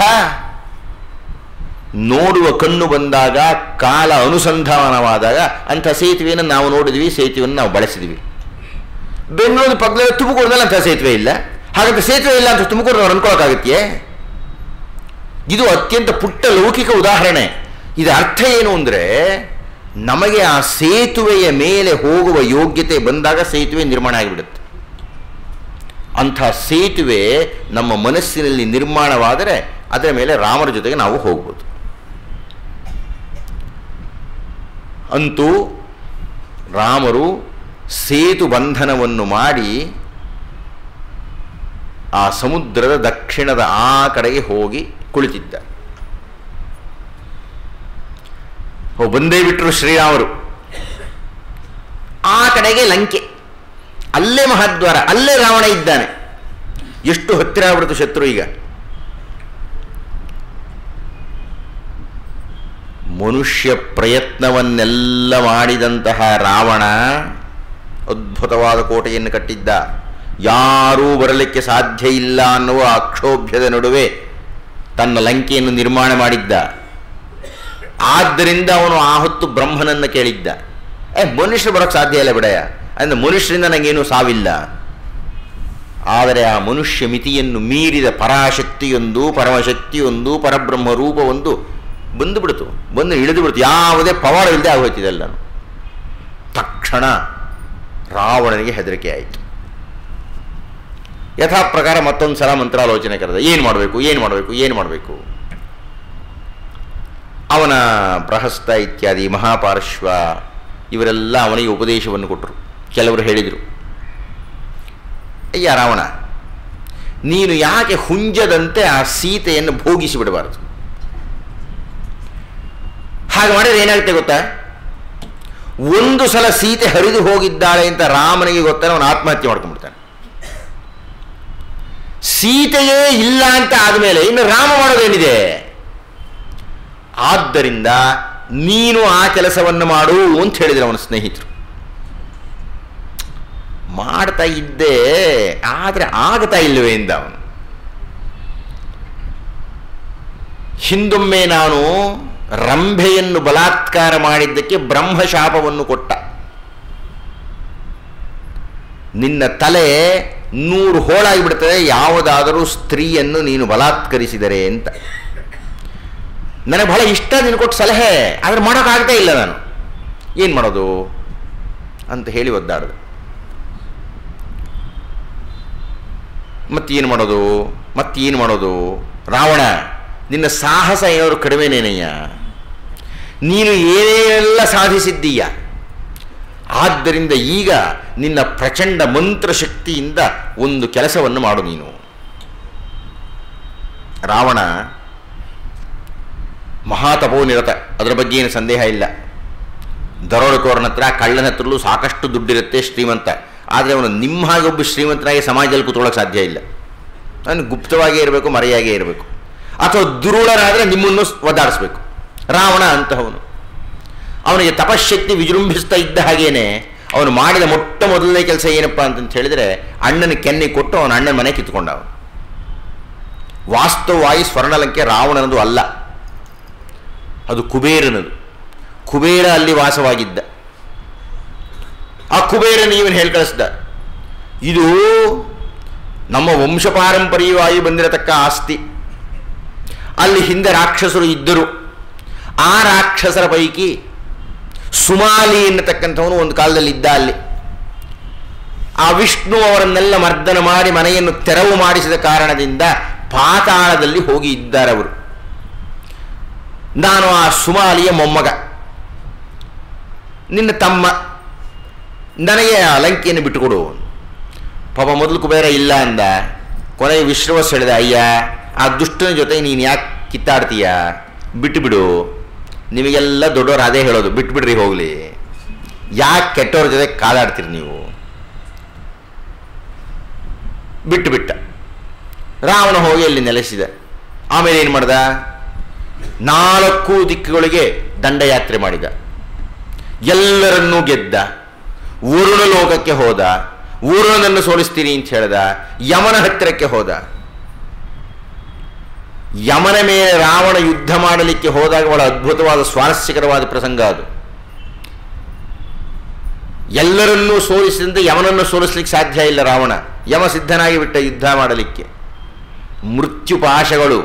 ನೋಡುವ ಕಣ್ಣು ಬಂದಾಗ, ಕಾಲ ಅನುಸಂಧಾನವಾದಾಗ ಅಂಥ ಸೇತುವೆಯನ್ನು ನಾವು ನೋಡಿದ್ವಿ, ಸೇತುವೆಯನ್ನು ನಾವು ಬಳಸಿದ್ವಿ. ಬೆಂಗಳೂರು ಪಕ್ಕದಲ್ಲಿ ತುಮಕೂರಿನಲ್ಲಿ ಅಂಥ ಸೇತುವೆ ಇಲ್ಲ. ಹಾಗಂತ ಸೇತುವೆ ಇಲ್ಲ ಅಂತ ತುಮಕೂರಿನವ್ರು ಅನ್ಕೊಳ್ಳೋಕ್ಕಾಗತ್ತೆ? ಇದು ಅತ್ಯಂತ ಪುಟ್ಟ ಲೌಕಿಕ ಉದಾಹರಣೆ. ಇದರ ಅರ್ಥ ಏನು ಅಂದರೆ, ನಮಗೆ ಆ ಸೇತುವೆಯ ಮೇಲೆ ಹೋಗುವ ಯೋಗ್ಯತೆ ಬಂದಾಗ ಸೇತುವೆ ನಿರ್ಮಾಣ ಆಗಿಬಿಡುತ್ತೆ. ಅಂಥ ಸೇತುವೆ ನಮ್ಮ ಮನಸ್ಸಿನಲ್ಲಿ ನಿರ್ಮಾಣವಾದರೆ ಅದರ ಮೇಲೆ ರಾಮರ ಜೊತೆಗೆ ನಾವು ಹೋಗ್ಬೋದು. ಅಂತೂ ರಾಮರು ಸೇತು ಬಂಧನವನ್ನು ಮಾಡಿ ಆ ಸಮುದ್ರದ ದಕ್ಷಿಣದ ಆ ಕಡೆಗೆ ಹೋಗಿ ಕುಳಿತಿದ್ದ. ಬಂದೇ ಬಿಟ್ಟರು ಶ್ರೀರಾಮರು. ಆ ಕಡೆಗೆ ಲಂಕೆ, ಅಲ್ಲೇ ಮಹಾದ್ವಾರ, ಅಲ್ಲೇ ರಾವಣ ಇದ್ದಾನೆ. ಎಷ್ಟು ಹತ್ತಿರ ಆಗ್ಬಿಡ್ತು ಶತ್ರು. ಈಗ ಮನುಷ್ಯ ಪ್ರಯತ್ನವನ್ನೆಲ್ಲ ಮಾಡಿದಂತಹ ರಾವಣ ಅದ್ಭುತವಾದ ಕೋಟೆಯನ್ನು ಕಟ್ಟಿದ್ದ. ಯಾರೂ ಬರಲಿಕ್ಕೆ ಸಾಧ್ಯ ಇಲ್ಲ ಅನ್ನುವ ಅಕ್ಷೋಭ್ಯದ ನಡುವೆ ತನ್ನ ಲಂಕೆಯನ್ನು ನಿರ್ಮಾಣ ಮಾಡಿದ್ದ. ಆದ್ದರಿಂದ ಅವನು ಆ ಹೊತ್ತು ಬ್ರಹ್ಮನನ್ನು ಕೇಳಿದ್ದ, ಮನುಷ್ಯರು ಬರೋಕ್ಕೆ ಸಾಧ್ಯ ಇಲ್ಲ ಬಿಡಯ, ಅಂದರೆ ಮನುಷ್ಯರಿಂದ ನನಗೇನು ಸಾವಿಲ್ಲ. ಆದರೆ ಆ ಮನುಷ್ಯ ಮಿತಿಯನ್ನು ಮೀರಿದ ಪರಾಶಕ್ತಿಯೊಂದು, ಪರಮಶಕ್ತಿಯೊಂದು, ಪರಬ್ರಹ್ಮ ರೂಪವೊಂದು ಬಂದುಬಿಡ್ತು, ಬಂದು ಇಳಿದು ಬಿಡ್ತು. ಯಾವುದೇ ಪವಾಡ ಇಲ್ಲದೆ ಆಗೋಯ್ತಿದೆಲ್ಲ. ತಕ್ಷಣ ರಾವಣನಿಗೆ ಹೆದರಿಕೆ ಆಯಿತು. ಯಥಾ ಪ್ರಕಾರ ಮತ್ತೊಂದು ಸಲ ಮಂತ್ರಾಲೋಚನೆ ಕರೆದ. ಏನು ಮಾಡಬೇಕು. ಅವನ ಪ್ರಹಸ್ತ ಇತ್ಯಾದಿ ಮಹಾಪಾರ್ಶ್ವ ಇವರೆಲ್ಲ ಅವನಿಗೆ ಉಪದೇಶವನ್ನು ಕೊಟ್ಟರು. ಕೆಲವರು ಹೇಳಿದರು, ಅಯ್ಯ ರಾವಣ, ನೀನು ಯಾಕೆ ಹುಂಜದಂತೆ ಆ ಸೀತೆಯನ್ನು ಭೋಗಿಸಿ ಬಿಡಬಾರದು? ಹಾಗೆ ಮಾಡಿದ್ರೆ ಏನಾಗುತ್ತೆ ಗೊತ್ತಾ? ಒಂದು ಸಲ ಸೀತೆ ಹರಿದು ಹೋಗಿದ್ದಾಳೆ ಅಂತ ರಾಮನಿಗೆ ಗೊತ್ತಾನೆ, ಅವನು ಆತ್ಮಹತ್ಯೆ ಮಾಡ್ಕೊಂಡ್ಬಿಡ್ತಾನೆ. ಸೀತೆಯೇ ಇಲ್ಲ ಅಂತ ಆದಮೇಲೆ ಇನ್ನು ರಾಮ ಮಾಡೋದೇನಿದೆ? ಆದ್ದರಿಂದ ನೀನು ಆ ಕೆಲಸವನ್ನು ಮಾಡು ಅಂತ ಹೇಳಿದ್ರು ಅವನ ಸ್ನೇಹಿತರು. ಮಾಡ್ತಾ ಇದ್ದೆ, ಆದರೆ ಆಗ್ತಾ ಇಲ್ಲವೇ ಎಂದ ಅವನು. ಹಿಂದೊಮ್ಮೆ ನಾನು ರಂಭೆಯನ್ನು ಬಲಾತ್ಕಾರ ಮಾಡಿದ್ದಕ್ಕೆ ಬ್ರಹ್ಮಶಾಪವನ್ನು ಕೊಟ್ಟ. ನಿನ್ನ ತಲೆ 100 ಹೋಳಾಗಿಬಿಡ್ತದೆ ಯಾವುದಾದರೂ ಸ್ತ್ರೀಯನ್ನು ನೀನು ಬಲಾತ್ಕರಿಸಿದರೆ ಅಂತ. ನನಗೆ ಬಹಳ ಇಷ್ಟ ನೀನು ಕೊಟ್ಟು ಸಲಹೆ, ಆದರೆ ಮಾಡೋಕ್ಕಾಗ್ತಾ ಇಲ್ಲ, ನಾನು ಏನು ಮಾಡೋದು ಅಂತ ಹೇಳಿ ಒದ್ದಾಡಿದೆ. ಮತ್ತೇನು ಮಾಡೋದು? ರಾವಣ, ನಿನ್ನ ಸಾಹಸ ಏನಾದರೂ ಕಡಿಮೆನೇನಯ್ಯ, ನೀನು ಏನೇನೆಲ್ಲ ಸಾಧಿಸಿದ್ದೀಯ. ಆದ್ದರಿಂದ ಈಗ ನಿನ್ನ ಪ್ರಚಂಡ ಮಂತ್ರಶಕ್ತಿಯಿಂದ ಒಂದು ಕೆಲಸವನ್ನು ಮಾಡು ನೀನು. ರಾವಣ ಮಹಾತಪೋನಿರತ, ಅದರ ಬಗ್ಗೆ ಏನು ಸಂದೇಹ ಇಲ್ಲ. ದರೋಡೆಕೋರನ ಹತ್ರ, ಕಳ್ಳನ ಹತ್ರಲ್ಲೂ ಸಾಕಷ್ಟು ದುಡ್ಡಿರುತ್ತೆ, ಶ್ರೀಮಂತ. ಆದರೆ ಅವನು ನಿಮ್ಮ ಹಾಗೆ ಒಬ್ಬ ಶ್ರೀಮಂತನಾಗಿ ಸಮಾಜದಲ್ಲಿ ಕೂತ್ಕೊಳ್ಳೋಕೆ ಸಾಧ್ಯ ಇಲ್ಲ. ಅವನು ಗುಪ್ತವಾಗಿಯೇ ಇರಬೇಕು, ಮರೆಯಾಗೇ ಇರಬೇಕು. ಅಥವಾ ದುರುಳರಾದರೆ ನಿಮ್ಮನ್ನು ಒದ್ದಾಡಿಸ್ಬೇಕು. ರಾವಣ ಅಂತಹವನು. ಅವನಿಗೆ ತಪಶಕ್ತಿ ವಿಜೃಂಭಿಸ್ತಾ ಇದ್ದ ಹಾಗೇನೆ ಅವನು ಮಾಡಿದ ಮೊಟ್ಟ ಮೊದಲನೇ ಕೆಲಸ ಏನಪ್ಪ ಅಂತಂತ ಹೇಳಿದರೆ, ಅಣ್ಣನ ಕೆನ್ನೆ ಕೊಟ್ಟು ಅವನ ಅಣ್ಣನ ಮನೆ ಕಿತ್ಕೊಂಡ. ಅವನು ವಾಸ್ತವವಾಗಿ ಸ್ವರ್ಣಲಂಕೆ ರಾವಣನದು ಅಲ್ಲ, ಅದು ಕುಬೇರನದು. ಕುಬೇರ ಅಲ್ಲಿ ವಾಸವಾಗಿದ್ದ. ಆ ಕುಬೇರನ ಇವನು ಹೇಳಿ ಕಳಿಸ್ದ, ಇದು ನಮ್ಮ ವಂಶಪಾರಂಪರ್ಯವಾಗಿ ಬಂದಿರತಕ್ಕ ಆಸ್ತಿ. ಅಲ್ಲಿ ಹಿಂದೆ ರಾಕ್ಷಸರು ಇದ್ದರು. ಆ ರಾಕ್ಷಸರ ಪೈಕಿ ಸುಮಾಲಿ ಎನ್ನತಕ್ಕಂಥವನು ಒಂದು ಕಾಲದಲ್ಲಿ ಇದ್ದ. ಅಲ್ಲಿ ಆ ವಿಷ್ಣು ಅವರನ್ನೆಲ್ಲ ಮರ್ದನ ಮಾಡಿ ಮನೆಯನ್ನು ತೆರವು ಮಾಡಿಸಿದ ಕಾರಣದಿಂದ ಪಾತಾಳದಲ್ಲಿ ಹೋಗಿ ಇದ್ದಾರೆ ಅವರು. ನಾನು ಆ ಸುಮಾಲಿಯ ಮೊಮ್ಮಗ, ನಿನ್ನ ತಮ್ಮ, ನನಗೆ ಆ ಲಂಕೆಯನ್ನು ಬಿಟ್ಟುಕೊಡು. ಪಾಪ ಮೊದಲು ಕುಬೇರ ಇಲ್ಲ ಅಂದ. ಕೊನೆಗೆ ವಿಶ್ರವಸ್ ಹೇಳಿದ, ಅಯ್ಯ ಆ ದುಷ್ಟನ ಜೊತೆ ನೀನು ಯಾಕೆ ಕಿತ್ತಾಡ್ತೀಯ, ಬಿಟ್ಟುಬಿಡು. ನಿಮಗೆಲ್ಲ ದೊಡ್ಡವರು ಅದೇ ಹೇಳೋದು, ಬಿಟ್ಬಿಡ್ರಿ ಹೋಗಲಿ, ಯಾಕೆ ಕೆಟ್ಟವ್ರ ಜೊತೆ ಕಾದಾಡ್ತೀರಿ ನೀವು. ಬಿಟ್ಟು ರಾವಣ ಹೋಗಿ ಅಲ್ಲಿ ನೆಲೆಸಿದ. ಆಮೇಲೆ ಏನು ಮಾಡ್ದ? 4 ದಿಕ್ಕುಗಳಿಗೆ ದಂಡಯಾತ್ರೆ ಮಾಡಿದ. ಎಲ್ಲರನ್ನೂ ಗೆದ್ದ. ವರುಣ ಲೋಕಕ್ಕೆ ಹೋದ. ವರುಣನನ್ನು ಸೋಲಿಸ್ತೀನಿ ಅಂತ ಹೇಳ್ದ. ಯಮನ ಹತ್ತಿರಕ್ಕೆ ಹೋದ. ಯಮನ ಮೇಲೆ ರಾವಣ ಯುದ್ಧ ಮಾಡಲಿಕ್ಕೆ ಹೋದಾಗ ಬಹಳ ಅದ್ಭುತವಾದ ಸ್ವಾರಸ್ಯಕರವಾದ ಪ್ರಸಂಗ ಅದು. ಎಲ್ಲರನ್ನೂ ಸೋಲಿಸಿದಂತೆ ಯಮನನ್ನು ಸೋಲಿಸ್ಲಿಕ್ಕೆ ಸಾಧ್ಯ ಇಲ್ಲ ರಾವಣ. ಯಮ ಸಿದ್ಧನಾಗಿ ಬಿಟ್ಟ ಯುದ್ಧ ಮಾಡಲಿಕ್ಕೆ. ಮೃತ್ಯುಪಾಶಗಳು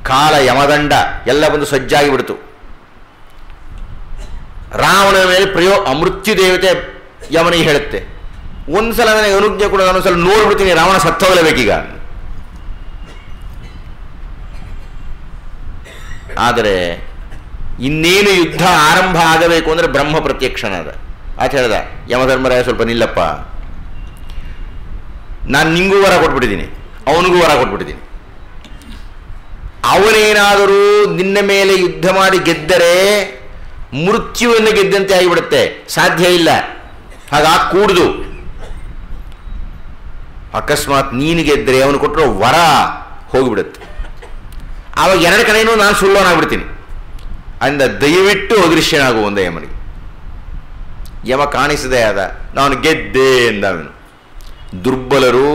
ಕಾಲ ಯಮದಂಡ ಎಲ್ಲ ಬಂದು ಸಜ್ಜಾಗಿ ಬಿಡ್ತು. ರಾವಣನ ಮೇಲೆ ಮೃತ್ಯು ದೇವತೆ ಯಮನಿಗೆ ಹೇಳುತ್ತೆ, ಒಂದ್ಸಲ ನನಗೆ ಅನುಜ್ಞೆ ಕೂಡ ನಾನೊಂದ್ಸಲ ನೋಡ್ಬಿಡ್ತೀನಿ, ರಾವಣ ಸತ್ತೋಗಲೇಬೇಕೀಗ. ಆದರೆ ಇನ್ನೇನು ಯುದ್ಧ ಆರಂಭ ಆಗಬೇಕು ಅಂದರೆ ಬ್ರಹ್ಮ ಪ್ರತ್ಯಕ್ಷನಾದ. ಆತ ಹೇಳ್ದ, ಯಮಧರ್ಮರಾಯ ಸ್ವಲ್ಪ ನಿಲ್ಲಪ್ಪ, ನಾನು ನಿಂಗೂ ವರ ಕೊಟ್ಬಿಟ್ಟಿದ್ದೀನಿ, ಅವನಿಗೂ ವರ ಕೊಟ್ಬಿಟ್ಟಿದ್ದೀನಿ. ಅವನೇನಾದರೂ ನಿನ್ನ ಮೇಲೆ ಯುದ್ಧ ಮಾಡಿ ಗೆದ್ದರೆ ಮೃತ್ಯುವನ್ನು ಗೆದ್ದಂತೆ ಆಗಿಬಿಡುತ್ತೆ, ಸಾಧ್ಯ ಇಲ್ಲ, ಹಾಗಾಗಿ ಕೂಡುದು. ಅಕಸ್ಮಾತ್ ನೀನು ಗೆದ್ದರೆ ಅವನು ಕೊಟ್ಟರೋ ವರ ಹೋಗಿಬಿಡುತ್ತೆ. ಆವಾಗ ಎರಡು ಕಡೆಯೂ ನಾನು ಸುಳ್ಳೋನಾಗ್ಬಿಡ್ತೀನಿ ಅಂದ, ದಯವಿಟ್ಟು ಅದೃಶ್ಯನಾಗು ಒಂದ ಯಮನಿಗೆ. ಯಮ ಕಾಣಿಸದೆ ಆದ, ನಾನು ಗೆದ್ದೆ ಎಂದ. ಅವನು ದುರ್ಬಲರು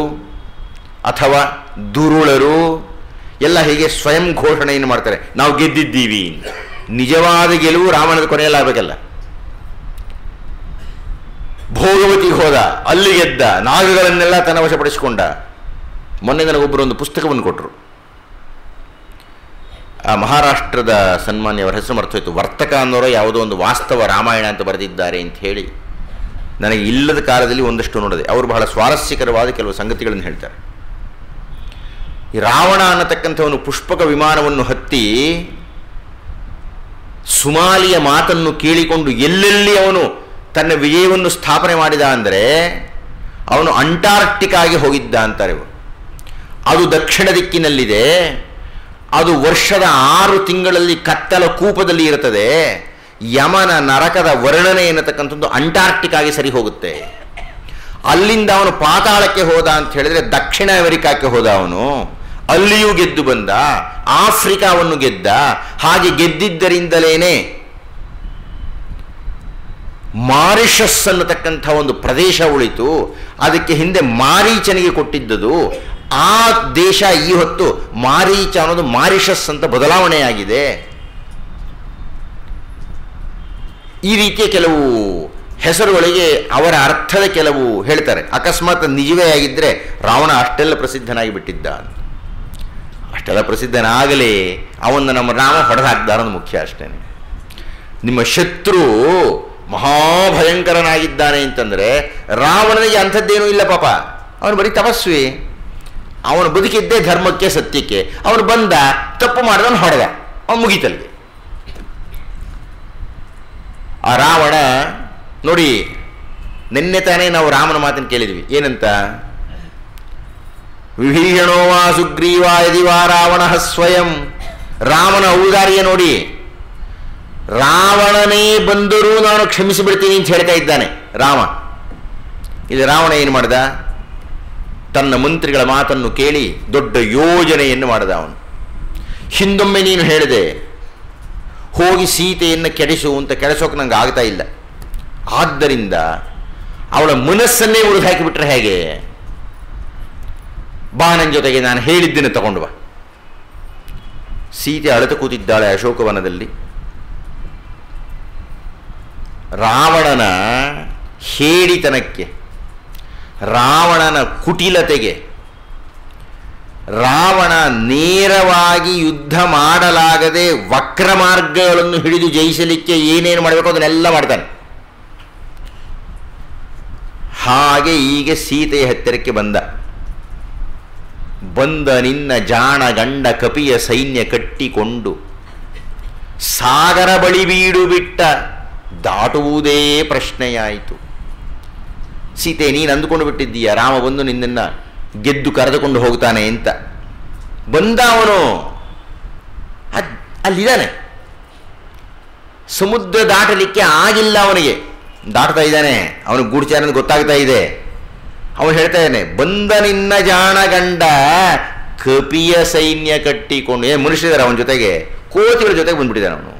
ಅಥವಾ ದುರುಳರು ಎಲ್ಲ ಹೀಗೆ ಸ್ವಯಂ ಘೋಷಣೆಯನ್ನು ಮಾಡ್ತಾರೆ, ನಾವು ಗೆದ್ದಿದ್ದೀವಿ. ನಿಜವಾದ ಗೆಲುವು ರಾಮನದ ಕೊನೆಯಲ್ಲಾಗಬೇಕಲ್ಲ. ಭೋಗವತಿಗೆ ಹೋದ, ಅಲ್ಲಿ ಗೆದ್ದ, ನಾಗಗಳನ್ನೆಲ್ಲ ತನ್ನ ವಶಪಡಿಸಿಕೊಂಡ. ಮೊನ್ನೆ ನನಗೊಬ್ಬರು ಒಂದು ಪುಸ್ತಕವನ್ನು ಕೊಟ್ಟರು, ಆ ಮಹಾರಾಷ್ಟ್ರದ ಸನ್ಮಾನ್ಯ, ಅವರ ಹೆಸರು ಮರ್ತೋಯ್ತು, ವರ್ತಕ ಅನ್ನೋರು ಯಾವುದೋ ಒಂದು ವಾಸ್ತವ ರಾಮಾಯಣ ಅಂತ ಬರೆದಿದ್ದಾರೆ ಅಂತ ಹೇಳಿ. ನನಗೆ ಇಲ್ಲದ ಕಾಲದಲ್ಲಿ ಒಂದಷ್ಟು ನೋಡಿದೆ. ಅವರು ಬಹಳ ಸ್ವಾರಸ್ಯಕರವಾದ ಕೆಲವು ಸಂಗತಿಗಳನ್ನು ಹೇಳ್ತಾರೆ. ಈ ರಾವಣ ಅನ್ನತಕ್ಕಂಥವನು ಪುಷ್ಪಕ ವಿಮಾನವನ್ನು ಹತ್ತಿ ಸುಮಾಲಿಯ ಮಾತನ್ನು ಕೇಳಿಕೊಂಡು ಎಲ್ಲೆಲ್ಲಿ ಅವನು ತನ್ನ ವಿಜಯವನ್ನು ಸ್ಥಾಪನೆ ಮಾಡಿದ ಅಂದರೆ ಅವನು ಅಂಟಾರ್ಕ್ಟಿಕಾಗೆ ಹೋಗಿದ್ದ ಅಂತಾರೆ. ಅದು ದಕ್ಷಿಣ ದಿಕ್ಕಿನಲ್ಲಿದೆ, ಅದು ವರ್ಷದ 6 ತಿಂಗಳಲ್ಲಿ ಕತ್ತಲ ಕೂಪದಲ್ಲಿ ಇರುತ್ತದೆ. ಯಮನ ನರಕದ ವರ್ಣನೆ ಎನ್ನತಕ್ಕಂಥದ್ದು ಅಂಟಾರ್ಕ್ಟಿಕಾಗೆ ಸರಿ ಹೋಗುತ್ತೆ. ಅಲ್ಲಿಂದ ಅವನು ಪಾತಾಳಕ್ಕೆ ಹೋದ ಅಂತ ಹೇಳಿದ್ರೆ ದಕ್ಷಿಣ ಅಮೆರಿಕಕ್ಕೆ ಹೋದ. ಅವನು ಅಲ್ಲಿಯೂ ಗೆದ್ದು ಬಂದ, ಆಫ್ರಿಕಾವನ್ನು ಗೆದ್ದ. ಹಾಗೆ ಗೆದ್ದಿದ್ದರಿಂದಲೇನೆ ಮಾರಿಷಸ್ ಅನ್ನತಕ್ಕಂಥ ಒಂದು ಪ್ರದೇಶ ಉಳಿತು. ಅದಕ್ಕೆ ಹಿಂದೆ ಮಾರೀಚನಿಗೆ ಕೊಟ್ಟಿದ್ದದು. ಆ ದೇಶ ಈ ಹೊತ್ತು ಮಾರೀಚ ಅನ್ನೋದು ಮಾರಿಷಸ್ ಅಂತ ಬದಲಾವಣೆಯಾಗಿದೆ. ಈ ರೀತಿಯ ಕೆಲವು ಹೆಸರುಗಳಿಗೆ ಅವರ ಅರ್ಥದ ಕೆಲವು ಹೇಳ್ತಾರೆ. ಅಕಸ್ಮಾತ್ ನಿಜವೇ ಆಗಿದ್ದರೆ ರಾವಣ ಅಷ್ಟೆಲ್ಲ ಪ್ರಸಿದ್ಧನಾಗಿ ಬಿಟ್ಟಿದ್ದ. ಅಷ್ಟೆಲ್ಲ ಪ್ರಸಿದ್ಧನಾಗಲಿ ಅವನ್ನ ನಮ್ಮ ರಾಮ ಹೊಡೆದು ಹಾಕಿದಾರದು ಮುಖ್ಯ ಅಷ್ಟೇ. ನಿಮ್ಮ ಶತ್ರು ಮಹಾಭಯಂಕರನಾಗಿದ್ದಾನೆ ಅಂತಂದರೆ ರಾವಣನಿಗೆ ಅಂಥದ್ದೇನೂ ಇಲ್ಲ ಪಾಪ, ಅವನು ಬರೀ ತಪಸ್ವಿ. ಅವನು ಬದುಕಿದ್ದೇ ಧರ್ಮಕ್ಕೆ ಸತ್ಯಕ್ಕೆ. ಅವನು ಬಂದ, ತಪ್ಪು ಮಾಡಿದವನು ಹೊಡೆದ, ಅವನು ಮುಗೀತಲ್ಲಿಗೆ. ಆ ರಾವಣ ನೋಡಿ, ನಿನ್ನೆ ತಾನೇ ನಾವು ರಾಮನ ಮಾತನ್ನು ಕೇಳಿದ್ವಿ. ಏನಂತ? ವಿಭೀಷಣೋ ವಾ ಸುಗ್ರೀವ ಯದಿ ವಾ ರಾವಣ ಸ್ವಯಂ. ರಾಮನ ಔದಾರ್ಯ ನೋಡಿ, ರಾವಣನೇ ಬಂದರೂ ನಾನು ಕ್ಷಮಿಸಿಬಿಡ್ತೀನಿ ಅಂತ ಹೇಳ್ತಾ ಇದ್ದಾನೆ ರಾಮ. ಇಲ್ಲಿ ರಾವಣ ಏನು ಮಾಡ್ದ? ತನ್ನ ಮಂತ್ರಿಗಳ ಮಾತನ್ನು ಕೇಳಿ ದೊಡ್ಡ ಯೋಜನೆಯನ್ನು ಮಾಡಿದ. ಅವನು ಹಿಂದೊಮ್ಮೆ ನೀನು ಹೇಳಿದೆ ಹೋಗಿ ಸೀತೆಯನ್ನು ಕೆಡಿಸು ಅಂತ, ಕೆಡಿಸೋಕೆ ನಂಗೆ ಆಗ್ತಾ ಇಲ್ಲ. ಆದ್ದರಿಂದ ಅವಳ ಮನಸ್ಸನ್ನೇ ಉಳಿದು ಹಾಕಿಬಿಟ್ರೆ ಹೇಗೆ? ಬಾ ನನ್ನ ಜೊತೆಗೆ, ನಾನು ಹೇಳಿದ್ದೇನೆ ತಗೊಂಡು ಬಾ. ಸೀತೆ ಅಳತು ಕೂತಿದ್ದಾಳೆ ಅಶೋಕವನದಲ್ಲಿ. ರಾವಣನ ಹೇಡಿತನಕ್ಕೆ, ರಾವಣನ ಕುಟಿಲತೆಗೆ, ರಾವಣ ನೇರವಾಗಿ ಯುದ್ಧ ಮಾಡಲಾಗದೆ ವಕ್ರ ಮಾರ್ಗಗಳನ್ನು ಹಿಡಿದು ಜಯಿಸಲಿಕ್ಕೆ ಏನೇನು ಮಾಡಬೇಕು ಅದನ್ನೆಲ್ಲ ಮಾಡ್ತಾನೆ. ಹಾಗೆ ಈಗ ಸೀತೆಯ ಹತ್ತಿರಕ್ಕೆ ಬಂದ. ನಿನ್ನ ಜಾಣ ಗಂಡ ಕಪಿಯ ಸೈನ್ಯ ಕಟ್ಟಿಕೊಂಡು ಸಾಗರ ಬಳಿ ಬೀಡು ಬಿಟ್ಟ, ದಾಟುವುದೇ ಪ್ರಶ್ನೆಯಾಯಿತು. ಸೀತೆ, ನೀನು ಅಂದುಕೊಂಡು ಬಿಟ್ಟಿದ್ದೀಯ ರಾಮ ಬಂದು ನಿನ್ನನ್ನು ಗೆದ್ದು ಕರೆದುಕೊಂಡು ಹೋಗ್ತಾನೆ ಅಂತ. ಬಂದ ಅವನು ಅಲ್ಲಿದ್ದಾನೆ. ಸಮುದ್ರ ದಾಟಲಿಕ್ಕೆ ಆಗಿಲ್ಲ ಅವನಿಗೆ. ದಾಟ್ತಾ ಇದ್ದಾನೆ, ಅವನಿಗೆ ಗೂಢಚಾರ ಗೊತ್ತಾಗ್ತಾ ಇದೆ. ಅವನು ಹೇಳ್ತಾ ಇದ್ದಾನೆ, ಬಂದ ನಿನ್ನ ಜಾಣ ಗಂಡ ಕಪಿಯ ಸೈನ್ಯ ಕಟ್ಟಿಕೊಂಡು. ಮನುಷ್ಯರ ಅವನ ಜೊತೆಗೆ ಕೋತಿಗಳ ಜೊತೆಗೆ ಬಂದ್ಬಿಟ್ಟಿದ್ದಾನೆ ಅವನು.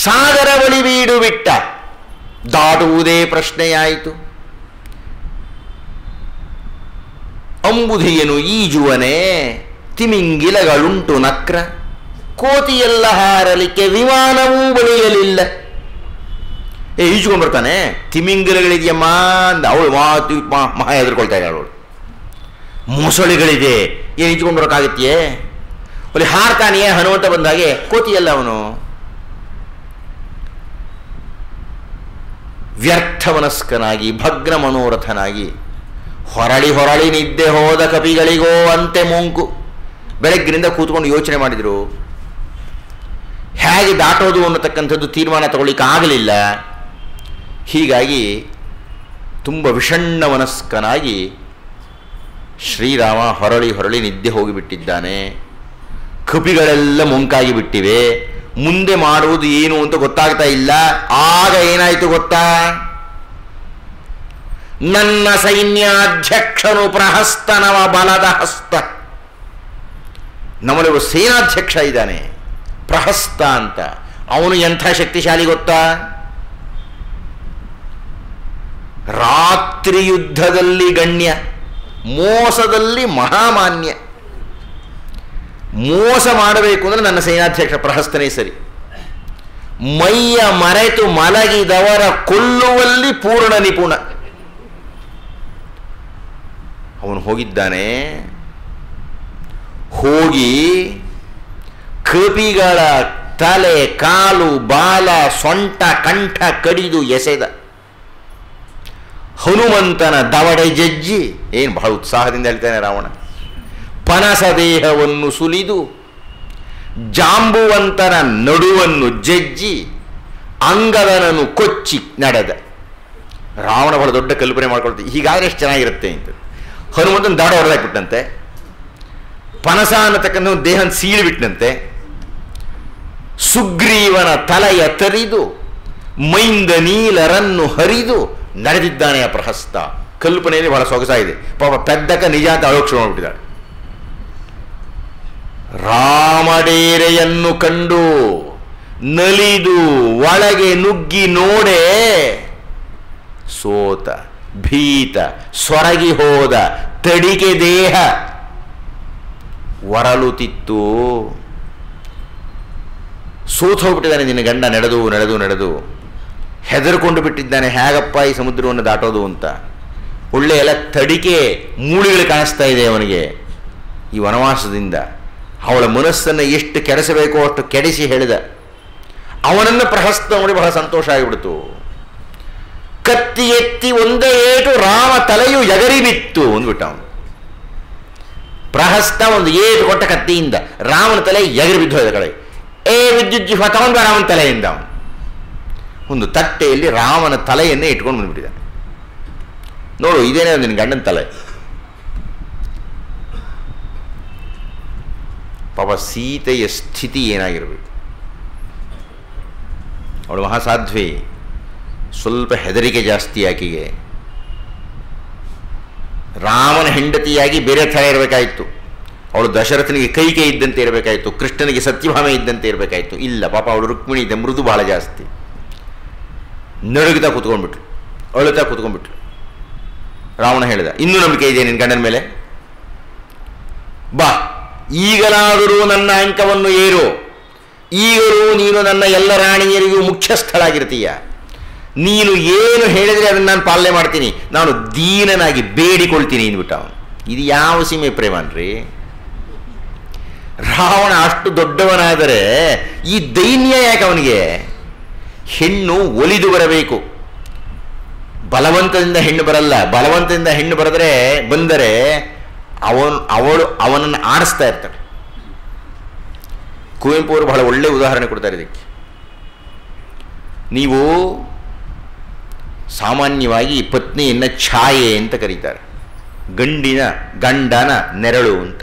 ಸಾಗರ ಬಳಿ ಬೀಡು ಬಿಟ್ಟ, ದಾಟುವುದೇ ಪ್ರಶ್ನೆಯಾಯಿತು. ಅಂಬುಧಿಯನು ಈಜುವನೆ, ತಿಮಿಂಗಿಲಗಳುಂಟು ನಕ್ರ, ಕೋತಿಯೆಲ್ಲ ಹಾರಲಿಕ್ಕೆ ವಿಮಾನವೂ ಬಳಿಯಲಿಲ್ಲ. ಈಜುಕೊಂಡು ಬರ್ತಾನೆ, ತಿಮಿಂಗಿಲಗಳಿದೆಯಮ್ಮ ಅಂದ. ಅವಳು ಮಹಾ ಹೆದರ್ಕೊಳ್ತಾ ಇದ್ದಾಳೆ. ಅವಳು ಮೊಸಳೆಗಳಿದೆ, ಏನು ಈಜುಕೊಂಡು ಬರೋಕ್ಕಾಗತ್ತೆಯೇ? ಅಲ್ಲಿ ಹಾರ್ತಾನೆಯೇ ಹನುಮಂತ ಬಂದಾಗೆ ಕೋತಿಯಲ್ಲ ಅವನು. ವ್ಯರ್ಥಮನಸ್ಕನಾಗಿ ಭಗ್ನ ಮನೋರಥನಾಗಿ ಹೊರಳಿ ಹೊರಳಿ ನಿದ್ದೆ ಹೋದ ಕಪಿಗಳಿಗೋ ಅಂತೆ ಮುಂಕು. ಬೆಳಗ್ಗಿನಿಂದ ಕೂತ್ಕೊಂಡು ಯೋಚನೆ ಮಾಡಿದರು, ಹೇಗೆ ದಾಟೋದು ಅನ್ನತಕ್ಕಂಥದ್ದು ತೀರ್ಮಾನ ತಗೊಳ್ಳಿಕ್ಕೆ ಆಗಲಿಲ್ಲ. ಹೀಗಾಗಿ ತುಂಬ ವಿಷಣ್ಣ ಮನಸ್ಕನಾಗಿ ಶ್ರೀರಾಮ ಹೊರಳಿ ಹೊರಳಿ ನಿದ್ದೆ ಹೋಗಿಬಿಟ್ಟಿದ್ದಾನೆ. ಕಪಿಗಳೆಲ್ಲ ಮುಂಕಾಗಿ ಬಿಟ್ಟಿವೆ. ಮುಂದೆ ಮಾಡುವುದು ಏನು ಅಂತ ಗೊತ್ತಾಗ್ತಾ ಇಲ್ಲ. ಆಗ ಏನಾಯಿತು ಗೊತ್ತಾ? ನನ್ನ ಸೈನ್ಯಾಧ್ಯಕ್ಷನು ಪ್ರಹಸ್ತನವ ಬಲದ ಹಸ್ತ. ನಮ್ಮಲ್ಲಿ ಒಬ್ಬ ಸೇನಾಧ್ಯಕ್ಷ ಇದ್ದಾನೆ ಪ್ರಹಸ್ತ ಅಂತ. ಅವನು ಎಂಥ ಶಕ್ತಿಶಾಲಿ ಗೊತ್ತಾ? ರಾತ್ರಿ ಯುದ್ಧದಲ್ಲಿ ಗಣ್ಯ, ಮೋಸದಲ್ಲಿ ಮಹಾಮಾನ್ಯ. ಮೋಸ ಮಾಡಬೇಕು ಅಂದರೆ ನನ್ನ ಸೇನಾಧ್ಯಕ್ಷ ಪ್ರಹಸ್ತನೇ ಸರಿ. ಮೈಯ ಮರೆತು ಮಲಗಿದವರ ಕೊಲ್ಲುವಲ್ಲಿ ಪೂರ್ಣ ನಿಪುಣ. ಅವನು ಹೋಗಿದ್ದಾನೆ. ಹೋಗಿ ಕಪಿಗಳ ತಲೆ, ಕಾಲು, ಬಾಲ, ಸೊಂಟ, ಕಂಠ ಕಡಿದು ಎಸೆದ. ಹನುಮಂತನ ದವಡೆ ಜಜ್ಜಿ, ಏನು ಬಹಳ ಉತ್ಸಾಹದಿಂದ ಹೇಳ್ತಾನೆ ರಾವಣ. ಪನಸ ದೇಹವನ್ನು ಸುಲಿದು ಜಾಂಬುವಂತನ ನಡುವನ್ನು ಜಜ್ಜಿ ಅಂಗದನನ್ನು ಕೊಚ್ಚಿ ನಡೆದ. ರಾವಣ ಬಹಳ ದೊಡ್ಡ ಕಲ್ಪನೆ ಮಾಡ್ಕೊಳ್ತೀವಿ, ಹೀಗಾದ್ರೆ ಎಷ್ಟು ಚೆನ್ನಾಗಿರುತ್ತೆ ಅಂತ. ಹನುಮಂತನ ದಾಡ ಹೊರದಾಕ್ಬಿಟ್ಟಂತೆ, ಪನಸ ಅನ್ನತಕ್ಕಂಥ ದೇಹ ಸೀಳಿಬಿಟ್ಟಂತೆ. ಸುಗ್ರೀವನ ತಲೆಯ ತರಿದು ಮೈಂದ ನೀಲರನ್ನು ಹರಿದು ನಡೆದಿದ್ದಾನೆ ಆ ಪ್ರಹಸ್ತ. ಕಲ್ಪನೆಯಲ್ಲಿ ಬಹಳ ಸೊಗಸಾಗಿದೆ. ಪಾಪ ಪೆದ್ದಕ ನಿಜ ಅಂತ ಆಲೋಚನೆ ಮಾಡಿಬಿಟ್ಟಿದ್ದಾಳೆ. ರಾಮಡೇರೆಯನ್ನು ಕಂಡು ನಲಿದು ಒಳಗೆ ನುಗ್ಗಿ ನೋಡೆ ಸೋತ, ಭೀತ, ಸೊರಗಿ ಹೋದ ತಡಿಕೆ ದೇಹ ಒರಲುತ್ತಿತ್ತು. ಸೋತು ಹೋಗ್ಬಿಟ್ಟಿದ್ದಾನೆ ನಿನ್ನ ಗಂಡ. ನಡೆದು ನಡೆದು ನಡೆದು ಹೆದರ್ಕೊಂಡು ಬಿಟ್ಟಿದ್ದಾನೆ, ಹೇಗಪ್ಪ ಈ ಸಮುದ್ರವನ್ನು ದಾಟೋದು ಅಂತ. ಒಳ್ಳೆ ಎಲ್ಲ ತಡಿಕೆ ಮೂಳೆಗಳು ಕಾಣಿಸ್ತಾ ಇದೆ ಅವನಿಗೆ ಈ ವನವಾಸದಿಂದ. ಅವಳ ಮನಸ್ಸನ್ನು ಎಷ್ಟು ಕೆಡಿಸಬೇಕೋ ಅಷ್ಟು ಕೆಡಿಸಿ ಹೇಳಿದ. ಅವನನ್ನು ಪ್ರಹಸ್ತ ನೋಡಿ ಬಹಳ ಸಂತೋಷ ಆಗಿಬಿಡ್ತು. ಕತ್ತಿ ಎತ್ತಿ ಒಂದೇ ಏಟು ರಾಮ ತಲೆಯು ಎಗರಿ ಬಿತ್ತು ಅಂದ್ಬಿಟ್ಟ ಅವನು. ಪ್ರಹಸ್ತ ಒಂದು ಏಟು ಕೊಟ್ಟ ಕತ್ತಿಯಿಂದ ರಾಮನ ತಲೆ ಎಗರಿ ಬಿದ್ದು ಹೋದ ಕಡೆ. ವಿದ್ಯುಜ್ಜಿ ತಗೊಂಡ ರಾಮನ ತಲೆಯಿಂದ ಅವನು ಒಂದು ತಟ್ಟೆಯಲ್ಲಿ ರಾಮನ ತಲೆಯನ್ನೇ ಇಟ್ಕೊಂಡು ಬಂದ್ಬಿಟ್ಟಿದ. ನೋಡು, ಇದೇನೇ ನಿನ್ನ ಗಂಡನ ತಲೆ. ಪಾಪ ಸೀತೆಯ ಸ್ಥಿತಿ ಏನಾಗಿರಬೇಕು. ಅವಳು ಮಹಾಸಾಧ್ವಿ, ಸ್ವಲ್ಪ ಹೆದರಿಕೆ ಜಾಸ್ತಿ ಆಕೆಗೆ. ರಾಮನ ಹೆಂಡತಿಯಾಗಿ ಬೇರೆ ಥರ ಇರಬೇಕಾಯಿತು. ಅವಳು ದಶರಥನಿಗೆ ಕೈಕೆ ಇದ್ದಂತೆ ಇರಬೇಕಾಯಿತು, ಕೃಷ್ಣನಿಗೆ ಸತ್ಯಭಾಮೆ ಇದ್ದಂತೆ ಇರಬೇಕಾಯಿತು. ಇಲ್ಲ, ಪಾಪ ಅವಳು ರುಕ್ಮಿಣಿ ಇದ್ದ ಮೃದು ಬಹಳ ಜಾಸ್ತಿ. ನಡುಗುತ್ತಾ ಕೂತ್ಕೊಂಡ್ಬಿಟ್ರು, ಅಳುತ್ತಾ ಕೂತ್ಕೊಂಡ್ಬಿಟ್ರು. ರಾವಣ ಹೇಳಿದ, ಇನ್ನೂ ನಂಬಿಕೆ ಇದೆ ನಿನ್ನ ಗಂಡನ ಮೇಲೆ? ಬಾ, ಈಗಲಾದರೂ ನನ್ನ ಅಂಕವನ್ನು ಏರು. ಈಗಲೂ ನೀನು ನನ್ನ ಎಲ್ಲ ರಾಣಿಯರಿಗೂ ಮುಖ್ಯಸ್ಥಳಾಗಿರ್ತೀಯ. ನೀನು ಏನು ಹೇಳಿದರೆ ಅದನ್ನು ನಾನು ಪಾಲನೆ ಮಾಡ್ತೀನಿ. ನಾನು ದೀನನಾಗಿ ಬೇಡಿಕೊಳ್ತೀನಿ ಅಂದ್ಬಿಟ್ಟ ಅವನು. ಇದು ಯಾವ ಸೀಮೆ ಪ್ರೇಮನ್ರಿ? ರಾವಣ ಅಷ್ಟು ದೊಡ್ಡವನಾದರೆ ಈ ದೈನ್ಯ ಯಾಕೆ ಅವನಿಗೆ? ಹೆಣ್ಣು ಒಲಿದು ಬರಬೇಕು, ಬಲವಂತದಿಂದ ಹೆಣ್ಣು ಬರಲ್ಲ. ಬಲವಂತದಿಂದ ಹೆಣ್ಣು ಬಂದರೆ ಅವಳು ಅವನನ್ನು ಆಡಿಸ್ತಾ ಇರ್ತಾಳೆ. ಕುವೆಂಪು ಅವರು ಬಹಳ ಒಳ್ಳೆ ಉದಾಹರಣೆ ಕೊಡ್ತಾರೆ ಇದಕ್ಕೆ. ನೀವು ಸಾಮಾನ್ಯವಾಗಿ ಪತ್ನಿಯನ್ನು ಛಾಯೆ ಅಂತ ಕರೀತಾರೆ, ಗಂಡನ ನೆರಳು ಅಂತ.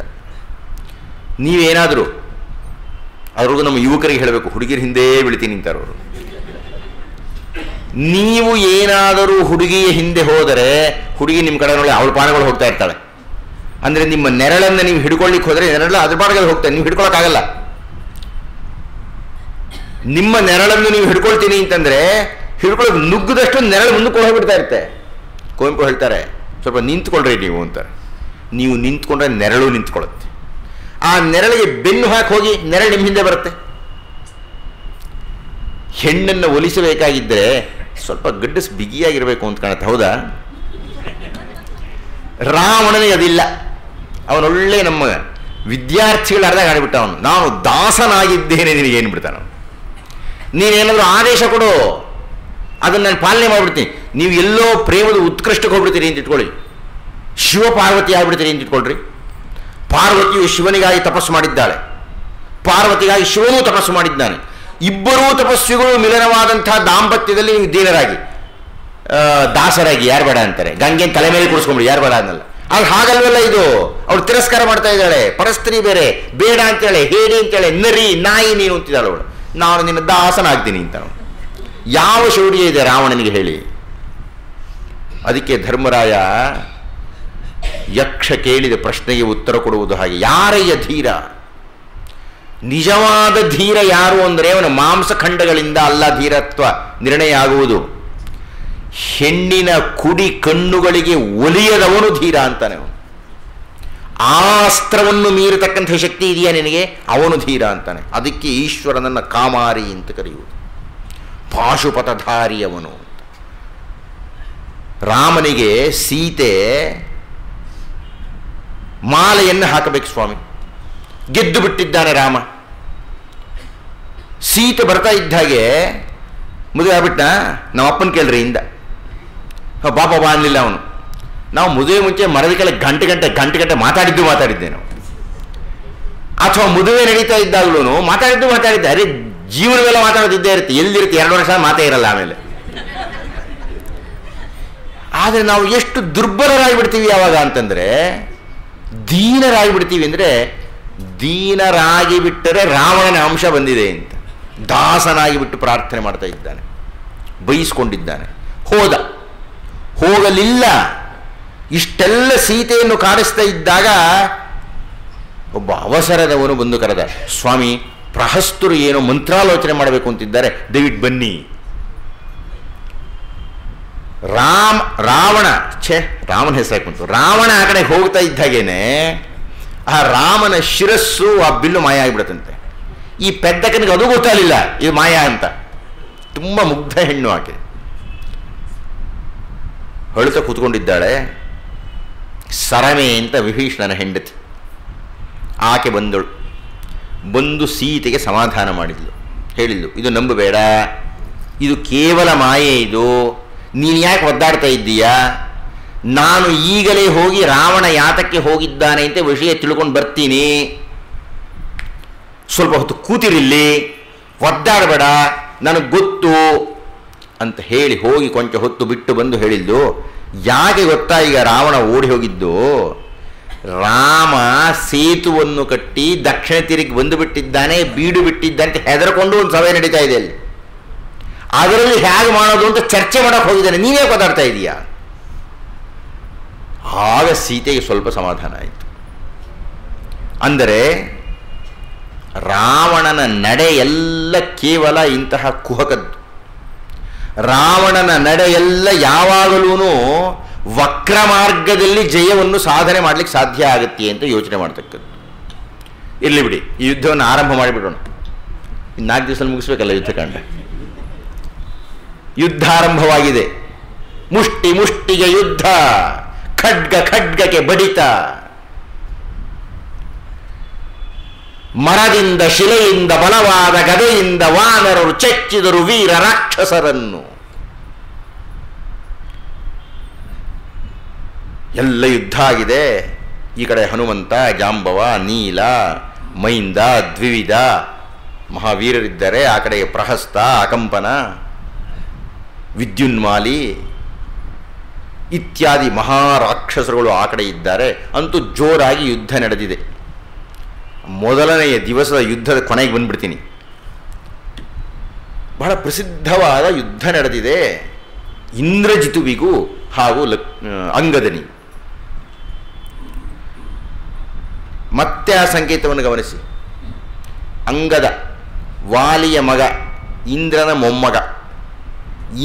ನೀವೇನಾದರೂ ಅವ್ರಿಗೂ ನಮ್ಮ ಯುವಕರಿಗೆ ಹೇಳಬೇಕು, ಹುಡುಗಿರ ಹಿಂದೆ ಬೀಳ್ತೀನಿ ಅಂತಾರೆ ಅವರು. ನೀವು ಏನಾದರೂ ಹುಡುಗಿಯ ಹಿಂದೆ ಹೋದರೆ ಹುಡುಗಿ ನಿಮ್ಮ ಕಡೆ ನೋಡಿ ಅವಳ ಪಾನಗಳು ಹೋಗ್ತಾ ಇರ್ತಾಳೆ. ಅಂದರೆ ನಿಮ್ಮ ನೆರಳನ್ನು ನೀವು ಹಿಡ್ಕೊಳ್ಳಿಕ್ಕೆ ಹೋದರೆ ನೆರಳು ಅದ್ರ ಪಾಡಗಳು ಹೋಗ್ತಾರೆ, ನೀವು ಹಿಡ್ಕೊಳ್ಳೋಕ್ಕಾಗಲ್ಲ. ನಿಮ್ಮ ನೆರಳನ್ನು ನೀವು ಹಿಡ್ಕೊಳ್ತೀನಿ ಅಂತಂದರೆ ಹಿಡ್ಕೊಳ್ಳೋದು ನುಗ್ಗದಷ್ಟು ನೆರಳು ಮುಂದಕ್ಕೆ ಹೋಗ್ಬಿಡ್ತಾ ಇರುತ್ತೆ. ಕುವೆಂಪು ಹೇಳ್ತಾರೆ, ಸ್ವಲ್ಪ ನಿಂತ್ಕೊಳ್ರಿ ನೀವು ಅಂತಾರೆ. ನೀವು ನಿಂತ್ಕೊಂಡ್ರೆ ನೆರಳು ನಿಂತ್ಕೊಳ್ಳುತ್ತೆ. ಆ ನೆರಳಿಗೆ ಬೆನ್ನು ಹಾಕಿ ಹೋಗಿ ನೆರಳು ನಿಮ್ಮ ಹಿಂದೆ ಬರುತ್ತೆ. ಹೆಣ್ಣನ್ನು ಒಲಿಸಬೇಕಾಗಿದ್ದರೆ ಸ್ವಲ್ಪ ಗಡ್ಡಸ್ ಬಿಗಿಯಾಗಿರಬೇಕು ಅಂತ ಕಾಣುತ್ತೆ, ಹೌದಾ? ರಾವಣನಿಗೆ ಅದಿಲ್ಲ. ಅವನೊಳ್ಳೆ ನಮ್ಮ ವಿದ್ಯಾರ್ಥಿಗಳು ಅರ್ಧ ಆಡಿಬಿಟ್ಟ ಅವನು. ನಾನು ದಾಸನಾಗಿದ್ದೇನೆ ನಿನಗೇನು ಬಿಡ್ತಾನೆ. ನೀನೇನಾದರೂ ಆದೇಶ ಕೊಡು, ಅದನ್ನು ನಾನು ಪಾಲನೆ ಮಾಡಿಬಿಡ್ತೀನಿ. ನೀವು ಎಲ್ಲೋ ಪ್ರೇಮದ ಉತ್ಕೃಷ್ಟಕ್ಕೆ ಹೋಗ್ಬಿಡ್ತೀರಿ ಅಂತ ಇಟ್ಕೊಳ್ಳಿ, ಶಿವ ಪಾರ್ವತಿ ಆಗಿಬಿಡ್ತೀರಿ ಅಂತ ಇಟ್ಕೊಳ್ರಿ. ಪಾರ್ವತಿಯು ಶಿವನಿಗಾಗಿ ತಪಸ್ಸು ಮಾಡಿದ್ದಾಳೆ, ಪಾರ್ವತಿಗಾಗಿ ಶಿವನೂ ತಪಸ್ಸು ಮಾಡಿದ್ದಾನೆ. ಇಬ್ಬರೂ ತಪಸ್ವಿಗಳು ಮಿಲನವಾದಂತಹ ದಾಂಪತ್ಯದಲ್ಲಿ ನೀವು ದೀನರಾಗಿ ದಾಸರಾಗಿ ಯಾರು ಬೇಡ ಅಂತಾರೆ. ಗಂಗೆನ ತಲೆ ಮೇಲೆ ಕೂರಿಸ್ಕೊಂಬಿಡಿ, ಯಾರು ಬೇಡ ಅನ್ನಲ್ಲ. ಆಗ ಹಾಗಲ್ವಲ್ಲ ಇದು. ಅವಳು ತಿರಸ್ಕಾರ ಮಾಡ್ತಾ ಇದ್ದಾಳೆ, ಪರಸ್ತ್ರೀ ಬೇರೆ, ಬೇಡ ಅಂತೇಳೆ, ಹೇಳಿ ಅಂತೇಳೆ, ನರಿ ನಾಯಿ ನೀನು ಅಂತಿದ್ದಾಳೆ ಅವಳು. ನಾನು ನಿನ್ನ ದಾಸನಾಗ್ತೀನಿ ಅಂತ. ಯಾವ ಶೌರ್ಯ ಇದೆ ರಾವಣನಿಗೆ ಹೇಳಿ? ಅದಕ್ಕೆ ಧರ್ಮರಾಯ ಯಕ್ಷ ಕೇಳಿದ ಪ್ರಶ್ನೆಗೆ ಉತ್ತರ ಕೊಡುವುದು ಹಾಗೆ. ಯಾರಯ್ಯ ಧೀರ? ನಿಜವಾದ ಧೀರ ಯಾರು ಅಂದರೆ ಅವನ ಮಾಂಸಖಂಡಗಳಿಂದ ಅಲ್ಲ ಧೀರತ್ವ ನಿರ್ಣಯ ಆಗುವುದು. ಹೆಣ್ಣಿನ ಕುಡಿ ಕಣ್ಣುಗಳಿಗೆ ಒಲಿಯದವನು ಧೀರ ಅಂತಾನೆ ಅವನು. ಆ ಅಸ್ತ್ರವನ್ನು ಮೀರತಕ್ಕಂಥ ಶಕ್ತಿ ಇದೆಯಾ ನಿನಗೆ, ಅವನು ಧೀರ ಅಂತಾನೆ. ಅದಕ್ಕೆ ಈಶ್ವರನನ್ನು ಕಾಮಾರಿ ಅಂತ ಕರೆಯುವುದು, ಪಾಶುಪತಧಾರಿ ಅವನು. ರಾಮನಿಗೆ ಸೀತೆ ಮಾಲೆಯನ್ನು ಹಾಕಬೇಕು ಸ್ವಾಮಿ, ಗೆದ್ದು ಬಿಟ್ಟಿದ್ದಾನೆ ರಾಮ. ಸೀತೆ ಬರ್ತಾ ಇದ್ದ ಹಾಗೆ ಮದುವೆ ಆಗ್ಬಿಟ್ಟ. ನಮ್ಮ ಅಪ್ಪನ ಕೇಳ್ರಿ ಇಂದ ಪಾಪ ಬಾ ಅನ್ನಲಿಲ್ಲ ಅವನು. ನಾವು ಮದುವೆ ಮುಂಚೆ ಮರದ ಕೆಳಗೆ ಗಂಟೆ ಮಾತಾಡಿದ್ದೆ ನಾವು. ಅಥವಾ ಮದುವೆ ನಡೀತಾ ಇದ್ದಾಗಲೂ ಮಾತಾಡಿದ್ದೆ. ಅರೆ ಜೀವನವೆಲ್ಲ ಮಾತಾಡೋದಿದ್ದೇ ಇರುತ್ತೆ, ಎಲ್ಲಿರುತ್ತೆ 2 ವರ್ಷ ಮಾತೇ ಇರಲ್ಲ ಆಮೇಲೆ. ಆದರೆ ನಾವು ಎಷ್ಟು ದುರ್ಬಲರಾಗಿಬಿಡ್ತೀವಿ ಯಾವಾಗ ಅಂತಂದರೆ, ದೀನರಾಗಿಬಿಡ್ತೀವಿ. ಅಂದರೆ ದೀನರಾಗಿ ಬಿಟ್ಟರೆ ರಾವಣನ ಅಂಶ ಬಂದಿದೆ ಅಂತ ದಾಸನಾಗಿಬಿಟ್ಟು ಪ್ರಾರ್ಥನೆ ಮಾಡ್ತಾ ಇದ್ದಾನೆ, ಬೈಸ್ಕೊಂಡಿದ್ದಾನೆ. ಹೋಗಲಿಲ್ಲ. ಇಷ್ಟೆಲ್ಲ ಸೀತೆಯನ್ನು ಕಾಡಿಸ್ತಾ ಇದ್ದಾಗ ಒಬ್ಬ ಅವಸರದವನು ಬಂದು ಕರೆದ, ಸ್ವಾಮಿ ಪ್ರಹಸ್ತರು ಏನೋ ಮಂತ್ರಾಲೋಚನೆ ಮಾಡಬೇಕು ಅಂತಿದ್ದಾರೆ, ದಯವಿಟ್ಟು ಬನ್ನಿ. ರಾವಣ ಹೆಸರು ಹಾಕುಂಟು. ರಾವಣ ಆ ಕಡೆ ಹೋಗ್ತಾ ಇದ್ದಾಗೇನೆ ಆ ರಾಮನ ಶಿರಸ್ಸು ಆ ಬಿಲ್ಲು ಮಾಯ ಆಗಿಬಿಡತ್ತಂತೆ. ಈ ಪೆದ್ದಕನಿಗೆ ಅದು ಗೊತ್ತಾಗಲಿಲ್ಲ ಇದು ಮಾಯ ಅಂತ. ತುಂಬ ಮುಗ್ಧ ಹೆಣ್ಣು ಆಕೆ, ಅಳುತ್ತಾ ಕೂತ್ಕೊಂಡಿದ್ದಾಳೆ. ಸರಮೆ ಅಂತ ವಿಭೀಷಣನ ಹೆಂಡತಿ ಆಕೆ ಬಂದು ಸೀತೆಗೆ ಸಮಾಧಾನ ಮಾಡಿದ್ಲು, ಹೇಳಿದ್ಲು, ಇದು ನಂಬಬೇಡ, ಇದು ಕೇವಲ ಮಾಯೆ, ಇದು ನೀನು ಯಾಕೆ ಒದ್ದಾಡ್ತಾ ಇದ್ದೀಯಾ? ನಾನು ಈಗಲೇ ಹೋಗಿ ರಾವಣ ಯಾತಕ್ಕೆ ಹೋಗಿದ್ದಾನೆ ಅಂತ ವಿಷಯ ತಿಳ್ಕೊಂಡು ಬರ್ತೀನಿ, ಸ್ವಲ್ಪ ಹೊತ್ತು ಕೂತಿರಿಲ್ಲಿ, ಒದ್ದಾಡಬೇಡ, ನನಗೆ ಗೊತ್ತು ಅಂತ ಹೇಳಿ ಹೋಗಿ ಕೊಂಚ ಹೊತ್ತು ಬಿಟ್ಟು ಬಂದು ಹೇಳಿದ್ದು. ಯಾಕೆ ಗೊತ್ತಾ ಈಗ ರಾವಣ ಓಡಿ ಹೋಗಿದ್ದು? ರಾಮ ಸೇತುವನ್ನು ಕಟ್ಟಿ ದಕ್ಷಿಣ ತೀರಕ್ಕೆ ಬಂದು ಬಿಟ್ಟಿದ್ದಾನೆ, ಬೀಡು ಬಿಟ್ಟಿದ್ದಾನೆ ಅಂತ ಹೆದರ್ಕೊಂಡು ಒಂದು ಸಭೆ ನಡೀತಾ ಇದೆ ಅಲ್ಲಿ. ಅದರಲ್ಲಿ ಹೇಗೆ ಮಾಡೋದು ಅಂತ ಚರ್ಚೆ ಮಾಡೋಕೆ ಹೋಗಿದ್ದಾನೆ, ನೀನೇ ಗೊತ್ತಾಡ್ತಾ ಇದೀಯಾ? ಆಗ ಸೀತೆಗೆ ಸ್ವಲ್ಪ ಸಮಾಧಾನ ಆಯಿತು. ಅಂದರೆ ರಾವಣನ ನಡೆ ಎಲ್ಲ ಕೇವಲ ಇಂತಹ ಕುಹಕದ್ದು. ರಾವಣನ ನಡೆ ಎಲ್ಲ ಯಾವಾಗಲೂ ವಕ್ರ ಮಾರ್ಗದಲ್ಲಿ ಜಯವನ್ನು ಸಾಧನೆ ಮಾಡಲಿಕ್ಕೆ ಸಾಧ್ಯ ಆಗುತ್ತೆ ಅಂತ ಯೋಚನೆ ಮಾಡ್ತಕ್ಕದ್ದು. ಇರಲಿ ಬಿಡಿ, ಈ ಯುದ್ಧವನ್ನು ಆರಂಭ ಮಾಡಿಬಿಡೋಣ. ಇನ್ನು 4 ದಿವಸದಲ್ಲಿ ಮುಗಿಸ್ಬೇಕಲ್ಲ ಯುದ್ಧಕಾಂಡ. ಯುದ್ಧ ಆರಂಭವಾಗಿದೆ. ಮುಷ್ಟಿಗೆ ಯುದ್ಧ, ಖಡ್ಗಕ್ಕೆ ಬಡಿತ. ಮರದಿಂದ ಶಿಲೆಯಿಂದ ಬಲವಾದ ಗದೆಯಿಂದ ವಾನರರು ಚೆಚ್ಚಿದರು ವೀರ ರಾಕ್ಷಸರನ್ನು. ಎಲ್ಲ ಯುದ್ಧ ಆಗಿದೆ. ಈ ಕಡೆ ಹನುಮಂತ, ಜಾಂಬವ, ನೀಲ, ಮೈಂದ, ದ್ವಿವಿಧ ಮಹಾವೀರರಿದ್ದಾರೆ. ಆ ಕಡೆ ಪ್ರಹಸ್ತ, ಅಕಂಪನ, ವಿದ್ಯುನ್ಮಾಲಿ ಇತ್ಯಾದಿ ಮಹಾರಾಕ್ಷಸರುಗಳು ಆ ಕಡೆ ಇದ್ದಾರೆ. ಅಂತೂ ಜೋರಾಗಿ ಯುದ್ಧ ನಡೆದಿದೆ. ಮೊದಲನೆಯ ದಿವಸದ ಯುದ್ಧದ ಕೊನೆಗೆ ಬಂದ್ಬಿಡ್ತೀನಿ. ಬಹಳ ಪ್ರಸಿದ್ಧವಾದ ಯುದ್ಧ ನಡೆದಿದೆ ಇಂದ್ರಜಿತುವಿಗೂ ಹಾಗೂ ಅಂಗದನಿ. ಮತ್ತೆ ಆ ಸಂಕೇತವನ್ನು ಗಮನಿಸಿ. ಅಂಗದ ವಾಲಿಯ ಮಗ, ಇಂದ್ರನ ಮೊಮ್ಮಗ.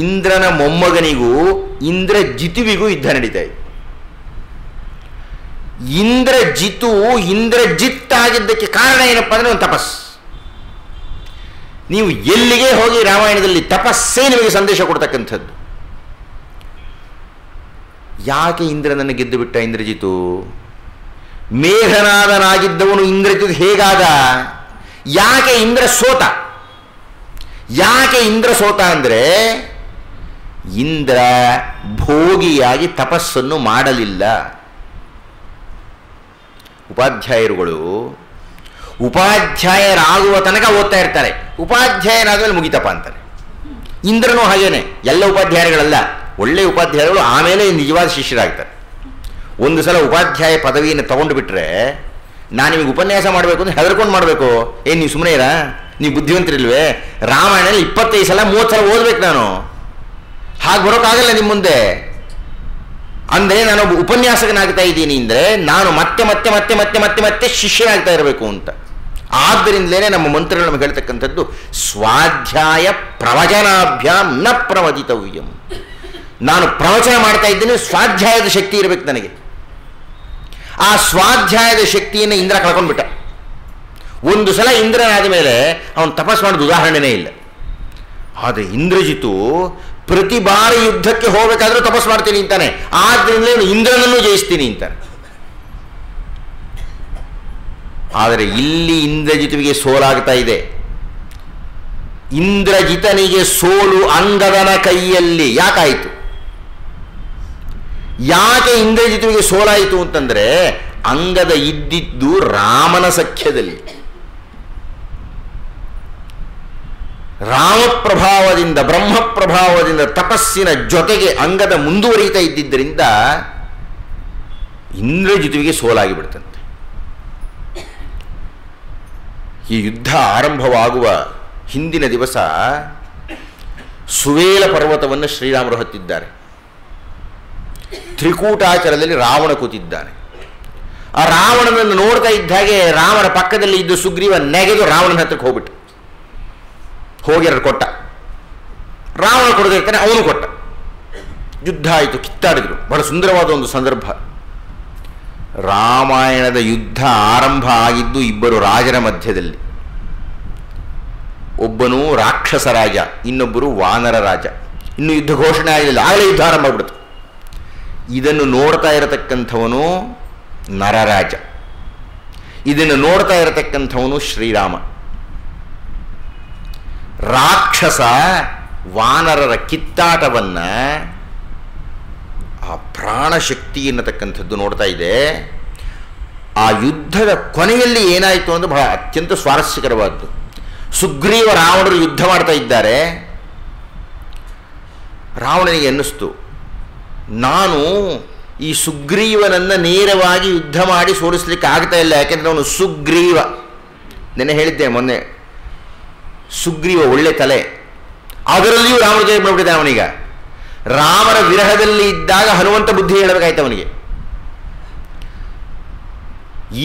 ಇಂದ್ರನ ಮೊಮ್ಮಗನಿಗೂ ಇಂದ್ರಜಿತುವಿಗೂ ಯುದ್ಧ ನಡೀತಾ ಇದೆ. ಇಂದ್ರಜಿತ್ ಆಗಿದ್ದಕ್ಕೆ ಕಾರಣ ಏನಪ್ಪ ಅಂದರೆ ಒಂದು ತಪಸ್. ನೀವು ಎಲ್ಲಿಗೆ ಹೋಗಿ ರಾಮಾಯಣದಲ್ಲಿ ತಪಸ್ಸೇ ನಿಮಗೆ ಸಂದೇಶ ಕೊಡ್ತಕ್ಕಂಥದ್ದು. ಯಾಕೆ ಇಂದ್ರನನ್ನು ಗೆದ್ದು ಬಿಟ್ಟ ಇಂದ್ರಜಿತು? ಮೇಘನಾದನಾಗಿದ್ದವನು ಇಂದ್ರಜಿತ್ ಹೇಗಾದ? ಯಾಕೆ ಇಂದ್ರ ಸೋತ? ಯಾಕೆ ಇಂದ್ರ ಸೋತ ಅಂದರೆ ಇಂದ್ರ ಭೋಗಿಯಾಗಿ ತಪಸ್ಸನ್ನು ಮಾಡಲಿಲ್ಲ. ಉಪಾಧ್ಯಾಯರುಗಳು ಉಪಾಧ್ಯಾಯರಾಗುವ ತನಕ ಓದ್ತಾ ಇರ್ತಾರೆ, ಉಪಾಧ್ಯಾಯನಾದ್ಮೇಲೆ ಮುಗಿತಪ್ಪ ಅಂತಾರೆ. ಇಂದ್ರನೂ ಹಾಗೇನೆ. ಎಲ್ಲ ಉಪಾಧ್ಯಾಯರುಗಳಲ್ಲ, ಒಳ್ಳೆ ಉಪಾಧ್ಯಾಯರುಗಳು ಆಮೇಲೆ ನಿಜವಾದ ಶಿಷ್ಯರಾಗ್ತಾರೆ. ಒಂದು ಸಲ ಉಪಾಧ್ಯಾಯ ಪದವಿಯನ್ನು ತಗೊಂಡು ಬಿಟ್ರೆ, ನಾನು ನಿಮಗೆ ಉಪನ್ಯಾಸ ಮಾಡಬೇಕು ಅಂದರೆ ಹೆದರ್ಕೊಂಡು ಮಾಡಬೇಕು. ಏನು ನೀವು ಸುಮ್ಮನೆ ಇರಾ? ನೀವು ಬುದ್ಧಿವಂತರಿಲ್ವೇ? ರಾಮಾಯಣದಲ್ಲಿ 25 ಸಲ 30 ಸಲ ಓದ್ಬೇಕು ನಾನು, ಹಾಗೆ ಬರೋಕ್ಕಾಗಲ್ಲ ನಿಮ್ಮ ಮುಂದೆ. ಅಂದರೆ ನಾನೊಬ್ಬ ಉಪನ್ಯಾಸಕನಾಗ್ತಾ ಇದ್ದೀನಿ ಅಂದರೆ ನಾನು ಮತ್ತೆ ಮತ್ತೆ ಮತ್ತೆ ಮತ್ತೆ ಮತ್ತೆ ಮತ್ತೆ ಶಿಷ್ಯನಾಗ್ತಾ ಇರಬೇಕು ಅಂತ. ಆದ್ದರಿಂದಲೇ ನಮ್ಮ ಮಂತ್ರಗಳು ನಮಗೆ ಹೇಳ್ತಕ್ಕಂಥದ್ದು ಸ್ವಾಧ್ಯಾಯ ಪ್ರವಚನಾಭ್ಯಾಂ ನ ಪ್ರವದಿತವ್ಯಂ. ನಾನು ಪ್ರವಚನ ಮಾಡ್ತಾ ಇದ್ದೀನಿ, ಸ್ವಾಧ್ಯಾಯದ ಶಕ್ತಿ ಇರಬೇಕು ನನಗೆ. ಆ ಸ್ವಾಧ್ಯಾಯದ ಶಕ್ತಿಯನ್ನು ಇಂದ್ರ ಕಳ್ಕೊಂಡ್ಬಿಟ್ಟ. ಒಂದು ಸಲ ಇಂದ್ರನಾದ ಮೇಲೆ ಅವನು ತಪಸ್ ಮಾಡೋದು ಉದಾಹರಣೆನೇ ಇಲ್ಲ. ಆದರೆ ಇಂದ್ರಜಿತು ಪ್ರತಿ ಬಾರಿ ಯುದ್ಧಕ್ಕೆ ಹೋಗಬೇಕಾದ್ರೂ ತಪಸ್ ಮಾಡ್ತೀನಿ ಅಂತಾನೆ. ಆದ್ರಿಂದ ಇಂದ್ರನನ್ನು ಜಯಿಸ್ತೀನಿ ಅಂತಾನೆ. ಆದರೆ ಇಲ್ಲಿ ಇಂದ್ರಜಿತುವಿಗೆ ಸೋಲಾಗ್ತಾ ಇದೆ. ಇಂದ್ರಜಿತನಿಗೆ ಸೋಲು ಅಂಗದನ ಕೈಯಲ್ಲಿ. ಯಾಕಾಯಿತು? ಯಾಕೆ ಇಂದ್ರಜಿತುವಿಗೆ ಸೋಲಾಯಿತು ಅಂತಂದ್ರೆ, ಅಂಗದ ಇದ್ದಿದ್ದು ರಾಮನ ಸಖ್ಯದಲ್ಲಿ. ರಾಮ ಪ್ರಭಾವದಿಂದ, ಬ್ರಹ್ಮ ಪ್ರಭಾವದಿಂದ ತಪಸ್ಸಿನ ಜೊತೆಗೆ ಅಂಗದ ಮುಂದುವರಿತಾ ಇದ್ದಿದ್ದರಿಂದ ಇಂದ್ರಜಿತುವಿಗೆ ಸೋಲಾಗಿ ಬಿಡ್ತಂತೆ. ಈ ಯುದ್ಧ ಆರಂಭವಾಗುವ ಹಿಂದಿನ ದಿವಸ ಸುವೇಲ ಪರ್ವತವನ್ನು ಶ್ರೀರಾಮರು ಹತ್ತಿದ್ದಾರೆ. ತ್ರಿಕೂಟಾಚಲದಲ್ಲಿ ರಾವಣ ಕೂತಿದ್ದಾನೆ. ಆ ರಾವಣನನ್ನು ನೋಡ್ತಾ ಇದ್ದ ಹಾಗೆ ರಾಮನ ಪಕ್ಕದಲ್ಲಿ ಇದ್ದ ಸುಗ್ರೀವ ನೆಗೆದು ರಾವಣನ ಹತ್ರಕ್ಕೆ ಹೋಗ್ಬಿಟ್ಟು ಹೋಗಿ ಎರಡು ಕೊಟ್ಟ. ರಾವಣ ಕೊಡದಿರ್ತಾನೆ, ಅವನು ಕೊಟ್ಟ. ಯುದ್ಧ ಆಯಿತು, ಕಿತ್ತಾಡಿದ್ರು. ಬಹಳ ಸುಂದರವಾದ ಒಂದು ಸಂದರ್ಭ. ರಾಮಾಯಣದ ಯುದ್ಧ ಆರಂಭ ಆಗಿದ್ದು ಇಬ್ಬರು ರಾಜರ ಮಧ್ಯದಲ್ಲಿ. ಒಬ್ಬನು ರಾಕ್ಷಸ ರಾಜ, ಇನ್ನೊಬ್ಬರು ವಾನರ ರಾಜ. ಇನ್ನು ಯುದ್ಧ ಘೋಷಣೆ ಆಗಲಿಲ್ಲ, ಆಗಲೇ ಯುದ್ಧ ಆರಂಭ ಆಗ್ಬಿಡ್ತು. ಇದನ್ನು ನೋಡ್ತಾ ಇರತಕ್ಕಂಥವನು ನರರಾಜ, ಇದನ್ನು ನೋಡ್ತಾ ಇರತಕ್ಕಂಥವನು ಶ್ರೀರಾಮ. ರಾಕ್ಷಸ ವಾನರರ ಕಿತ್ತಾಟವನ್ನ, ಆ ಪ್ರಾಣಶಕ್ತಿ ಎನ್ನತಕ್ಕಂಥದ್ದು ನೋಡ್ತಾ ಇದೆ. ಆ ಯುದ್ಧದ ಕೊನೆಯಲ್ಲಿ ಏನಾಯಿತು ಅಂದರೆ ಬಹಳ ಅತ್ಯಂತ ಸ್ವಾರಸ್ಯಕರವಾದ್ದು. ಸುಗ್ರೀವ ರಾವಣರು ಯುದ್ಧ ಮಾಡ್ತಾ ಇದ್ದಾರೆ. ರಾವಣನಿಗೆ ಅನ್ನಿಸ್ತು, ನಾನು ಈ ಸುಗ್ರೀವನನ್ನು ನೇರವಾಗಿ ಯುದ್ಧ ಮಾಡಿ ಸೋಲಿಸ್ಲಿಕ್ಕೆ ಆಗ್ತಾ ಇಲ್ಲ. ಯಾಕೆಂದರೆ ಅವನು ಸುಗ್ರೀವ. ನೆನ್ನೆ ಹೇಳಿದ್ದೆ ಮೊನ್ನೆ, ಸುಗ್ರೀವ ಒಳ್ಳೆ ತಲೆ, ಅದರಲ್ಲಿಯೂ ರಾಮನ ಜಯ ಮಾಡಿಬಿಟ್ಟಿದೆ ಅವನೀಗ. ರಾಮನ ವಿರಹದಲ್ಲಿ ಇದ್ದಾಗ ಹನುಮಂತ ಬುದ್ಧಿ ಹೇಳಬೇಕಾಯ್ತು ಅವನಿಗೆ.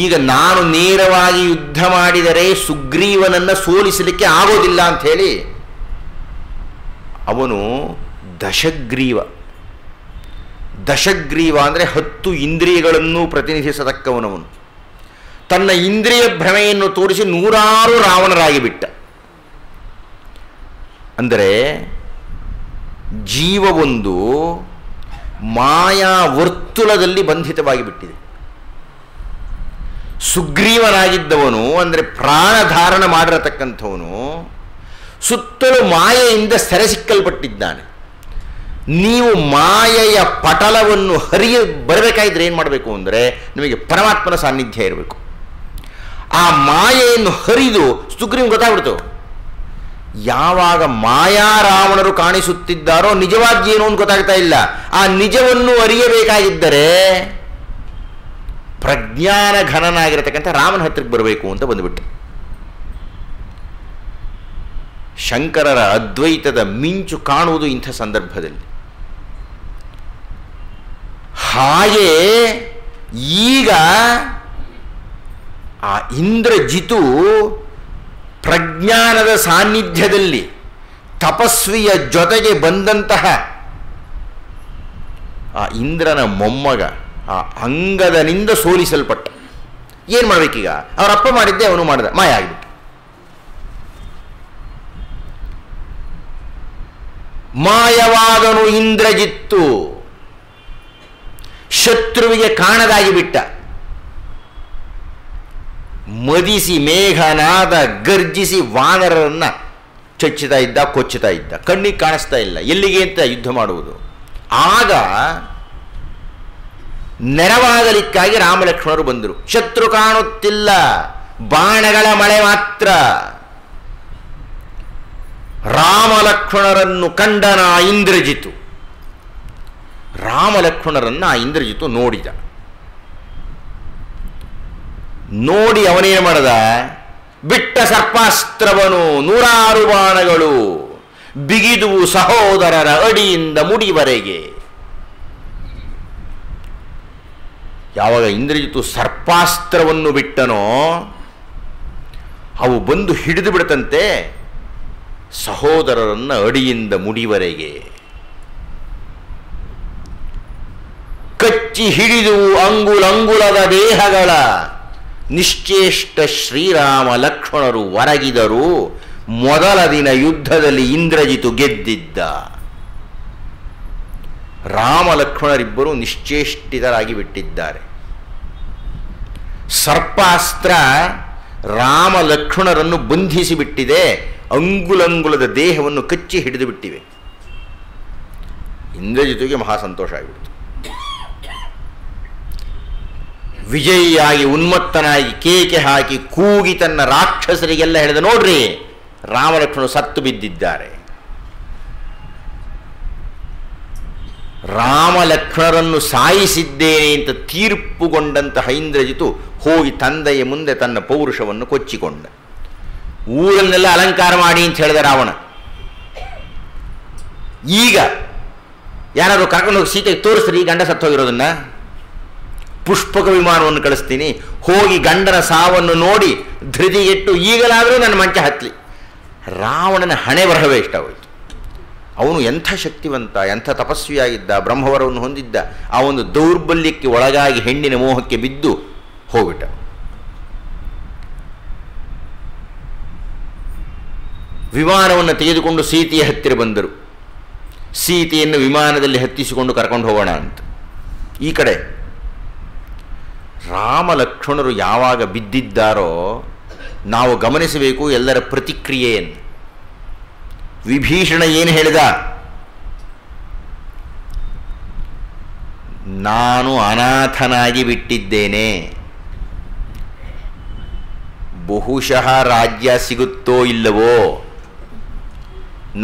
ಈಗ ನಾನು ನೇರವಾಗಿ ಯುದ್ಧ ಮಾಡಿದರೆ ಸುಗ್ರೀವನನ್ನು ಸೋಲಿಸಲಿಕ್ಕೆ ಆಗೋದಿಲ್ಲ ಅಂಥೇಳಿ ಅವನು ದಶಗ್ರೀವ. ದಶಗ್ರೀವ ಅಂದರೆ 10 ಇಂದ್ರಿಯಗಳನ್ನು ಪ್ರತಿನಿಧಿಸತಕ್ಕವನವನು. ತನ್ನ ಇಂದ್ರಿಯ ಭ್ರಮೆಯನ್ನು ತೋರಿಸಿ 100 ರಾವಣರಾಗಿ ಬಿಟ್ಟ. ಅಂದರೆ ಜೀವವೊಂದು ಮಾಯಾ ವರ್ತುಲದಲ್ಲಿ ಬಂಧಿತವಾಗಿ ಬಿಟ್ಟಿದೆ. ಸುಗ್ರೀವನಾಗಿದ್ದವನು ಅಂದರೆ ಪ್ರಾಣಧಾರಣ ಮಾಡಿರತಕ್ಕಂಥವನು ಸುತ್ತಲೂ ಮಾಯೆಯಿಂದ ಸೆರೆ ಸಿಕ್ಕಲ್ಪಟ್ಟಿದ್ದಾನೆ. ನೀವು ಮಾಯೆಯ ಪಟಲವನ್ನು ಬರಬೇಕಾದ್ರೆ ಏನು ಮಾಡಬೇಕು ಅಂದರೆ ನಿಮಗೆ ಪರಮಾತ್ಮನ ಸಾನ್ನಿಧ್ಯ ಇರಬೇಕು. ಆ ಮಾಯೆಯನ್ನು ಹರಿದು ಸುಗ್ರೀವನಿಗೆ ಗೊತ್ತಾಗ್ಬಿಡ್ತು. ಯಾವಾಗ ಮಾಯಾರಾವಣರು ಕಾಣಿಸುತ್ತಿದ್ದಾರೋ ನಿಜವಾಗಿ ಏನು ಅಂತ ಗೊತ್ತಾಗ್ತಾ ಇಲ್ಲ. ಆ ನಿಜವನ್ನು ಅರಿಯಬೇಕಾಗಿದ್ದರೆ ಪ್ರಜ್ಞಾನ ಘನನಾಗಿರತಕ್ಕಂಥ ರಾಮನ ಹತ್ತಿರಕ್ಕೆ ಬರಬೇಕು ಅಂತ ಬಂದುಬಿಟ್ಟು. ಶಂಕರರ ಅದ್ವೈತದ ಮಿಂಚು ಕಾಣುವುದು ಇಂಥ ಸಂದರ್ಭದಲ್ಲಿ. ಹಾಗೆ ಈಗ ಆ ಇಂದ್ರಜಿತು ಪ್ರಜ್ಞಾನದ ಸಾನ್ನಿಧ್ಯದಲ್ಲಿ ತಪಸ್ವಿಯ ಜೊತೆಗೆ ಬಂದಂತಹ ಆ ಇಂದ್ರನ ಮೊಮ್ಮಗ ಆ ಅಂಗದನಿಂದ ಸೋಲಿಸಲ್ಪಟ್ಟ. ಏನು ಮಾಡಬೇಕೀಗ? ಅವರಪ್ಪ ಮಾಡಿದ್ದೆ ಅವನು ಮಾಡಿದ, ಮಾಯ ಆಗಿಬಿಟ್ಟು. ಮಾಯವಾದನು ಇಂದ್ರಜಿತ್ತು, ಶತ್ರುವಿಗೆ ಕಾಣದಾಗಿ ಬಿಟ್ಟ. ಮದಿಸಿ ಮೇಘನಾದ ಗರ್ಜಿಸಿ ವಾನರರನ್ನು ಚಚ್ಚುತ್ತಾ ಇದ್ದ, ಕೊಚ್ಚುತ್ತಾ ಇದ್ದ. ಕಣ್ಣಿಗೆ ಕಾಣಿಸ್ತಾ ಇಲ್ಲ, ಎಲ್ಲಿಗೆ ಅಂತ ಯುದ್ಧ ಮಾಡುವುದು. ಆಗ ನೆರವಾಗಲಿಕ್ಕಾಗಿ ರಾಮಲಕ್ಷ್ಮಣರು ಬಂದರು. ಶತ್ರು ಕಾಣುತ್ತಿಲ್ಲ, ಬಾಣಗಳ ಮಳೆ ಮಾತ್ರ. ರಾಮಲಕ್ಷ್ಮಣರನ್ನು ಕಂಡನ ಇಂದ್ರಜಿತು. ರಾಮಲಕ್ಷ್ಮಣರನ್ನು ಆ ಇಂದ್ರಜಿತು ನೋಡಿದ. ನೋಡಿ ಅವನೇನು ಮಾಡದ? ಬಿಟ್ಟ ಸರ್ಪಾಸ್ತ್ರವನು, 100 ಬಾಣಗಳು ಬಿಗಿದುವು ಸಹೋದರರ ಅಡಿಯಿಂದ ಮುಡಿವರೆಗೆ. ಯಾವಾಗ ಇಂದ್ರಜಿತು ಸರ್ಪಾಸ್ತ್ರವನ್ನು ಬಿಟ್ಟನೋ ಅವು ಬಂದು ಹಿಡಿದು ಬಿಡ್ತಂತೆ ಸಹೋದರರನ್ನ ಅಡಿಯಿಂದ ಮುಡಿವರೆಗೆ. ಕಚ್ಚಿ ಹಿಡಿದು ಅಂಗುಲಂಗುಲದ ದೇಹಗಳ ನಿಶ್ಚೇಷ್ಟ ಶ್ರೀರಾಮ ಲಕ್ಷ್ಮಣರು ಒರಗಿದರು. ಮೊದಲ ದಿನ ಯುದ್ಧದಲ್ಲಿ ಇಂದ್ರಜಿತು ಗೆದ್ದಿದ್ದ. ರಾಮ ಲಕ್ಷ್ಮಣರಿಬ್ಬರು ನಿಶ್ಚೇಷ್ಟಿತರಾಗಿ ಬಿಟ್ಟಿದ್ದಾರೆ. ಸರ್ಪಾಸ್ತ್ರ ರಾಮ ಲಕ್ಷ್ಮಣರನ್ನು ಬಂಧಿಸಿ ಬಿಟ್ಟಿದೆ. ಅಂಗುಲಂಗುಲದ ದೇಹವನ್ನು ಕಚ್ಚಿ ಹಿಡಿದು ಬಿಟ್ಟಿವೆ. ಇಂದ್ರಜಿತುಗೆ ಮಹಾ ಸಂತೋಷ ಆಗಿಬಿಡ್ತು. ವಿಜಯಿಯಾಗಿ ಉನ್ಮತ್ತನಾಗಿ ಕೇಕೆ ಹಾಕಿ ಕೂಗಿ ತನ್ನ ರಾಕ್ಷಸರಿಗೆಲ್ಲ ಹೇಳಿದ, ನೋಡ್ರಿ ರಾಮಲಕ್ಷ್ಮಣರು ಸತ್ತು ಬಿದ್ದಿದ್ದಾರೆ. ರಾಮಲಕ್ಷ್ಮಣರನ್ನು ಸಾಯಿಸಿದ್ದೇನೆ ಅಂತ ತೀರ್ಪುಗೊಂಡಂತಹ ಇಂದ್ರಜಿತು ಹೋಗಿ ತಂದೆಯ ಮುಂದೆ ತನ್ನ ಪೌರುಷವನ್ನು ಕೊಚ್ಚಿಕೊಂಡ. ಊರನ್ನೆಲ್ಲ ಅಲಂಕಾರ ಮಾಡಿ ಅಂತ ಹೇಳಿದ ರಾವಣ. ಈಗ ಯಾರಾದ್ರು ಕರ್ಕೊಂಡು ಹೋಗಿ ಸೀತೆಗೆ ತೋರಿಸ್ರಿ ಗಂಡ ಸತ್ತೋಗಿರೋದನ್ನ, ಪುಷ್ಪಕ ವಿಮಾನವನ್ನು ಕಳಿಸ್ತೀನಿ, ಹೋಗಿ ಗಂಡನ ಸಾವನ್ನು ನೋಡಿ ಧೃತಿಗೆಟ್ಟು ಈಗಲಾದರೂ ನನ್ನ ಮಂಚ ಹತ್ತಲಿ. ರಾವಣನ ಹಣೆ ಬರಹವೇ ಇಷ್ಟ ಹೋಯಿತು. ಅವನು ಎಂಥ ಶಕ್ತಿವಂತ, ಎಂಥ ತಪಸ್ವಿಯಾಗಿದ್ದ, ಬ್ರಹ್ಮವರವನ್ನು ಹೊಂದಿದ್ದ. ಆ ಒಂದು ದೌರ್ಬಲ್ಯಕ್ಕೆ ಒಳಗಾಗಿ ಹೆಣ್ಣಿನ ಮೋಹಕ್ಕೆ ಬಿದ್ದು ಹೋಗ್ಬಿಟ್ಟ. ವಿಮಾನವನ್ನು ತೆಗೆದುಕೊಂಡು ಸೀತೆಯ ಹತ್ತಿರ ಬಂದರು. ಸೀತೆಯನ್ನು ವಿಮಾನದಲ್ಲಿ ಹತ್ತಿಸಿಕೊಂಡು ಕರ್ಕೊಂಡು ಹೋಗೋಣ ಅಂತ. ಈ ಕಡೆ ರಾಮ ಲಕ್ಷ್ಮಣರು ಯಾವಾಗ ಬಿದ್ದಿದ್ದಾರೋ ನಾವು ಗಮನಿಸಬೇಕು ಎಲ್ಲರ ಪ್ರತಿಕ್ರಿಯೆಯನ್ನು. ವಿಭೀಷಣ ಏನು ಹೇಳಿದ? ನಾನು ಅನಾಥನಾಗಿ ಬಿಟ್ಟಿದ್ದೇನೆ, ಬಹುಶಃ ರಾಜ್ಯ ಸಿಗುತ್ತೋ ಇಲ್ಲವೋ,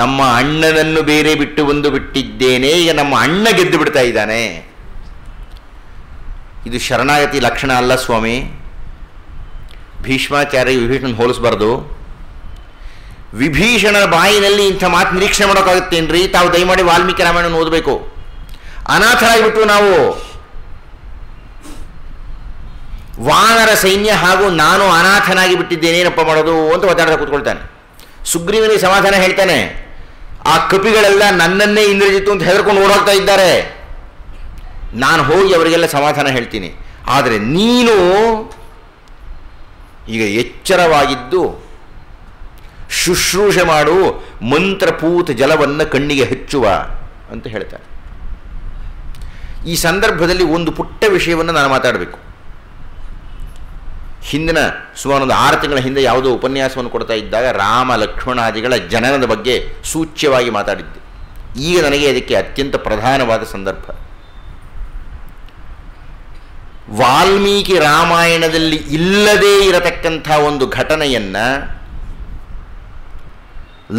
ನಮ್ಮ ಅಣ್ಣನನ್ನು ಬೇರೆ ಬಿಟ್ಟು ಬಂದು ಬಿಟ್ಟಿದ್ದೇನೆ, ಈಗ ನಮ್ಮ ಅಣ್ಣ ಗೆದ್ದು ಬಿಡ್ತಾ ಇದ್ದಾನೆ. ಇದು ಶರಣಾಗತಿ ಲಕ್ಷಣ ಅಲ್ಲ ಸ್ವಾಮಿ. ಭೀಷ್ಮಾಚಾರ್ಯ ವಿಭೀಷಣ ಹೋಲಿಸಬಾರ್ದು. ವಿಭೀಷಣನ ಬಾಯಿನಲ್ಲಿ ಇಂಥ ಮಾತು ನಿರೀಕ್ಷೆ ಮಾಡೋಕ್ಕಾಗುತ್ತೇನ್ರಿ? ತಾವು ದಯಮಾಡಿ ವಾಲ್ಮೀಕಿ ರಾಮಾಯಣ ಓದಬೇಕು. ಅನಾಥರಾಗಿಬಿಟ್ಟು ನಾವು ವಾನರ ಸೈನ್ಯ ಹಾಗೂ ನಾನು ಅನಾಥನಾಗಿ ಬಿಟ್ಟಿದ್ದೇನೆ, ಏನಪ್ಪ ಮಾಡೋದು ಅಂತ ಒತ್ತಾಡ್ತಾ ಕೂತ್ಕೊಳ್ತಾನೆ. ಸುಗ್ರೀವನಿಗೆ ಸಮಾಧಾನ ಹೇಳ್ತಾನೆ, ಆ ಕಪಿಗಳೆಲ್ಲ ನನ್ನನ್ನೇ ಇಂದ್ರಜಿತು ಅಂತ ಹೆದರ್ಕೊಂಡು ಓಡೋಗ್ತಾ ಇದ್ದಾರೆ, ನಾನು ಹೋಗಿ ಅವರಿಗೆಲ್ಲ ಸಮಾಧಾನ ಹೇಳ್ತೀನಿ. ಆದರೆ ನೀನು ಈಗ ಎಚ್ಚರವಾಗಿದ್ದು ಶುಶ್ರೂಷೆ ಮಾಡು, ಮಂತ್ರಪೂತ ಜಲವನ್ನು ಕಣ್ಣಿಗೆ ಹಚ್ಚುವ ಅಂತ ಹೇಳ್ತಾರೆ. ಈ ಸಂದರ್ಭದಲ್ಲಿ ಒಂದು ಪುಟ್ಟ ವಿಷಯವನ್ನು ನಾನು ಮಾತಾಡಬೇಕು. ಹಿಂದಿನ ಸುಮಾರು ಒಂದು 6 ತಿಂಗಳ ಹಿಂದೆ ಯಾವುದೋ ಉಪನ್ಯಾಸವನ್ನು ಕೊಡ್ತಾ ಇದ್ದಾಗ ರಾಮ ಲಕ್ಷ್ಮಣಾದಿಗಳ ಜನನದ ಬಗ್ಗೆ ಸೂಚ್ಯವಾಗಿ ಮಾತಾಡಿದ್ದೆ. ಈಗ ನನಗೆ ಅದಕ್ಕೆ ಅತ್ಯಂತ ಪ್ರಧಾನವಾದ ಸಂದರ್ಭ. ವಾಲ್ಮೀಕಿ ರಾಮಾಯಣದಲ್ಲಿ ಇಲ್ಲದೇ ಇರತಕ್ಕಂಥ ಒಂದು ಘಟನೆಯನ್ನು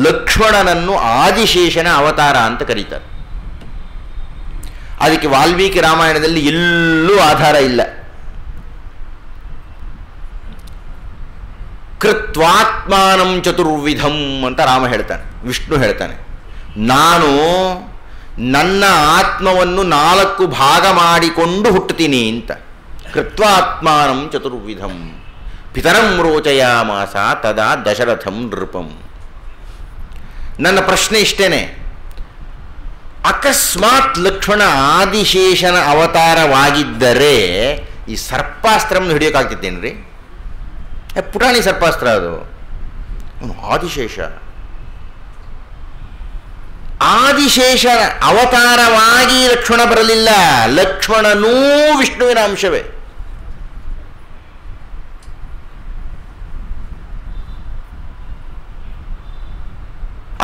ಲಕ್ಷ್ಮಣನನ್ನು ಆದಿಶೇಷನ ಅವತಾರ ಅಂತ ಕರೀತಾರೆ. ಅದಕ್ಕೆ ವಾಲ್ಮೀಕಿ ರಾಮಾಯಣದಲ್ಲಿ ಎಲ್ಲೂ ಆಧಾರ ಇಲ್ಲ. ಕೃತ್ವಾತ್ಮಾನಂ ಚತುರ್ವಿಧಂ ಅಂತ ರಾಮ ಹೇಳ್ತಾನೆ, ವಿಷ್ಣು ಹೇಳ್ತಾನೆ. ನಾನು ನನ್ನ ಆತ್ಮವನ್ನು 4 ಭಾಗ ಮಾಡಿಕೊಂಡು ಹುಟ್ಟುತ್ತೀನಿ ಅಂತ. ಕೃತ್ವಾತ್ಮಾನಂ ಚತುರ್ವಿಧಂ ಪಿತರಂ ರೋಚಯಾಮಾಸ ತದಾ ದಶರಥಂ ನೃಪಂ. ನನ್ನ ಪ್ರಶ್ನೆ ಇಷ್ಟೇನೆ, ಅಕಸ್ಮಾತ್ ಲಕ್ಷ್ಮಣ ಆದಿಶೇಷನ ಅವತಾರವಾಗಿದ್ದರೆ ಈ ಸರ್ಪಾಸ್ತ್ರವನ್ನು ಹಿಡಿಯೋಕ್ಕಾಗ್ತಿದ್ದೇನ್ರಿ? ಪುಟಾಣಿ ಸರ್ಪಾಸ್ತ್ರ ಅದು, ಆದಿಶೇಷ. ಆದಿಶೇಷ ಅವತಾರವಾಗಿ ಲಕ್ಷ್ಮಣ ಬರಲಿಲ್ಲ, ಲಕ್ಷ್ಮಣನೂ ವಿಷ್ಣುವಿನ ಅಂಶವೇ.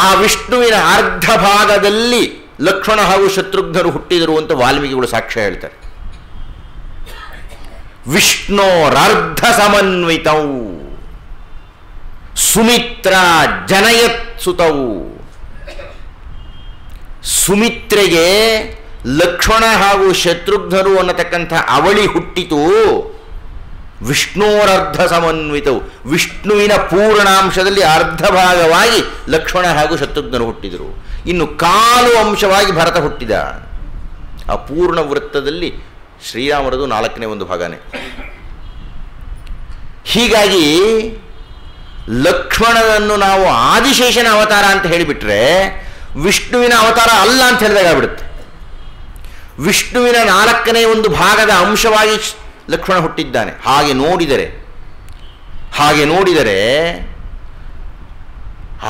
ಆ ವಿಷ್ಣುವಿನ ಅರ್ಧ ಭಾಗದಲ್ಲಿ ಲಕ್ಷ್ಮಣ ಹಾಗೂ ಶತ್ರುಘ್ನರು ಹುಟ್ಟಿದರು ಅಂತ ವಾಲ್ಮೀಕಿಗಳು ಸಾಕ್ಷ್ಯ ಹೇಳ್ತಾರೆ. ವಿಷ್ಣೋರರ್ಧ ಸಮನ್ವಿತವು ಸುಮಿತ್ರ ಜನಯತ್ ಸುತವು. ಸುಮಿತ್ರೆಗೆ ಲಕ್ಷ್ಮಣ ಹಾಗೂ ಶತ್ರುಘ್ನರು ಅನ್ನತಕ್ಕಂಥ ಅವಳಿ ಹುಟ್ಟಿತು. ವಿಷ್ಣೋರರ್ಧ ಸಮನ್ವಿತವು, ವಿಷ್ಣುವಿನ ಪೂರ್ಣಾಂಶದಲ್ಲಿ ಅರ್ಧ ಭಾಗವಾಗಿ ಲಕ್ಷ್ಮಣ ಹಾಗೂ ಶತ್ರುಘ್ನರು ಹುಟ್ಟಿದರು. ಇನ್ನು ಕಾಲು ಅಂಶವಾಗಿ ಭರತ ಹುಟ್ಟಿದ. ಆ ಪೂರ್ಣ ವೃತ್ತದಲ್ಲಿ ಶ್ರೀರಾಮರದು 4ನೇ ಒಂದು ಭಾಗನೇ. ಹೀಗಾಗಿ ಲಕ್ಷ್ಮಣನನ್ನು ನಾವು ಆದಿಶೇಷನ ಅವತಾರ ಅಂತ ಹೇಳಿಬಿಟ್ರೆ ವಿಷ್ಣುವಿನ ಅವತಾರ ಅಲ್ಲ ಅಂತ ಹೇಳಿದಾಗ್ಬಿಡುತ್ತೆ. ವಿಷ್ಣುವಿನ 4ನೇ ಒಂದು ಭಾಗದ ಅಂಶವಾಗಿ ಲಕ್ಷ್ಮಣ ಹುಟ್ಟಿದ್ದಾನೆ. ಹಾಗೆ ನೋಡಿದರೆ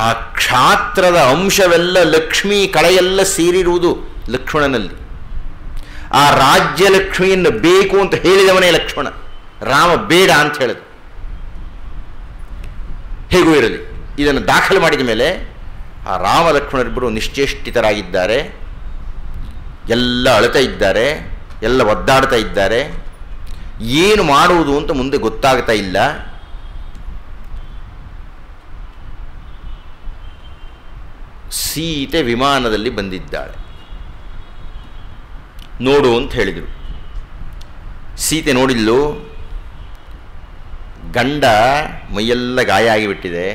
ಆ ಕ್ಷಾತ್ರದ ಅಂಶವೆಲ್ಲ ಲಕ್ಷ್ಮೀ ಕಳೆಯೆಲ್ಲ ಸೇರಿರುವುದು ಲಕ್ಷ್ಮಣನಲ್ಲಿ. ಆ ರಾಜ್ಯ ಲಕ್ಷ್ಮಿಯನ್ನು ಬೇಕು ಅಂತ ಹೇಳಿದವನೇ ಲಕ್ಷ್ಮಣ. ರಾಮ ಬೇಡ ಅಂತ ಹೇಳಿದ. ಹೇಗೂ ಇರಲಿ, ಇದನ್ನು ದಾಖಲು ಮಾಡಿದ ಮೇಲೆ ಆ ರಾಮ ಲಕ್ಷ್ಮಣರಿಬ್ಬರು ನಿಶ್ಚೇಷ್ಟಿತರಾಗಿದ್ದಾರೆ. ಎಲ್ಲ ಅಳ್ತಾ ಇದ್ದಾರೆ, ಎಲ್ಲ ಒದ್ದಾಡ್ತಾ ಇದ್ದಾರೆ. ಏನು ಮಾಡುವುದು ಅಂತ ಮುಂದೆ ಗೊತ್ತಾಗ್ತಾ ಇಲ್ಲ. ಸೀತೆ ವಿಮಾನದಲ್ಲಿ ಬಂದಿದ್ದಾಳೆ, ನೋಡು ಅಂತ ಹೇಳಿದರು. ಸೀತೆ ನೋಡಿದ್ಲು. ಗಂಡ ಮೈಯೆಲ್ಲ ಗಾಯ ಆಗಿಬಿಟ್ಟಿದೆ,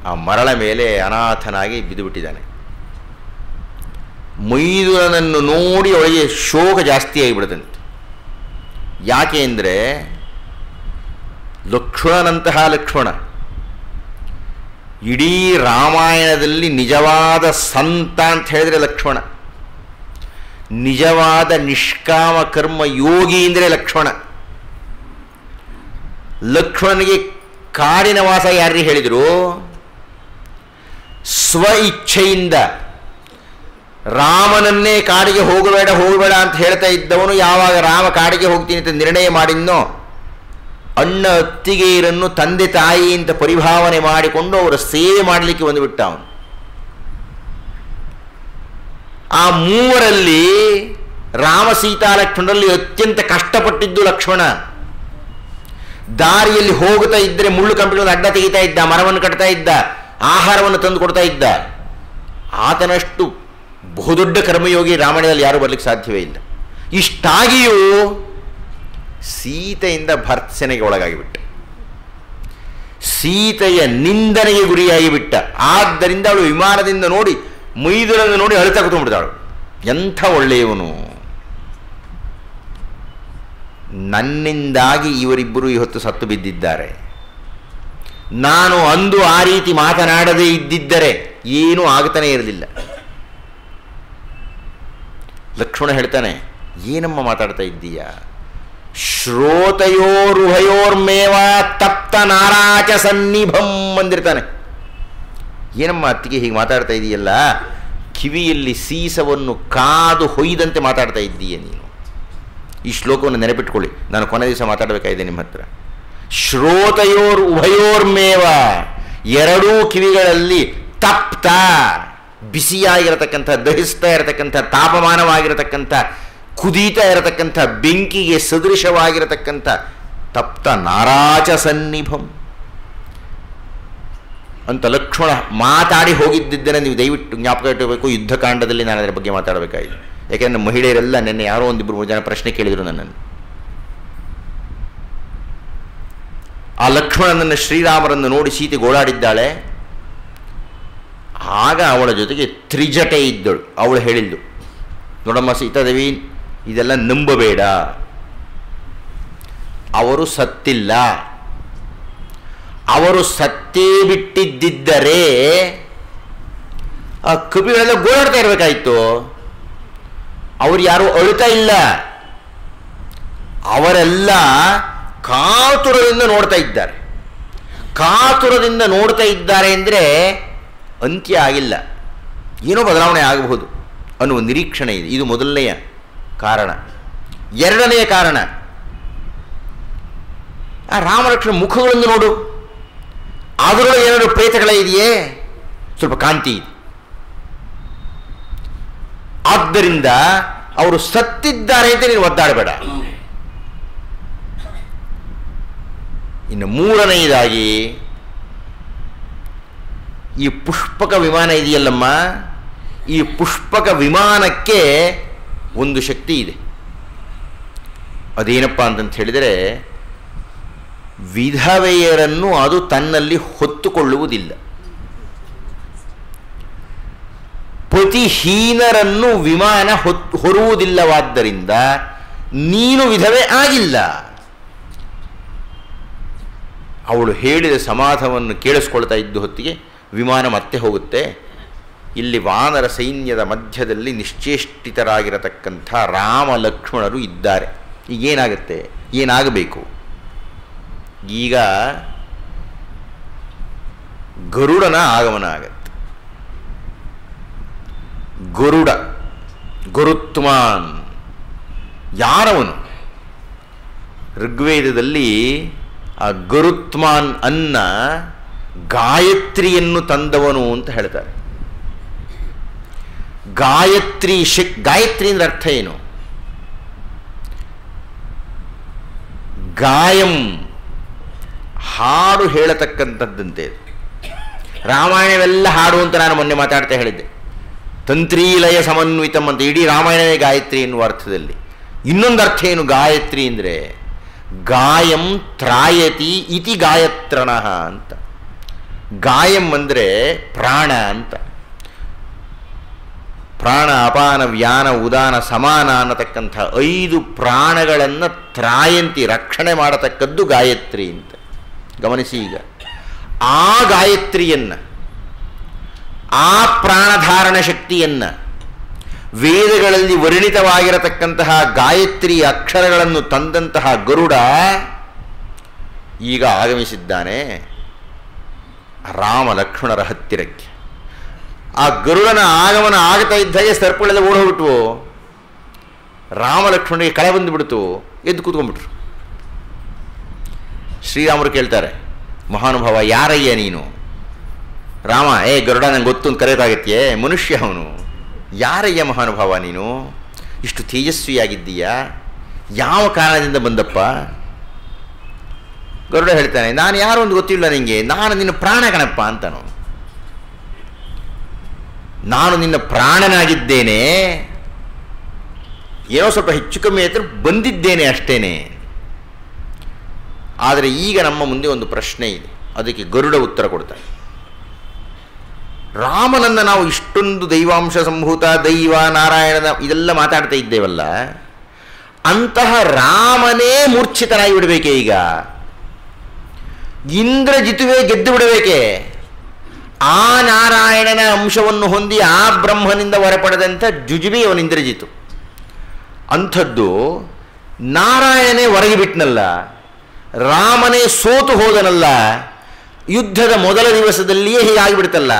ಆ ಮರಳ ಮೇಲೆ ಅನಾಥನಾಗಿ ಬಿದ್ದುಬಿಟ್ಟಿದ್ದಾನೆ. ಮೈದುನನ್ನು ನೋಡಿ ಅವಳಿಗೆ ಶೋಕ ಜಾಸ್ತಿ ಆಗಿಬಿಡುತ್ತಂತೆ. ಯಾಕೆ ಅಂದರೆ ಲಕ್ಷ್ಮಣನಂತಹ ಲಕ್ಷ್ಮಣ ಇಡೀ ರಾಮಾಯಣದಲ್ಲಿ ನಿಜವಾದ ಸಂತ ಅಂತ ಹೇಳಿದರೆ ಲಕ್ಷ್ಮಣ, ನಿಜವಾದ ನಿಷ್ಕಾಮ ಕರ್ಮ ಯೋಗಿ ಅಂದರೆ ಲಕ್ಷ್ಮಣ. ಲಕ್ಷ್ಮಣನಿಗೆ ಕಾಡಿನ ವಾಸ ಯಾರಿಗೆ ಹೇಳಿದರು? ಸ್ವ ಇಚ್ಛೆಯಿಂದ ರಾಮನನ್ನೇ ಕಾಡಿಗೆ ಹೋಗಬೇಡ ಅಂತ ಹೇಳ್ತಾ ಇದ್ದವನು ಯಾವಾಗ ರಾಮ ಕಾಡಿಗೆ ಹೋಗ್ತೀನಿ ಅಂತ ನಿರ್ಣಯ ಮಾಡಿದ್ನೋ, ಅಣ್ಣ ಅತ್ತಿಗೆಯರನ್ನು ತಂದೆ ತಾಯಿ ಅಂತ ಪರಿಭಾವನೆ ಮಾಡಿಕೊಂಡು ಅವರ ಸೇವೆ ಮಾಡಲಿಕ್ಕೆ ಬಂದುಬಿಟ್ಟ ಅವನು. ಆ ಮೂವರಲ್ಲಿ ರಾಮ ಸೀತಾ ಲಕ್ಷ್ಮಣರಲ್ಲಿ ಅತ್ಯಂತ ಕಷ್ಟಪಟ್ಟಿದ್ದು ಲಕ್ಷ್ಮಣ. ದಾರಿಯಲ್ಲಿ ಹೋಗುತ್ತಾ ಇದ್ದರೆ ಮುಳ್ಳು ಕಂಬಿಗಳನ್ನು ಅಡ್ಡ ತೆಗಿತಾ ಇದ್ದ, ಮರವನ್ನು ಕಟ್ತಾ ಇದ್ದ, ಆಹಾರವನ್ನು ತಂದು ಕೊಡ್ತಾ ಇದ್ದ. ಆತನಷ್ಟು ಬಹುದೊಡ್ಡ ಕರ್ಮಯೋಗಿ ರಾಮಾಯಣದಲ್ಲಿ ಯಾರೂ ಬರಲಿಕ್ಕೆ ಸಾಧ್ಯವೇ ಇಲ್ಲ. ಇಷ್ಟಾಗಿಯೂ ಸೀತೆಯಿಂದ ಭರ್ತ್ಸನೆಗೆ ಒಳಗಾಗಿಬಿಟ್ಟ, ಸೀತೆಯ ನಿಂದನೆಗೆ ಗುರಿಯಾಗಿಬಿಟ್ಟ. ಆದ್ದರಿಂದ ಅವಳು ವಿಮಾನದಿಂದ ನೋಡಿ ಮೈದುನನ್ನು ನೋಡಿ ಅಳುತ್ತಾ ಕೂತ್ಕೊಂಡ್ಬಿಡ್ತಾಳು. ಎಂಥ ಒಳ್ಳೆಯವನು, ನನ್ನಿಂದಾಗಿ ಇವರಿಬ್ಬರು ಇವತ್ತು ಸತ್ತು ಬಿದ್ದಿದ್ದಾರೆ. ನಾನು ಅಂದು ಆ ರೀತಿ ಮಾತನಾಡದೇ ಇದ್ದಿದ್ದರೆ ಏನೂ ಆಗ್ತಾನೆ ಇರಲಿಲ್ಲ. ಲಕ್ಷ್ಮಣ ಹೇಳ್ತಾನೆ, ಏನಮ್ಮ ಮಾತಾಡ್ತಾ ಇದ್ದೀಯ? ಶ್ರೋತಯೋರುಭಯೋರ್ಮೇವ ತಪ್ತ ನಾರಾಚ ಸನ್ನಿಭಂ ಅಂದಿರ್ತಾನೆ. ಏನಮ್ಮ ಅತ್ತಿಗೆ ಹೀಗೆ ಮಾತಾಡ್ತಾ ಇದೆಯಲ್ಲ, ಕಿವಿಯಲ್ಲಿ ಸೀಸವನ್ನು ಕಾದು ಹೊಯ್ದಂತೆ ಮಾತಾಡ್ತಾ ಇದ್ದೀಯ ನೀನು. ಈ ಶ್ಲೋಕವನ್ನು ನೆನಪಿಟ್ಕೊಳ್ಳಿ, ನಾನು ಕೊನೆ ದಿವಸ ಮಾತಾಡಬೇಕಾಗಿದೆ ನಿಮ್ಮ ಹತ್ರ. ಶ್ರೋತಯೋರ್ ಉಭಯೋರ್ಮೇವ, ಎರಡೂ ಕಿವಿಗಳಲ್ಲಿ ತಪ್ತ, ಬಿಸಿಯಾಗಿರತಕ್ಕಂಥ, ದಹಿಸ್ತಾ ಇರತಕ್ಕಂಥ, ತಾಪಮಾನವಾಗಿರತಕ್ಕಂಥ, ಕುದೀತಾ ಇರತಕ್ಕಂಥ ಬೆಂಕಿಗೆ ಸದೃಶವಾಗಿರತಕ್ಕಂಥ ತಪ್ತ ನಾರಾಚ ಸನ್ನಿಭಂ ಅಂತ ಲಕ್ಷ್ಮಣ ಮಾತಾಡಿ ಹೋಗಿದ್ದಿದ್ದೇನೆ. ನೀವು ದಯವಿಟ್ಟು ಜ್ಞಾಪಕ ಇಟ್ಟಬೇಕು. ಯುದ್ಧಕಾಂಡದಲ್ಲಿ ನಾನು ಅದರ ಬಗ್ಗೆ ಮಾತಾಡಬೇಕಾಗಿದೆ. ಯಾಕೆಂದರೆ ಮಹಿಳೆಯರೆಲ್ಲ ನೆನ್ನೆ ಯಾರೋ ಒಂದಿಬ್ಬರು 3 ಜನ ಪ್ರಶ್ನೆ ಕೇಳಿದರು ನನ್ನನ್ನು. ಆ ಲಕ್ಷ್ಮಣನನ್ನು ಶ್ರೀರಾಮರನ್ನು ನೋಡಿ ಸೀತೆ ಗೋಳಾಡಿದ್ದಾಳೆ. ಆಗ ಅವಳ ಜೊತೆಗೆ ತ್ರಿಜಟೆ ಇದ್ದಳು. ಅವಳು ಹೇಳಿದ್ದು, ನೋಡಮ್ಮ ಸೀತಾದೇವಿ, ಇದೆಲ್ಲ ನಂಬಬೇಡ, ಅವರು ಸತ್ತಿಲ್ಲ. ಅವರು ಸತ್ತೇ ಬಿಟ್ಟಿದ್ದರೆ ಆ ಕಪಿಗಳೆಲ್ಲ ಗೋಳಾಡ್ತಾ ಇರಬೇಕಾಯಿತು. ಅವರು ಯಾರು ಅಳುತ್ತಾ ಇಲ್ಲ, ಅವರೆಲ್ಲ ಕಾತುರದಿಂದ ನೋಡ್ತಾ ಇದ್ದಾರೆ. ಕಾತುರದಿಂದ ನೋಡ್ತಾ ಇದ್ದಾರೆ ಅಂದರೆ ಅಂತ್ಯ ಆಗಿಲ್ಲ, ಏನೋ ಬದಲಾವಣೆ ಆಗಬಹುದು ಅನ್ನುವ ನಿರೀಕ್ಷಣೆ ಇದೆ. ಇದು ಮೊದಲನೆಯ ಕಾರಣ. ಎರಡನೆಯ ಕಾರಣ, ಆ ರಾಮಲಕ್ಷ್ಮಣ ಮುಖಗಳನ್ನು ನೋಡು, ಅದರೊಳಗೆ ಏನಾದರೂ ಪ್ರೇತಗಳ ಇದೆಯೇ? ಸ್ವಲ್ಪ ಕಾಂತಿ ಇದೆ. ಆದ್ದರಿಂದ ಅವರು ಸತ್ತಿದ್ದಾರೆ ಅಂತ ನೀನು ಒದ್ದಾಡಬೇಡ. ಇನ್ನು ಮೂರನೆಯದಾಗಿ ಈ ಪುಷ್ಪಕ ವಿಮಾನ ಇದೆಯಲ್ಲಮ್ಮ, ಈ ಪುಷ್ಪಕ ವಿಮಾನಕ್ಕೆ ಒಂದು ಶಕ್ತಿ ಇದೆ. ಅದೇನಪ್ಪ ಅಂತಂತ ಹೇಳಿದರೆ, ವಿಧವೆಯರನ್ನು ಅದು ತನ್ನಲ್ಲಿ ಹೊತ್ತುಕೊಳ್ಳುವುದಿಲ್ಲ. ಪತಿಹೀನರನ್ನು ವಿಮಾನ ಹೊರುವುದಿಲ್ಲವಾದ್ದರಿಂದ ನೀನು ವಿಧವೆ ಆಗಿಲ್ಲ. ಅವಳು ಹೇಳಿದ ಸಮಾಧಾನವನ್ನು ಕೇಳಿಸ್ಕೊಳ್ತಾ ಇದ್ದ ಹೊತ್ತಿಗೆ ವಿಮಾನ ಮತ್ತೆ ಹೋಗುತ್ತೆ. ಇಲ್ಲಿ ವಾನರ ಸೈನ್ಯದ ಮಧ್ಯದಲ್ಲಿ ನಿಶ್ಚೇಷ್ಟಿತರಾಗಿರತಕ್ಕಂಥ ರಾಮ ಲಕ್ಷ್ಮಣರು ಇದ್ದಾರೆ. ಈಗೇನಾಗುತ್ತೆ, ಏನಾಗಬೇಕು? ಈಗ ಗರುಡನ ಆಗಮನ ಆಗತ್ತೆ. ಗರುತ್ಮಾನ್ ಯಾರವನು? ಋಗ್ವೇದದಲ್ಲಿ ಆ ಗರುತ್ಮಾನ್ ಅನ್ನ ಗಾಯತ್ರಿಯನ್ನು ತಂದವನು ಅಂತ ಹೇಳ್ತಾರೆ. ಗಾಯತ್ರಿ ಗಾಯತ್ರಿ ಅಂದ್ರೆ ಅರ್ಥ ಏನು? ಗಾಯಂ ಹಾಡು ಹೇಳತಕ್ಕಂಥದ್ದಂತೆ. ರಾಮಾಯಣವೆಲ್ಲ ಹಾಡು ಅಂತ ನಾನು ಮೊನ್ನೆ ಮಾತಾಡ್ತಾ ಹೇಳಿದ್ದೆ. ತಂತ್ರೀಲಯ ಸಮನ್ವಿತಂ ಅಂತ ಇಡೀ ರಾಮಾಯಣವೇ ಗಾಯತ್ರಿ ಎನ್ನುವ ಅರ್ಥದಲ್ಲಿ. ಇನ್ನೊಂದು ಅರ್ಥ ಏನು ಗಾಯತ್ರಿ ಅಂದರೆ? ಗಾಯಂ ತ್ರಾಯತಿ ಇತಿ ಗಾಯತ್ರಣಃ ಅಂತ. ಗಾಯಂ ಅಂದರೆ ಪ್ರಾಣ ಅಂತ. ಪ್ರಾಣ ಅಪಾನ ವ್ಯಾನ ಉದಾನ ಸಮಾನ ಅನ್ನತಕ್ಕಂಥ 5 ಪ್ರಾಣಗಳನ್ನು ತ್ರಾಯಂತಿ ರಕ್ಷಣೆ ಮಾಡತಕ್ಕದ್ದು ಗಾಯತ್ರಿ ಅಂತ. ಗಮನಿಸಿ, ಈಗ ಆ ಗಾಯತ್ರಿಯನ್ನು, ಆ ಪ್ರಾಣಧಾರಣ ಶಕ್ತಿಯನ್ನು, ವೇದಗಳಲ್ಲಿ ವರ್ಣಿತವಾಗಿರತಕ್ಕಂತಹ ಗಾಯತ್ರಿ ಅಕ್ಷರಗಳನ್ನು ತಂದಂತಹ ಗರುಡ ಈಗ ಆಗಮಿಸಿದ್ದಾನೆ ರಾಮ ಲಕ್ಷ್ಮಣರ ಹತ್ತಿರಕ್ಕೆ. ಆ ಗರುಡನ ಆಗಮನ ಆಗ್ತಾ ಇದ್ದಾಗೆ ಸರ್ಪಗಳೆಲ್ಲ ಓಡಿ ಹೋಗ್ಬಿಟ್ವು. ರಾಮ ಲಕ್ಷ್ಮಣರಿಗೆ ಕಳೆ ಬಂದುಬಿಡ್ತು. ಎದ್ದು ಕೂತ್ಕೊಂಡ್ಬಿಟ್ರು. ಶ್ರೀರಾಮರು ಕೇಳ್ತಾರೆ, ಮಹಾನುಭಾವ ಯಾರಯ್ಯ ನೀನು? ರಾಮ, ಗರುಡ ನಂಗೆ ಗೊತ್ತು ಅಂತ ಕರೆಯೋಕ್ಕಾಗತ್ಯೆ? ಮನುಷ್ಯ ಅವನು. ಯಾರಯ್ಯ ಮಹಾನುಭಾವ ನೀನು? ಇಷ್ಟು ತೇಜಸ್ವಿಯಾಗಿದ್ದೀಯಾ? ಯಾವ ಕಾರಣದಿಂದ ಬಂದಪ್ಪ? ಗರುಡ ಹೇಳ್ತಾನೆ, ನಾನು ಯಾರು ಒಂದು ಗೊತ್ತಿಲ್ಲ ನಿನಗೆ, ನಾನು ನಿನ್ನ ಪ್ರಾಣ ಕಣಪ್ಪ ಅಂತಾನು. ನಾನು ನಿನ್ನ ಪ್ರಾಣನಾಗಿದ್ದೇನೆ, ಏನೋ ಸ್ವಲ್ಪ ಹೆಚ್ಚು ಕಮ್ಮಿ ಹತ್ರ ಬಂದಿದ್ದೇನೆ ಅಷ್ಟೇನೆ. ಆದರೆ ಈಗ ನಮ್ಮ ಮುಂದೆ ಒಂದು ಪ್ರಶ್ನೆ ಇದೆ, ಅದಕ್ಕೆ ಗರುಡ ಉತ್ತರ ಕೊಡ್ತಾನೆ. ರಾಮನನ್ನು ನಾವು ಇಷ್ಟೊಂದು ದೈವಾಂಶ ಸಂಭೂತ, ದೈವ, ನಾರಾಯಣನ ಇದೆಲ್ಲ ಮಾತಾಡ್ತಾ ಇದ್ದೇವಲ್ಲ, ಅಂತಹ ರಾಮನೇ ಮೂರ್ಛಿತನಾಗಿ ಬಿಡಬೇಕೆ? ಈಗ ಇಂದ್ರಜಿತುವೆ ಗೆದ್ದು ಬಿಡಬೇಕೆ? ಆ ನಾರಾಯಣನ ಅಂಶವನ್ನು ಹೊಂದಿ ಆ ಬ್ರಹ್ಮನಿಂದ ಹೊರಪಡೆದಂಥ ಜುಜುಬಿ ಅವನು ಇಂದ್ರಜಿತು. ಅಂಥದ್ದು ನಾರಾಯಣನೇ ಹೊರಗೆ ಬಿಟ್ನಲ್ಲ, ರಾಮನೇ ಸೋತು ಹೋದನಲ್ಲ, ಯುದ್ಧದ ಮೊದಲ ದಿವಸದಲ್ಲಿಯೇ ಹೀಗಾಗಿಬಿಡ್ತಲ್ಲ.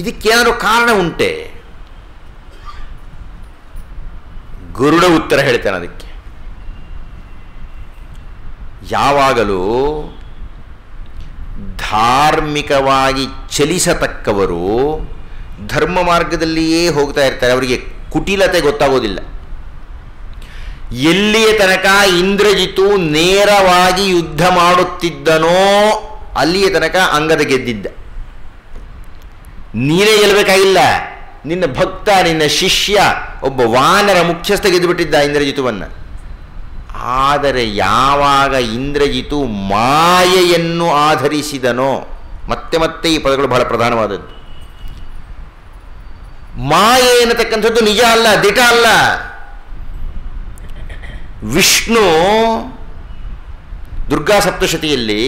ಇದಕ್ಕೇನಾದರೂ ಕಾರಣ ಉಂಟೆ? ಗರುಡ ಉತ್ತರ ಹೇಳ್ತಾನೆ ಅದಕ್ಕೆ. ಯಾವಾಗಲೂ ಧಾರ್ಮಿಕವಾಗಿ ಚಲಿಸತಕ್ಕವರು ಧರ್ಮ ಮಾರ್ಗದಲ್ಲಿಯೇ ಹೋಗ್ತಾ ಇರ್ತಾರೆ. ಅವರಿಗೆ ಕುಟಿಲತೆ ಗೊತ್ತಾಗೋದಿಲ್ಲ. ಎಲ್ಲಿಯ ತನಕ ಇಂದ್ರಜಿತು ನೇರವಾಗಿ ಯುದ್ಧ ಮಾಡುತ್ತಿದ್ದನೋ ಅಲ್ಲಿಯ ತನಕ ಅಂಗದ ಗೆದ್ದಿದ್ದ. ನೀನೇ ಗೆಲ್ಲಬೇಕಾಗಿಲ್ಲ, ನಿನ್ನ ಭಕ್ತ, ನಿನ್ನ ಶಿಷ್ಯ, ಒಬ್ಬ ವಾನರ ಮುಖ್ಯಸ್ಥ ಗೆದ್ದುಬಿಟ್ಟಿದ್ದ ಇಂದ್ರಜಿತುವನ್ನು. ಆದರೆ ಯಾವಾಗ ಇಂದ್ರಜಿತು ಮಾಯೆಯನ್ನು ಆಧರಿಸಿದನೋ, ಮತ್ತೆ ಮತ್ತೆ ಈ ಪದಗಳು ಬಹಳ ಪ್ರಧಾನವಾದದ್ದು. ಮಾಯೆ ಎನ್ನತಕ್ಕಂಥದ್ದು ನಿಜ ಅಲ್ಲ, ದಿಟ ಅಲ್ಲ. ವಿಷ್ಣು ದುರ್ಗಾ ಸಪ್ತಶತಿಯಲ್ಲಿ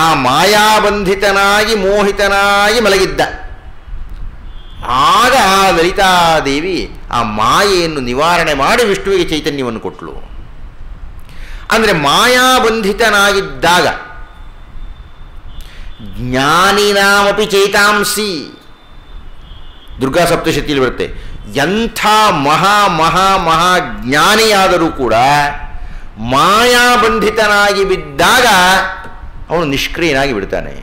ಆ ಮಾಯಾಬಂಧಿತನಾಗಿ ಮೋಹಿತನಾಗಿ ಮಲಗಿದ್ದ. ಆಗ ಆ ಲಲಿತಾದೇವಿ ಆ ಮಾಯೆಯನ್ನು ನಿವಾರಣೆ ಮಾಡಿ ವಿಷ್ಣುವಿಗೆ ಚೈತನ್ಯವನ್ನು ಕೊಟ್ಟಳು. ಅಂದರೆ ಮಾಯಾಬಂಧಿತನಾಗಿದ್ದಾಗ ಜ್ಞಾನಿನಾಮಪಿ ಚೈತಾಂಸಿ, ದುರ್ಗಾ ಸಪ್ತಶತಿಯಲ್ಲಿ ಬರುತ್ತೆ. ಎಂಥ ಮಹಾ ಮಹಾ ಮಹಾಜ್ಞಾನಿಯಾದರೂ ಕೂಡ ಮಾಯಾಬಂಧಿತನಾಗಿ ಬಿದ್ದಾಗ ಅವನು ನಿಷ್ಕ್ರಿಯನಾಗಿ ಬಿಡ್ತಾನೆ.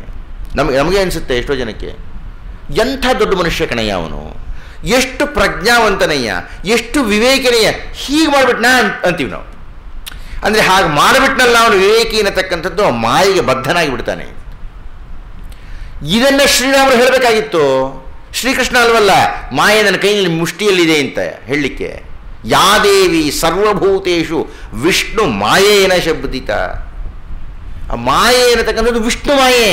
ನಮಗೆ ಅನಿಸುತ್ತೆ ಎಷ್ಟೋ ಜನಕ್ಕೆ, ಎಂಥ ದೊಡ್ಡ ಮನುಷ್ಯ ಕಣಯ್ಯ ಅವನು, ಎಷ್ಟು ಪ್ರಜ್ಞಾವಂತನಯ್ಯ, ಎಷ್ಟು ವಿವೇಕನಯ್ಯ, ಹೀಗೆ ಮಾಡಿಬಿಟ್ನಾ ಅಂತೀವಿ ನಾವು. ಅಂದರೆ ಹಾಗೆ ಮಾಡಿಬಿಟ್ನಲ್ಲ ಅವನು ವಿವೇಕಿ ಅನ್ನತಕ್ಕಂಥದ್ದು ಮಾಯಿಗೆ ಬದ್ಧನಾಗಿ ಬಿಡ್ತಾನೆ. ಇದನ್ನು ಶ್ರೀರಾಮರು ಹೇಳಬೇಕಾಗಿತ್ತು, ಶ್ರೀಕೃಷ್ಣ ಅಲ್ವಲ್ಲ ಮಾಯೆ ನನ್ನ ಕೈಯಲ್ಲಿ ಮುಷ್ಟಿಯಲ್ಲಿದೆ ಅಂತ ಹೇಳಲಿಕ್ಕೆ. ಯಾದೇವಿ ಸರ್ವಭೂತೇಶು ವಿಷ್ಣು ಮಾಯೇನ ಶಬ್ದಿತ. ಆ ಮಾಯೆ ಅನ್ನತಕ್ಕಂಥದ್ದು ವಿಷ್ಣು ಮಾಯೆ,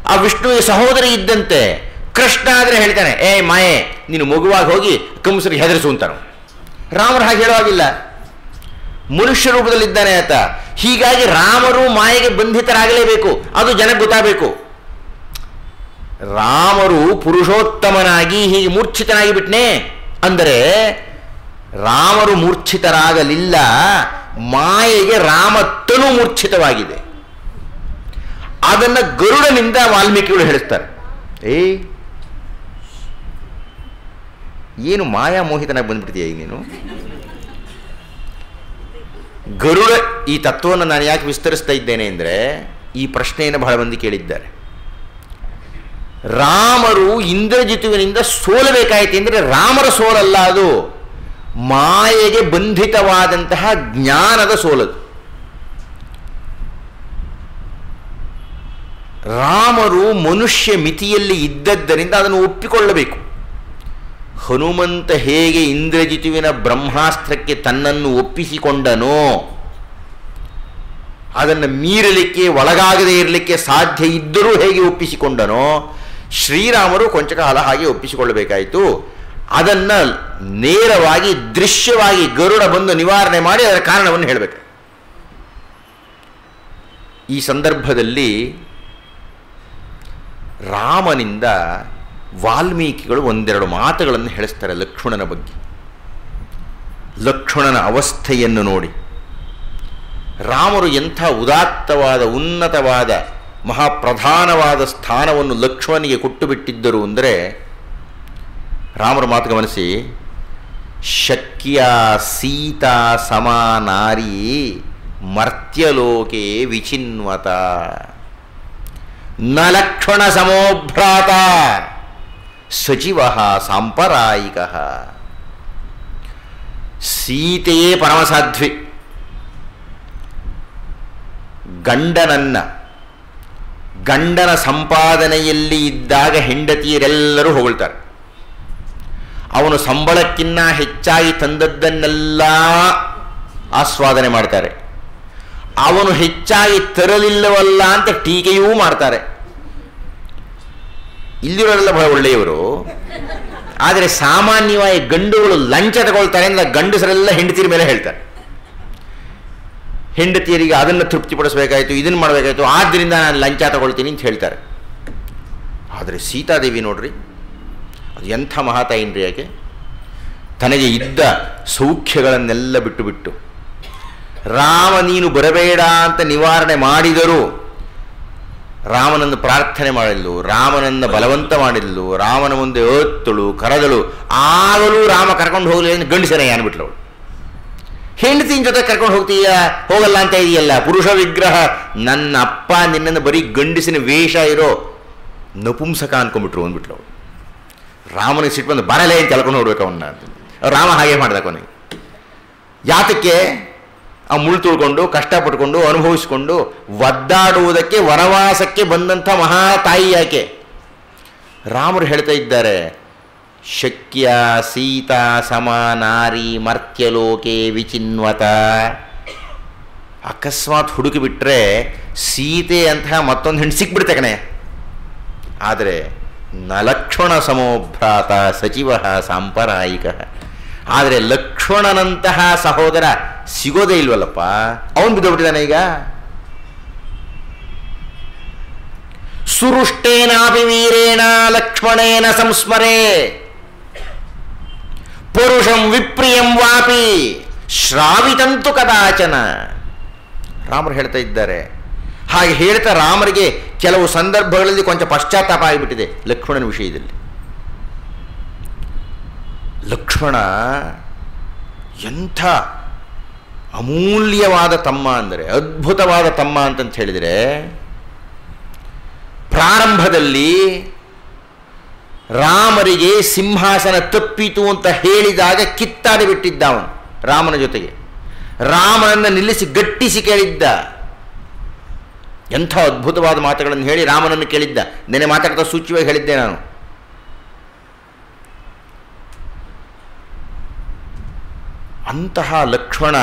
ಆ ವಿಷ್ಣುವಿಗೆ ಸಹೋದರಿ ಇದ್ದಂತೆ. ಕೃಷ್ಣ ಆದರೆ ಹೇಳ್ತಾನೆ, ಏ ಮಾಯೆ ನೀನು ಮಗುವಾಗಿ ಹೋಗಿ ಕಂಸರಿಗೆ ಹೆದರಿಸು ಅಂತಾನು. ರಾಮರು ಹಾಗೆ ಹೇಳುವಾಗಿಲ್ಲ, ಮನುಷ್ಯ ರೂಪದಲ್ಲಿದ್ದಾನೆ ಆತ. ಹೀಗಾಗಿ ರಾಮರು ಮಾಯೆಗೆ ಬಂಧಿತರಾಗಲೇಬೇಕು, ಅದು ಜನಕ್ಕೆ ಗೊತ್ತಾಗಬೇಕು. ರಾಮರು ಪುರುಷೋತ್ತಮನಾಗಿ ಹೀಗೆ ಮೂರ್ಛಿತನಾಗಿ ಬಿಟ್ನೆ ಅಂದರೆ ರಾಮರು ಮೂರ್ಛಿತರಾಗಲಿಲ್ಲ, ಮಾಯೆಗೆ ರಾಮತ್ತನು ಮೂರ್ಛಿತವಾಗಿದೆ. ಅದನ್ನು ಗರುಡನಿಂದ ವಾಲ್ಮೀಕಿಗಳು ಹೇಳಿಸ್ತಾರೆ. ಏನು ಮಾಯಾ ಮೋಹಿತನಾಗಿ ಬಂದ್ಬಿಡ್ತೀಯ ಈಗ ನೀನು. ಗರುಡ ಈ ತತ್ವವನ್ನು ನಾನು ಯಾಕೆ ವಿಸ್ತರಿಸ್ತಾ ಇದ್ದೇನೆ ಅಂದರೆ ಈ ಪ್ರಶ್ನೆಯನ್ನು ಬಹಳ ಮಂದಿ ಕೇಳಿದ್ದಾರೆ. ರಾಮರು ಇಂದ್ರಜಿತುವಿನಿಂದ ಸೋಲಬೇಕಾಯಿತು ಅಂದರೆ ರಾಮರ ಸೋಲಲ್ಲ, ಅದು ಮಾಯೆಗೆ ಬಂಧಿತವಾದಂತಹ ಜ್ಞಾನದ ಸೋಲದು. ರಾಮರು ಮನುಷ್ಯ ಮಿತಿಯಲ್ಲಿ ಇದ್ದದ್ದರಿಂದ ಅದನ್ನು ಒಪ್ಪಿಕೊಳ್ಳಬೇಕು. ಹನುಮಂತ ಹೇಗೆ ಇಂದ್ರಜಿತುವಿನ ಬ್ರಹ್ಮಾಸ್ತ್ರಕ್ಕೆ ತನ್ನನ್ನು ಒಪ್ಪಿಸಿಕೊಂಡನೋ, ಅದನ್ನು ಮೀರಲಿಕ್ಕೆ ಒಳಗಾಗದೇ ಇರಲಿಕ್ಕೆ ಸಾಧ್ಯ ಇದ್ದರೂ ಹೇಗೆ ಒಪ್ಪಿಸಿಕೊಂಡನೋ, ಶ್ರೀರಾಮರು ಕೊಂಚ ಕಾಲ ಹಾಗೆ ಒಪ್ಪಿಸಿಕೊಳ್ಳಬೇಕಾಯಿತು. ಅದನ್ನು ನೇರವಾಗಿ ದೃಶ್ಯವಾಗಿ ಗರುಡ ಬಂದು ನಿವಾರಣೆ ಮಾಡಿ ಅದರ ಕಾರಣವನ್ನು ಹೇಳಬೇಕು. ಈ ಸಂದರ್ಭದಲ್ಲಿ ರಾಮನಿಂದ ವಾಲ್ಮೀಕಿಗಳು ಒಂದೆರಡು ಮಾತುಗಳನ್ನು ಹೇಳಿಸ್ತಾರೆ ಲಕ್ಷ್ಮಣನ ಬಗ್ಗೆ. ಲಕ್ಷ್ಮಣನ ಅವಸ್ಥೆಯನ್ನು ನೋಡಿ ರಾಮರು ಎಂಥ ಉದಾತ್ತವಾದ ಉನ್ನತವಾದ ಮಹಾಪ್ರಧಾನವಾದ ಸ್ಥಾನವನ್ನು ಲಕ್ಷ್ಮಣನಿಗೆ ಕೊಟ್ಟು ಬಿಟ್ಟಿದ್ದರು ಅಂದರೆ, ರಾಮರ ಮಾತು ಗಮನಿಸಿ. ಶಕ್ಯ ಸೀತಾ ಸಮಾನಾರಿ ಮರ್ತ್ಯಲೋಕೆ ವಿಚಿನ್ವತ ನ ಲಕ್ಷ್ಮಣ ಸಮೋಭ್ರಾತ ಸಚಿವ ಸಾಂಪರಾಯಿಕ. ಸೀತೆಯೇ ಪರಮಸಾಧ್ವಿ. ಗಂಡನ ಸಂಪಾದನೆಯಲ್ಲಿ ಇದ್ದಾಗ ಹೆಂಡತಿಯರೆಲ್ಲರೂ ಹೊಗಳ್ತಾರೆ. ಅವನು ಸಂಬಳಕ್ಕಿನ್ನ ಹೆಚ್ಚಾಗಿ ತಂದದ್ದನ್ನೆಲ್ಲ ಆಸ್ವಾದನೆ ಮಾಡ್ತಾರೆ. ಅವನು ಹೆಚ್ಚಾಗಿ ತರಲಿಲ್ಲವಲ್ಲ ಅಂತ ಟೀಕೆಯೂ ಮಾಡ್ತಾರೆ. ಇಲ್ಲಿರೋರೆಲ್ಲ ಬಹಳ ಒಳ್ಳೆಯವರು, ಆದರೆ ಸಾಮಾನ್ಯವಾಗಿ ಗಂಡುಗಳು ಲಂಚ ತಗೊಳ್ತಾರೆ ಅಂದರೆ ಗಂಡಸರೆಲ್ಲ ಹೆಂಡತಿಯರ ಮೇಲೆ ಹೇಳ್ತಾರೆ. ಹೆಂಡತಿಯರಿಗೆ ಅದನ್ನು ತೃಪ್ತಿಪಡಿಸಬೇಕಾಯಿತು, ಇದನ್ನು ಮಾಡಬೇಕಾಯಿತು, ಆದ್ದರಿಂದ ನಾನು ಲಂಚ ತಗೊಳ್ತೀನಿ ಅಂತ ಹೇಳ್ತಾರೆ. ಆದರೆ ಸೀತಾದೇವಿ ನೋಡ್ರಿ, ಅದು ಎಂಥ ಮಹಾತಾಯಿನ್ರಿ ಯಾಕೆ. ತನಗೆ ಇದ್ದ ಸೌಖ್ಯಗಳನ್ನೆಲ್ಲ ಬಿಟ್ಟು ರಾಮ ನೀನು ಬರಬೇಡ ಅಂತ ನಿವಾರಣೆ ಮಾಡಿದರೂ ರಾಮನನ್ನು ಪ್ರಾರ್ಥನೆ ಮಾಡಿದ್ಲು, ರಾಮನನ್ನು ಬಲವಂತ ಮಾಡಿದ್ಲು, ರಾಮನ ಮುಂದೆ ಒತ್ತಳು ಕರೆದಳು. ಆಗಲೂ ರಾಮ ಕರ್ಕೊಂಡು ಹೋಗಲಿಲ್ಲ, ಗಂಡಸನೇ ಅನ್ಬಿಟ್ಲವಳು. ಹೆಂಡತಿನ ಜೊತೆ ಕರ್ಕೊಂಡು ಹೋಗಲ್ಲ ಅಂತ ಇದೆಯಲ್ಲ, ಪುರುಷ ವಿಗ್ರಹ. ನನ್ನ ಅಪ್ಪ ನಿನ್ನನ್ನು ಬರೀ ಗಂಡಸಿನ ವೇಷ ಇರೋ ನಪುಂಸಕ ಅನ್ಕೊಂಡ್ಬಿಟ್ರು ಅಂದ್ಬಿಟ್ಲವಳು. ರಾಮನಿಗೆ ಸಿಟ್ಟು ಬಂದು ಬರಲೇ ಅಂತ ಕಳ್ಕೊಂಡು ಹೋಗ್ಬೇಕು ಅವನ್ನ ಅಂತ. ರಾಮ ಹಾಗೆ ಮಾಡ್ದ ಕೊನೆಗೆ. ಯಾತಕ್ಕೆ? ಆ ಮುಳ್ಳು ತುಳ್ಕೊಂಡು ಕಷ್ಟಪಟ್ಕೊಂಡು ಅನುಭವಿಸ್ಕೊಂಡು ಒದ್ದಾಡುವುದಕ್ಕೆ ವನವಾಸಕ್ಕೆ ಬಂದಂಥ ಮಹಾತಾಯಿ ಯಾಕೆ? ರಾಮರು ಹೇಳ್ತಾ ಇದ್ದಾರೆ, ಶಕ್ಯ ಸೀತಾ ಸಮಾನಾರಿ ಮರ್ತ್ಯಲೋಕೆ ವಿಚಿನ್ವತ. ಅಕಸ್ಮಾತ್ ಹುಡುಕಿಬಿಟ್ರೆ ಸೀತೆ ಅಂತಹ ಮತ್ತೊಂದು ಹೆಣ್ಣು ಸಿಕ್ಬಿಡ್ತೆ ಕಣೆ. ಆದರೆ ನ ಲಕ್ಷ್ಮಣ ಸಮೋಭ್ರಾತ ಸಚಿವ ಸಾಂಪರಾಯಿಕ. ಆದರೆ ಲಕ್ಷ್ಮಣನಂತಹ ಸಹೋದರ ಸಿಗೋದೇ ಇಲ್ವಲ್ಲಪ್ಪ. ಅವನು ಬಿದ್ದೋಗ್ಬಿಟ್ಟಿದ್ದಾನೆ ಈಗ. ಸುರುಷ್ಟೇನಾಪಿ ವೀರೇಣ ಲಕ್ಷ್ಮಣೇನ ಸಂಸ್ಮರೇ ಪುರುಷಂ ವಿಪ್ರಿಯಂ ವಾಪಿ ಶ್ರಾವಿತಂತು ಕದಾಚನ. ರಾಮರು ಹೇಳ್ತಾ ಇದ್ದಾರೆ. ಹಾಗೆ ಹೇಳ್ತಾ ರಾಮರಿಗೆ ಕೆಲವು ಸಂದರ್ಭಗಳಲ್ಲಿ ಕೊಂಚ ಪಶ್ಚಾತ್ತಾಪ ಆಗಿಬಿಟ್ಟಿದೆ ಲಕ್ಷ್ಮಣನ ವಿಷಯದಲ್ಲಿ. ಲಕ್ಷ್ಮಣ ಎಂಥ ಅಮೂಲ್ಯವಾದ ತಮ್ಮ ಅಂದರೆ, ಅದ್ಭುತವಾದ ತಮ್ಮ ಅಂತಂತ ಹೇಳಿದರೆ, ಪ್ರಾರಂಭದಲ್ಲಿ ರಾಮರಿಗೆ ಸಿಂಹಾಸನ ತಪ್ಪಿತು ಅಂತ ಹೇಳಿದಾಗ ಕಿತ್ತಾಡಿ ಬಿಟ್ಟಿದ್ದ ಅವನು ರಾಮನ ಜೊತೆಗೆ. ರಾಮನನ್ನು ನಿಲ್ಲಿಸಿ ಗಟ್ಟಿಸಿ ಕೇಳಿದ್ದ. ಎಂಥ ಅದ್ಭುತವಾದ ಮಾತುಗಳನ್ನು ಹೇಳಿ ರಾಮನನ್ನು ಕೇಳಿದ್ದ. ನೆನೆ ಮಾತಾಡ್ತಾ ಸೂಚ್ಯವಾಗಿ ಹೇಳಿದ್ದೆ ನಾನು. ಅಂತಹ ಲಕ್ಷ್ಮಣ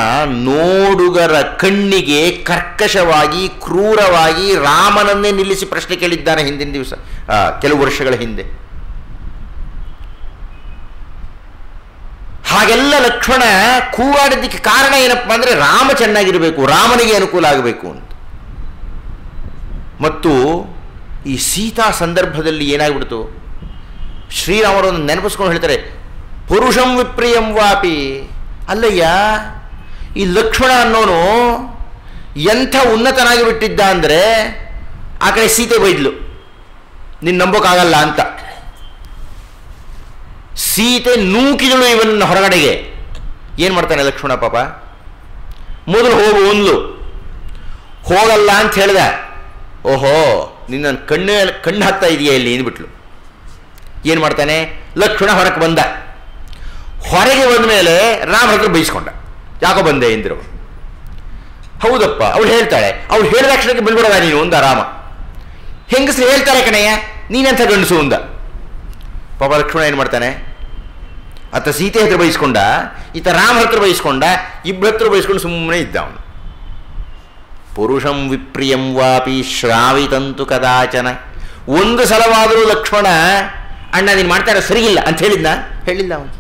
ನೋಡುಗರ ಕಣ್ಣಿಗೆ ಕರ್ಕಶವಾಗಿ ಕ್ರೂರವಾಗಿ ರಾಮನನ್ನೇ ನಿಲ್ಲಿಸಿ ಪ್ರಶ್ನೆ ಕೇಳಿದ್ದಾನೆ ಹಿಂದಿನ ದಿವಸ, ಕೆಲವು ವರ್ಷಗಳ ಹಿಂದೆ. ಹಾಗೆಲ್ಲ ಲಕ್ಷ್ಮಣ ಕೂಗಾಡಿದ್ದಕ್ಕೆ ಕಾರಣ ಏನಪ್ಪ ಅಂದರೆ ರಾಮ ಚೆನ್ನಾಗಿರಬೇಕು, ರಾಮನಿಗೆ ಅನುಕೂಲ ಆಗಬೇಕು ಅಂತ. ಮತ್ತು ಈ ಸೀತಾ ಸಂದರ್ಭದಲ್ಲಿ ಏನಾಗ್ಬಿಡ್ತು, ಶ್ರೀರಾಮರನ್ನು ನೆನಪಿಸ್ಕೊಂಡು ಹೇಳ್ತಾರೆ, ಪುರುಷಂ ವಿಪ್ರಿಯಂ ವಾಪಿ. ಅಲ್ಲಯ್ಯ, ಈ ಲಕ್ಷ್ಮಣ ಅನ್ನೋನು ಎಂಥ ಉನ್ನತನಾಗಿ ಬಿಟ್ಟಿದ್ದ ಅಂದರೆ ಆ ಕಡೆ ಸೀತೆ ಬೈದ್ಲು, ನಿನ್ನ ನಂಬೋಕ್ಕಾಗಲ್ಲ ಅಂತ. ಸೀತೆ ನೂಕಿದಳು ಇವನ್ನ ಹೊರಗಡೆಗೆ. ಏನು ಮಾಡ್ತಾನೆ ಲಕ್ಷ್ಮಣ ಪಾಪ? ಮೊದಲು ಹೋಗು ಒಂದ್ಲು, ಹೋಗಲ್ಲ ಅಂತ ಹೇಳ್ದ. ಓಹೋ, ನಿನ್ನ ಕಣ್ಣು ಹಾಕ್ತಾ ಇದೆಯಾ ಇಲ್ಲಿ ಅಂದ್ಬಿಟ್ಲು. ಏನು ಮಾಡ್ತಾನೆ ಲಕ್ಷ್ಮಣ? ಹೊರಕ್ಕೆ ಬಂದ. ಹೊರಗೆ ಬಂದ ಮೇಲೆ ರಾಮ ಹತ್ರ ಬೈಸ್ಕೊಂಡ, ಯಾಕೋ ಬಂದೆ ಎಂದರು. ಹೌದಪ್ಪ, ಅವಳು ಹೇಳ್ತಾಳೆ, ಅವಳು ಹೇಳಿದ ತಕ್ಷಣಕ್ಕೆ ಬಂದ್ಬಿಡದ ನೀನು ಒಂದ ರಾಮ. ಹೆಂಗಸರು ಹೇಳ್ತಾರೆ ಕಣಯ್ಯ, ನೀನೆಂಥ ಗಂಡಸು ಒಂದ. ಪಾಪ ಲಕ್ಷ್ಮಣ ಏನು ಮಾಡ್ತಾನೆ, ಆತ ಸೀತೆ ಹತ್ರ ಬೈಸ್ಕೊಂಡ, ಈತ ರಾಮ ಹತ್ರ ಬೈಸ್ಕೊಂಡ, ಇಬ್ಬರ ಹತ್ರ ಬೈಸ್ಕೊಂಡು ಸುಮ್ಮನೆ ಇದ್ದ ಅವನು. ಪುರುಷಂ ವಿಪ್ರಿಯಂ ವಾಪಿ ಶ್ರಾವಿತಂತು ಕದಾಚನ. ಒಂದು ಸಲವಾದರೂ ಲಕ್ಷ್ಮಣ ಅಣ್ಣ ನೀನು ಮಾಡ್ತಾ ಇರೋ ಸರಿಯಿಲ್ಲ ಅಂತ ಹೇಳಿಲ್ಲ ಅವನು.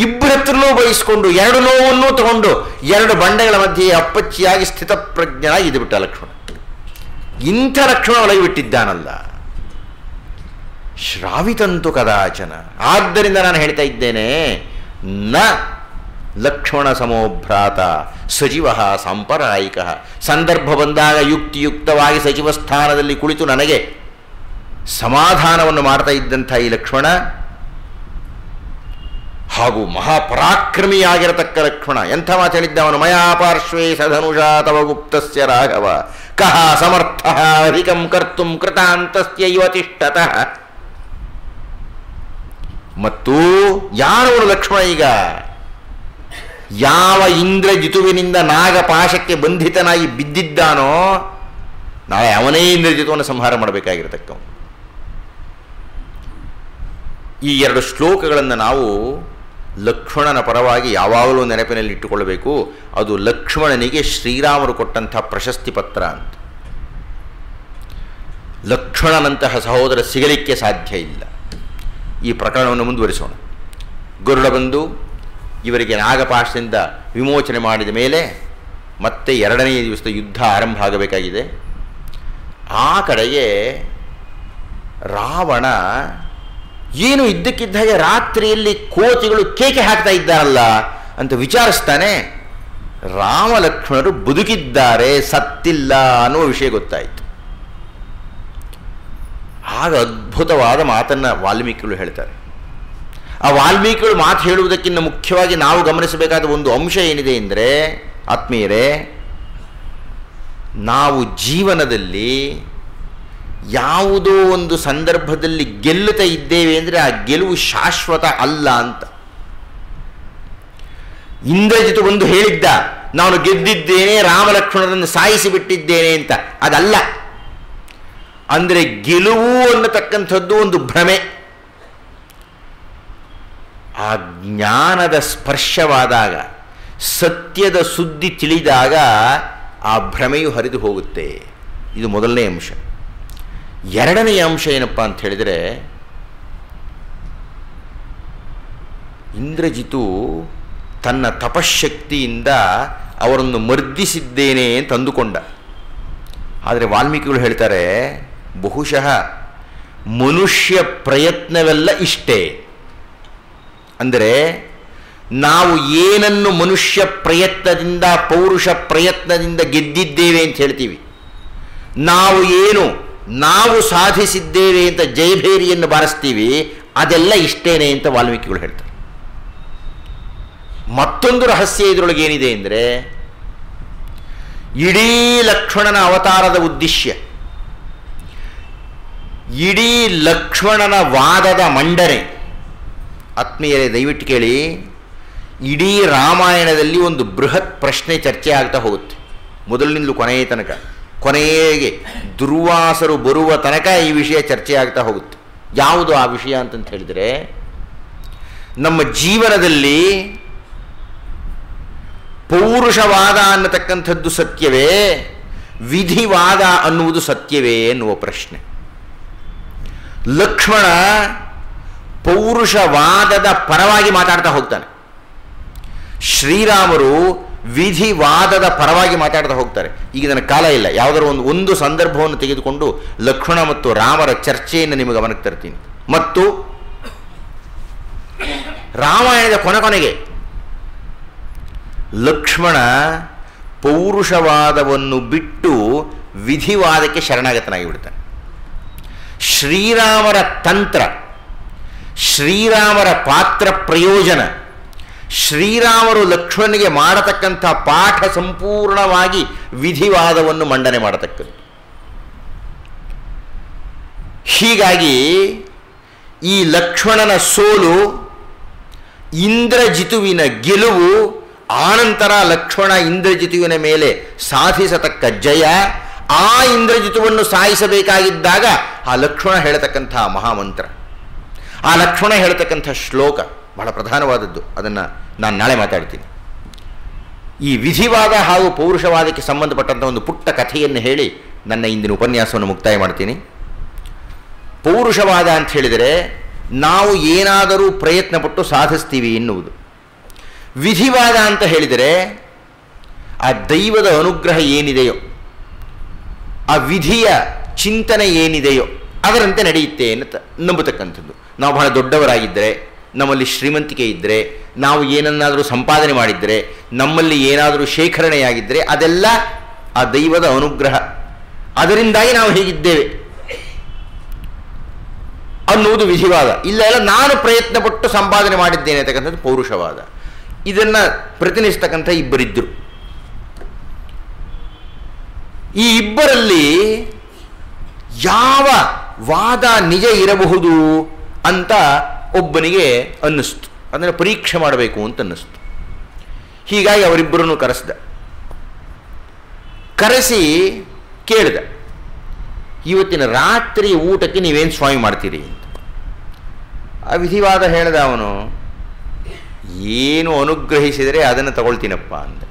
ಇಬ್ಬರ ಹತ್ರನೂ ಬಯಸ್ಕೊಂಡು ಎರಡು ನೋವನ್ನೂ ತಗೊಂಡು ಎರಡು ಬಂಡೆಗಳ ಮಧ್ಯೆ ಅಪ್ಪಚ್ಚಿಯಾಗಿ ಸ್ಥಿತಪ್ರಜ್ಞನಾಗಿ ಇದ್ದುಬಿಟ್ಟ ಲಕ್ಷ್ಮಣ. ಇಂಥ ಲಕ್ಷ್ಮಣ ಒಳಗೆ ಬಿಟ್ಟಿದ್ದಾನಲ್ಲ, ಶ್ರಾವಿತಂತು ಕದಾಚನ. ಆದ್ದರಿಂದ ನಾನು ಹೇಳ್ತಾ ಇದ್ದೇನೆ, ನ ಲಕ್ಷ್ಮಣ ಸಮೋಭ್ರಾತ ಸಚಿವ ಸಾಂಪರಾಯಿಕ. ಸಂದರ್ಭ ಬಂದಾಗ ಯುಕ್ತಿಯುಕ್ತವಾಗಿ ಸಚಿವ ಸ್ಥಾನದಲ್ಲಿ ಕುಳಿತು ನನಗೆ ಸಮಾಧಾನವನ್ನು ಮಾಡ್ತಾ ಇದ್ದಂಥ ಈ ಲಕ್ಷ್ಮಣ, ಹಾಗೂ ಮಹಾಪರಾಕ್ರಮಿಯಾಗಿರತಕ್ಕ ಲಕ್ಷ್ಮಣ ಎಂಥ ಮಾತು ಹೇಳಿದ್ದ ಅವನು. ಮಯಾ ಪಾರ್ಶ್ವೇ ಸಧನುಷಾ ತವ ಗುಪ್ತಸ್ಯ ರಾಘವ ಕಹ ಸಮರ್ಥ ಅಧಿಕಂ ಕರ್ತುಂ ಕೃತಾಂತಸ್ಯ ಇವ ತಿಷ್ಠತಃ. ಮತ್ತು ಯಾರವನು ಲಕ್ಷ್ಮಣ? ಈಗ ಯಾವ ಇಂದ್ರಜಿತುವಿನಿಂದ ನಾಗಪಾಶಕ್ಕೆ ಬಂಧಿತನಾಗಿ ಬಿದ್ದಿದ್ದಾನೋ, ನಾಳೆ ಅವನೇ ಇಂದ್ರಜಿತುವನ್ನು ಸಂಹಾರ ಮಾಡಬೇಕಾಗಿರತಕ್ಕವನು. ಈ ಎರಡು ಶ್ಲೋಕಗಳನ್ನು ನಾವು ಲಕ್ಷ್ಮಣನ ಪರವಾಗಿ ಯಾವಾಗಲೂ ನೆನಪಿನಲ್ಲಿ ಇಟ್ಟುಕೊಳ್ಳಬೇಕು. ಅದು ಲಕ್ಷ್ಮಣನಿಗೆ ಶ್ರೀರಾಮರು ಕೊಟ್ಟಂಥ ಪ್ರಶಸ್ತಿ ಪತ್ರ ಅಂತ. ಲಕ್ಷ್ಮಣನಂತಹ ಸಹೋದರ ಸಿಗಲಿಕ್ಕೆ ಸಾಧ್ಯ ಇಲ್ಲ. ಈ ಪ್ರಕರಣವನ್ನು ಮುಂದುವರಿಸೋಣ. ಗರುಡ ಬಂದು ಇವರಿಗೆ ನಾಗಪಾಶದಿಂದ ವಿಮೋಚನೆ ಮಾಡಿದ ಮೇಲೆ ಮತ್ತೆ ಎರಡನೆಯ ದಿವಸದ ಯುದ್ಧ ಆರಂಭ ಆಗಬೇಕಾಗಿದೆ. ಆ ಕಡೆಗೆ ರಾವಣ ಏನು ಇದ್ದಕ್ಕಿದ್ದಾಗೆ ರಾತ್ರಿಯಲ್ಲಿ ಕೋತಿಗಳು ಕೇಕೆ ಹಾಕ್ತಾ ಇದ್ದಾರಲ್ಲ ಅಂತ ವಿಚಾರಿಸ್ತಾನೆ. ರಾಮ ಲಕ್ಷ್ಮಣರು ಬದುಕಿದ್ದಾರೆ, ಸತ್ತಿಲ್ಲ ಅನ್ನುವ ವಿಷಯ ಗೊತ್ತಾಯಿತು. ಆಗ ಅದ್ಭುತವಾದ ಮಾತನ್ನು ವಾಲ್ಮೀಕಿಗಳು ಹೇಳ್ತಾರೆ. ಆ ವಾಲ್ಮೀಕಿಗಳು ಮಾತು ಹೇಳುವುದಕ್ಕಿಂತ ಮುಖ್ಯವಾಗಿ ನಾವು ಗಮನಿಸಬೇಕಾದ ಒಂದು ಅಂಶ ಏನಿದೆ ಅಂದರೆ, ಆತ್ಮೀಯರೇ, ನಾವು ಜೀವನದಲ್ಲಿ ಯಾವುದೋ ಒಂದು ಸಂದರ್ಭದಲ್ಲಿ ಗೆಲ್ಲುತ್ತಾ ಇದ್ದೇವೆ ಅಂದರೆ ಆ ಗೆಲುವು ಶಾಶ್ವತ ಅಲ್ಲ ಅಂತ. ಇಂದ್ರಜಿತು ಬಂದು ಹೇಳಿದ್ದ, ನಾನು ಗೆದ್ದಿದ್ದೇನೆ, ರಾಮಲಕ್ಷ್ಮಣರನ್ನು ಸಾಯಿಸಿ ಬಿಟ್ಟಿದ್ದೇನೆ ಅಂತ. ಅದಲ್ಲ. ಅಂದರೆ ಗೆಲುವು ಅನ್ನತಕ್ಕಂಥದ್ದು ಒಂದು ಭ್ರಮೆ. ಆ ಜ್ಞಾನದ ಸ್ಪರ್ಶವಾದಾಗ, ಸತ್ಯದ ಸುದ್ದಿ ತಿಳಿದಾಗ ಆ ಭ್ರಮೆಯು ಹರಿದು ಹೋಗುತ್ತೆ. ಇದು ಮೊದಲನೇ ಅಂಶ. ಎರಡನೆಯ ಅಂಶ ಏನಪ್ಪ ಅಂತ ಹೇಳಿದರೆ, ಇಂದ್ರಜಿತು ತನ್ನ ತಪಶಕ್ತಿಯಿಂದ ಅವರನ್ನು ಮರ್ದಿಸಿದ್ದೇನೆ ಅಂತ ಅಂದುಕೊಂಡ. ಆದರೆ ವಾಲ್ಮೀಕಿಗಳು ಹೇಳ್ತಾರೆ, ಬಹುಶಃ ಮನುಷ್ಯ ಪ್ರಯತ್ನವೆಲ್ಲ ಇಷ್ಟೇ. ಅಂದರೆ ನಾವು ಏನನ್ನು ಮನುಷ್ಯ ಪ್ರಯತ್ನದಿಂದ, ಪೌರುಷ ಪ್ರಯತ್ನದಿಂದ ಗೆದ್ದಿದ್ದೇವೆ ಅಂತ ಹೇಳ್ತೀವಿ, ನಾವು ಸಾಧಿಸಿದ್ದೇವೆ ಅಂತ ಜಯಭೇರಿಯನ್ನು ಬಾರಿಸ್ತೀವಿ, ಅದೆಲ್ಲ ಇಷ್ಟೇನೆ ಅಂತ ವಾಲ್ಮೀಕಿಗಳು ಹೇಳ್ತಾರೆ. ಮತ್ತೊಂದು ರಹಸ್ಯ ಇದರೊಳಗೆ ಏನಿದೆ ಅಂದರೆ, ಇಡೀ ಲಕ್ಷ್ಮಣನ ಅವತಾರದ ಉದ್ದೇಶ ಇಡೀ ಲಕ್ಷ್ಮಣನ ವಾದದ ಮಂಡನೆ. ಆತ್ಮೀಯರೇ, ದಯವಿಟ್ಟು ಕೇಳಿ, ಇಡೀ ರಾಮಾಯಣದಲ್ಲಿ ಒಂದು ಬೃಹತ್ ಪ್ರಶ್ನೆ ಚರ್ಚೆ ಆಗ್ತಾ ಹೋಗುತ್ತೆ, ಮೊದಲಿನಿಂದಲೂ ಕೊನೆಯ ತನಕ. ಕೊನೆಗೆ ದುರ್ವಾಸರು ಬರುವ ತನಕ ಈ ವಿಷಯ ಚರ್ಚೆ ಆಗ್ತಾ ಹೋಗುತ್ತೆ. ಯಾವುದು ಆ ವಿಷಯ ಅಂತಂತ ಹೇಳಿದರೆ, ನಮ್ಮ ಜೀವನದಲ್ಲಿ ಪೌರುಷವಾದ ಅನ್ನತಕ್ಕಂಥದ್ದು ಸತ್ಯವೇ, ವಿಧಿವಾದ ಅನ್ನುವುದು ಸತ್ಯವೇ ಎನ್ನುವ ಪ್ರಶ್ನೆ. ಲಕ್ಷ್ಮಣ ಪೌರುಷವಾದದ ಪರವಾಗಿ ಮಾತಾಡ್ತಾ ಹೋಗ್ತಾನೆ, ಶ್ರೀರಾಮರು ವಿಧಿವಾದದ ಪರವಾಗಿ ಮಾತಾಡ್ತಾ ಹೋಗ್ತಾರೆ. ಈಗ ನನ್ನ ಕಾಲ ಇಲ್ಲ, ಯಾವುದರ ಒಂದು ಸಂದರ್ಭವನ್ನು ತೆಗೆದುಕೊಂಡು ಲಕ್ಷ್ಮಣ ಮತ್ತು ರಾಮರ ಚರ್ಚೆಯನ್ನು ನಿಮಗೆ ಗಮನಕ್ಕೆ ತರ್ತೀನಿ. ಮತ್ತು ರಾಮಾಯಣದ ಕೊನೆಗೆ ಲಕ್ಷ್ಮಣ ಪೌರುಷವಾದವನ್ನು ಬಿಟ್ಟು ವಿಧಿವಾದಕ್ಕೆ ಶರಣಾಗತನಾಗಿ ಬಿಡ್ತಾನೆ. ಶ್ರೀರಾಮರ ತಂತ್ರ, ಶ್ರೀರಾಮರ ಪಾತ್ರ ಪ್ರಯೋಜನ, ಶ್ರೀರಾಮರು ಲಕ್ಷ್ಮಣನಿಗೆ ಮಾಡತಕ್ಕಂಥ ಪಾಠ ಸಂಪೂರ್ಣವಾಗಿ ವಿಧಿವಾದವನ್ನು ಮಂಡನೆ ಮಾಡತಕ್ಕದ್ದು. ಹೀಗಾಗಿ ಈ ಲಕ್ಷ್ಮಣನ ಸೋಲು, ಇಂದ್ರಜಿತುವಿನ ಗೆಲುವು, ಆನಂತರ ಲಕ್ಷ್ಮಣ ಇಂದ್ರಜಿತುವಿನ ಮೇಲೆ ಸಾಧಿಸತಕ್ಕ ಜಯ, ಆ ಇಂದ್ರಜಿತುವನ್ನು ಸಾಯಿಸಬೇಕಾಗಿದ್ದಾಗ ಆ ಲಕ್ಷ್ಮಣ ಹೇಳತಕ್ಕಂಥ ಮಹಾಮಂತ್ರ, ಆ ಲಕ್ಷ್ಮಣ ಹೇಳತಕ್ಕಂಥ ಶ್ಲೋಕ ಬಹಳ ಪ್ರಧಾನವಾದದ್ದು. ಅದನ್ನು ನಾನು ನಾಳೆ ಮಾತಾಡ್ತೀನಿ. ಈ ವಿಧಿವಾದ ಹಾಗೂ ಪೌರುಷವಾದಕ್ಕೆ ಸಂಬಂಧಪಟ್ಟಂಥ ಒಂದು ಪುಟ್ಟ ಕಥೆಯನ್ನು ಹೇಳಿ ನನ್ನ ಇಂದಿನ ಉಪನ್ಯಾಸವನ್ನು ಮುಕ್ತಾಯ ಮಾಡ್ತೀನಿ. ಪೌರುಷವಾದ ಅಂತ ಹೇಳಿದರೆ ನಾವು ಏನಾದರೂ ಪ್ರಯತ್ನಪಟ್ಟು ಸಾಧಿಸ್ತೀವಿ ಎನ್ನುವುದು. ವಿಧಿವಾದ ಅಂತ ಹೇಳಿದರೆ ಆ ದೈವದ ಅನುಗ್ರಹ ಏನಿದೆಯೋ, ಆ ವಿಧಿಯ ಚಿಂತನೆ ಏನಿದೆಯೋ ಅದರಂತೆ ನಡೆಯುತ್ತೆ ಅಂತ ನಂಬತಕ್ಕಂಥದ್ದು. ನಾವು ಬಹಳ ದೊಡ್ಡವರಾಗಿದ್ದರೆ, ನಮ್ಮಲ್ಲಿ ಶ್ರೀಮಂತಿಕೆ ಇದ್ದರೆ, ನಾವು ಏನನ್ನಾದರೂ ಸಂಪಾದನೆ ಮಾಡಿದ್ದರೆ, ನಮ್ಮಲ್ಲಿ ಏನಾದರೂ ಶೇಖರಣೆಯಾಗಿದ್ದರೆ ಅದೆಲ್ಲ ಆ ದೈವದ ಅನುಗ್ರಹ, ಅದರಿಂದಾಗಿ ನಾವು ಹೀಗಿದ್ದೇವೆ ಅನ್ನುವುದು ವಿಧಿವಾದ. ಇಲ್ಲ ನಾನು ಪ್ರಯತ್ನಪಟ್ಟು ಸಂಪಾದನೆ ಮಾಡಿದ್ದೇನೆ ಅಂತಕ್ಕಂಥದ್ದು ಪೌರುಷವಾದ. ಇದನ್ನು ಪ್ರತಿನಿಧಿಸ್ತಕ್ಕಂಥ ಇಬ್ಬರಿದ್ದರು. ಈ ಇಬ್ಬರಲ್ಲಿ ಯಾವ ವಾದ ನಿಜ ಇರಬಹುದು ಅಂತ ಒಬ್ಬನಿಗೆ ಅನ್ನಿಸ್ತು. ಅದನ್ನು ಪರೀಕ್ಷೆ ಮಾಡಬೇಕು ಅಂತ ಅನ್ನಿಸ್ತು. ಹೀಗಾಗಿ ಅವರಿಬ್ಬರನ್ನು ಕರೆಸಿ ಕೇಳಿದ, ಇವತ್ತಿನ ರಾತ್ರಿ ಊಟಕ್ಕೆ ನೀವೇನು ಸ್ವಾಮಿ ಮಾಡ್ತೀರಿ ಅಂತ. ಆ ವಿಧಿವಾದ ಹೇಳಿದ ಅವನು, ಏನು ಅನುಗ್ರಹಿಸಿದರೆ ಅದನ್ನು ತಗೊಳ್ತೀನಪ್ಪ ಅಂದ.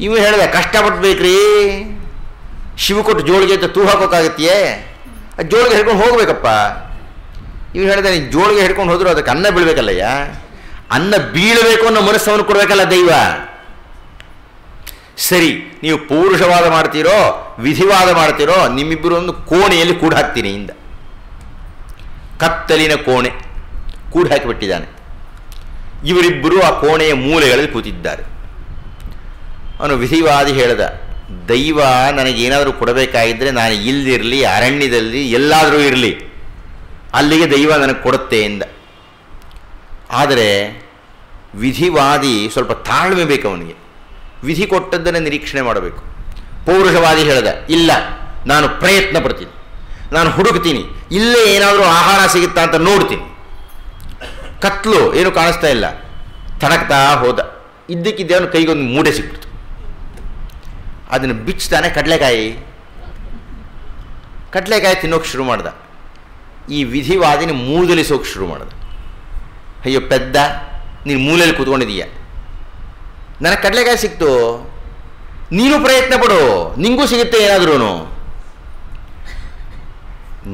ಇವು ಹೇಳಿದ, ಕಷ್ಟಪಡ್ಬೇಕ್ರಿ, ಶಿವ ಕೊಟ್ಟು ಜೋಳಿಗೆ ಅಂತ ತೂ ಹಾಕೋಕ್ಕಾಗತ್ತೆಯೇ, ಆ ಜೋಳಿಗೆ ಹಿಡ್ಕೊಂಡು ಹೋಗ್ಬೇಕಪ್ಪ. ಇವು ಹೇಳಿದ, ನೀನು ಜೋಳಿಗೆ ಹಿಡ್ಕೊಂಡು ಹೋದ್ರು ಅದಕ್ಕೆ ಅನ್ನ ಬೀಳಬೇಕಲ್ಲಯ್ಯ, ಅನ್ನ ಬೀಳಬೇಕು ಅನ್ನೋ ಮನಸ್ಸವನ್ನು ಕೊಡಬೇಕಲ್ಲ ದೈವ. ಸರಿ, ನೀವು ಪೌರುಷವಾದ ಮಾಡ್ತೀರೋ ವಿಧಿವಾದ ಮಾಡ್ತೀರೋ, ನಿಮ್ಮಿಬ್ಬರು ಒಂದು ಕೋಣೆಯಲ್ಲಿ ಕೂಡ ಹಾಕ್ತೀನಿ ಇಂದ. ಕತ್ತಲಿನ ಕೋಣೆ ಕೂಡ ಹಾಕಿಬಿಟ್ಟಿದ್ದಾನೆ. ಇವರಿಬ್ಬರು ಆ ಕೋಣೆಯ ಮೂಲೆಗಳಲ್ಲಿ ಕೂತಿದ್ದಾರೆ. ಅವನು ವಿಧಿವಾದಿ ಹೇಳ್ದ, ದೈವ ನನಗೇನಾದರೂ ಕೊಡಬೇಕಾಗಿದ್ದರೆ ನಾನು ಇಲ್ಲಿರಲಿ, ಅರಣ್ಯದಲ್ಲಿ ಎಲ್ಲಾದರೂ ಇರಲಿ, ಅಲ್ಲಿಗೆ ದೈವ ನನಗೆ ಕೊಡುತ್ತೆ ಎಂದ. ಆದರೆ ವಿಧಿವಾದಿ ಸ್ವಲ್ಪ ತಾಳ್ಮೆ ಬೇಕು ಅವನಿಗೆ, ವಿಧಿ ಕೊಟ್ಟದ್ದನ್ನು ನಿರೀಕ್ಷಣೆ ಮಾಡಬೇಕು. ಪೌರುಷವಾದಿ ಹೇಳ್ದ, ಇಲ್ಲ ನಾನು ಪ್ರಯತ್ನ ಪಡ್ತೀನಿ, ನಾನು ಹುಡುಕ್ತೀನಿ, ಇಲ್ಲೇ ಏನಾದರೂ ಆಹಾರ ಸಿಗುತ್ತಾ ಅಂತ ನೋಡ್ತೀನಿ. ಕತ್ಲು ಏನು ಕಾಣಿಸ್ತಾ ಇಲ್ಲ, ತಡಕ್ತಾ ಹೋದ. ಇದ್ದಕ್ಕಿದ್ದೆ ಅವನು ಕೈಗೊಂದು ಮೂಟೆ ಸಿಕ್ಬಿಡ್ತು. ಅದನ್ನು ಬಿಚ್ತಾನೆ, ಕಡಲೆಕಾಯಿ ತಿನ್ನೋಕೆ ಶುರು ಮಾಡ್ದ. ಈ ವಿಧಿವಾದಿನ ಮೂದಲಿಸೋಕೆ ಶುರು ಮಾಡ್ದ. ಅಯ್ಯೋ ಪೆದ್ದ, ನೀನು ಮೂಲೆಯಲ್ಲಿ ಕೂತ್ಕೊಂಡಿದೀಯ, ನನಗೆ ಕಡಲೆಕಾಯಿ ಸಿಕ್ತು, ನೀನು ಪ್ರಯತ್ನ ಪಡು, ನಿಂಗೂ ಸಿಗುತ್ತೆ ಏನಾದ್ರೂ.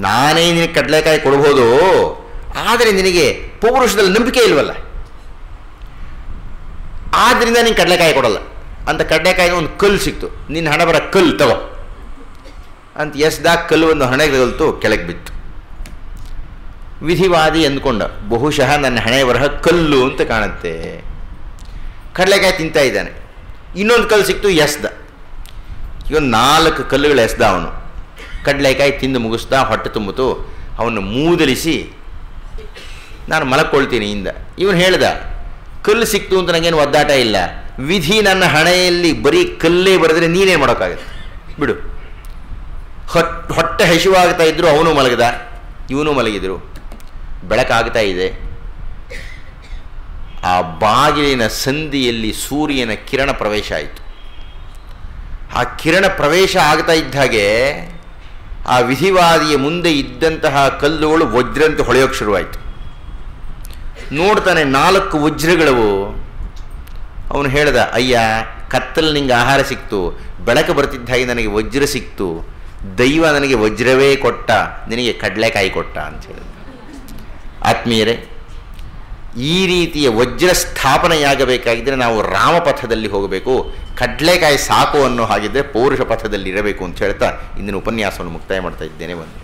ನಾನೇ ನಿನಗೆ ಕಡಲೆಕಾಯಿ ಕೊಡ್ಬೋದು, ಆದರೆ ನಿನಗೆ ಪೌರುಷದಲ್ಲಿ ನಂಬಿಕೆ ಇಲ್ವಲ್ಲ, ಆದ್ದರಿಂದ ನೀನು ಕಡಲೆಕಾಯಿ ಕೊಡಲ್ಲ ಅಂತ. ಕಡಲೆಕಾಯಿಗೆ ಒಂದು ಕಲ್ಲು ಸಿಕ್ತು, ನಿನ್ನ ಹಣೆ ಬರ ಕಲ್ಲು ತಗೋ ಅಂತ ಎಸ್ದಾಗ ಕಲ್ಲು ಒಂದು ಹಣೆಗೆ ತಗಲ್ತು, ಕೆಳಗೆ ಬಿತ್ತು. ವಿಧಿವಾದಿ ಅಂದ್ಕೊಂಡ, ಬಹುಶಃ ನನ್ನ ಹಣೆ ಬರಹ ಕಲ್ಲು ಅಂತ ಕಾಣುತ್ತೆ. ಕಡಲೆಕಾಯಿ ತಿಂತಾ ಇದ್ದಾನೆ, ಇನ್ನೊಂದು ಕಲ್ಲು ಸಿಕ್ತು, ಎಸ್ದ. ಈಗ 4 ಕಲ್ಲುಗಳು ಎಸ್ದ ಅವನು. ಕಡಲೆಕಾಯಿ ತಿಂದು ಮುಗಿಸ್ದ, ಹೊಟ್ಟೆ ತುಂಬಿತು. ಅವನು ಮೂದಲಿಸಿ, ನಾನು ಮಲಕ್ಕೊಳ್ತೀನಿ ಇಂದ. ಇವನು ಹೇಳ್ದ, ಕಲ್ಲು ಸಿಕ್ತು ಅಂತ ನನಗೇನು ಒದ್ದಾಟ ಇಲ್ಲ, ವಿಧಿ ನನ್ನ ಹಣೆಯಲ್ಲಿ ಬರೀ ಕಲ್ಲೇ ಬರೆದ್ರೆ ನೀನೇನು ಮಾಡೋಕ್ಕಾಗತ್ತೆ, ಬಿಡು. ಹೊಟ್ಟೆ ಹಸಿವಾಗ್ತಾ ಇದ್ದರೂ ಅವನು ಮಲಗಿದ, ಇವನು ಮಲಗಿದರು. ಬೆಳಕಾಗ್ತಾ ಇದೆ. ಆ ಬಾಗಿಲಿನ ಸಂದಿಯಲ್ಲಿ ಸೂರ್ಯನ ಕಿರಣ ಪ್ರವೇಶ ಆಯಿತು. ಆ ಕಿರಣ ಪ್ರವೇಶ ಆಗ್ತಾ ಇದ್ದ ಹಾಗೆ ಆ ವಿಧಿವಾದಿಯ ಮುಂದೆ ಇದ್ದಂತಹ ಕಲ್ಲುಗಳು ವಜ್ರಂತೆ ಹೊಳೆಯೋಕ್ಕೆ ಶುರುವಾಯಿತು. ನೋಡ್ತಾನೆ 4 ವಜ್ರಗಳವು. ಅವನು ಹೇಳ್ದ, ಅಯ್ಯ, ಕತ್ತಲು ನಿಂಗೆ ಆಹಾರ ಸಿಕ್ತು, ಬೆಳಕು ಬರ್ತಿದ್ದ ಹಾಗೆ ನನಗೆ ವಜ್ರ ಸಿಕ್ತು, ದೈವ ನನಗೆ ವಜ್ರವೇ ಕೊಟ್ಟ, ನಿನಗೆ ಕಡಲೆಕಾಯಿ ಕೊಟ್ಟ ಅಂತ ಹೇಳಿದ. ಆತ್ಮೀಯರೇ, ಈ ರೀತಿಯ ವಜ್ರ ಸ್ಥಾಪನೆಯಾಗಬೇಕಾಗಿದ್ದರೆ ನಾವು ರಾಮಪಥದಲ್ಲಿ ಹೋಗಬೇಕು. ಕಡಲೆಕಾಯಿ ಸಾಕು ಅನ್ನೋ ಹಾಗಿದ್ದರೆ ಪೌರುಷ ಪಥದಲ್ಲಿ ಇರಬೇಕು ಅಂತ ಹೇಳ್ತಾ ಇಂದಿನ ಉಪನ್ಯಾಸವನ್ನು ಮುಕ್ತಾಯ ಮಾಡ್ತಾ ಇದ್ದೇನೆ. ಒಂದು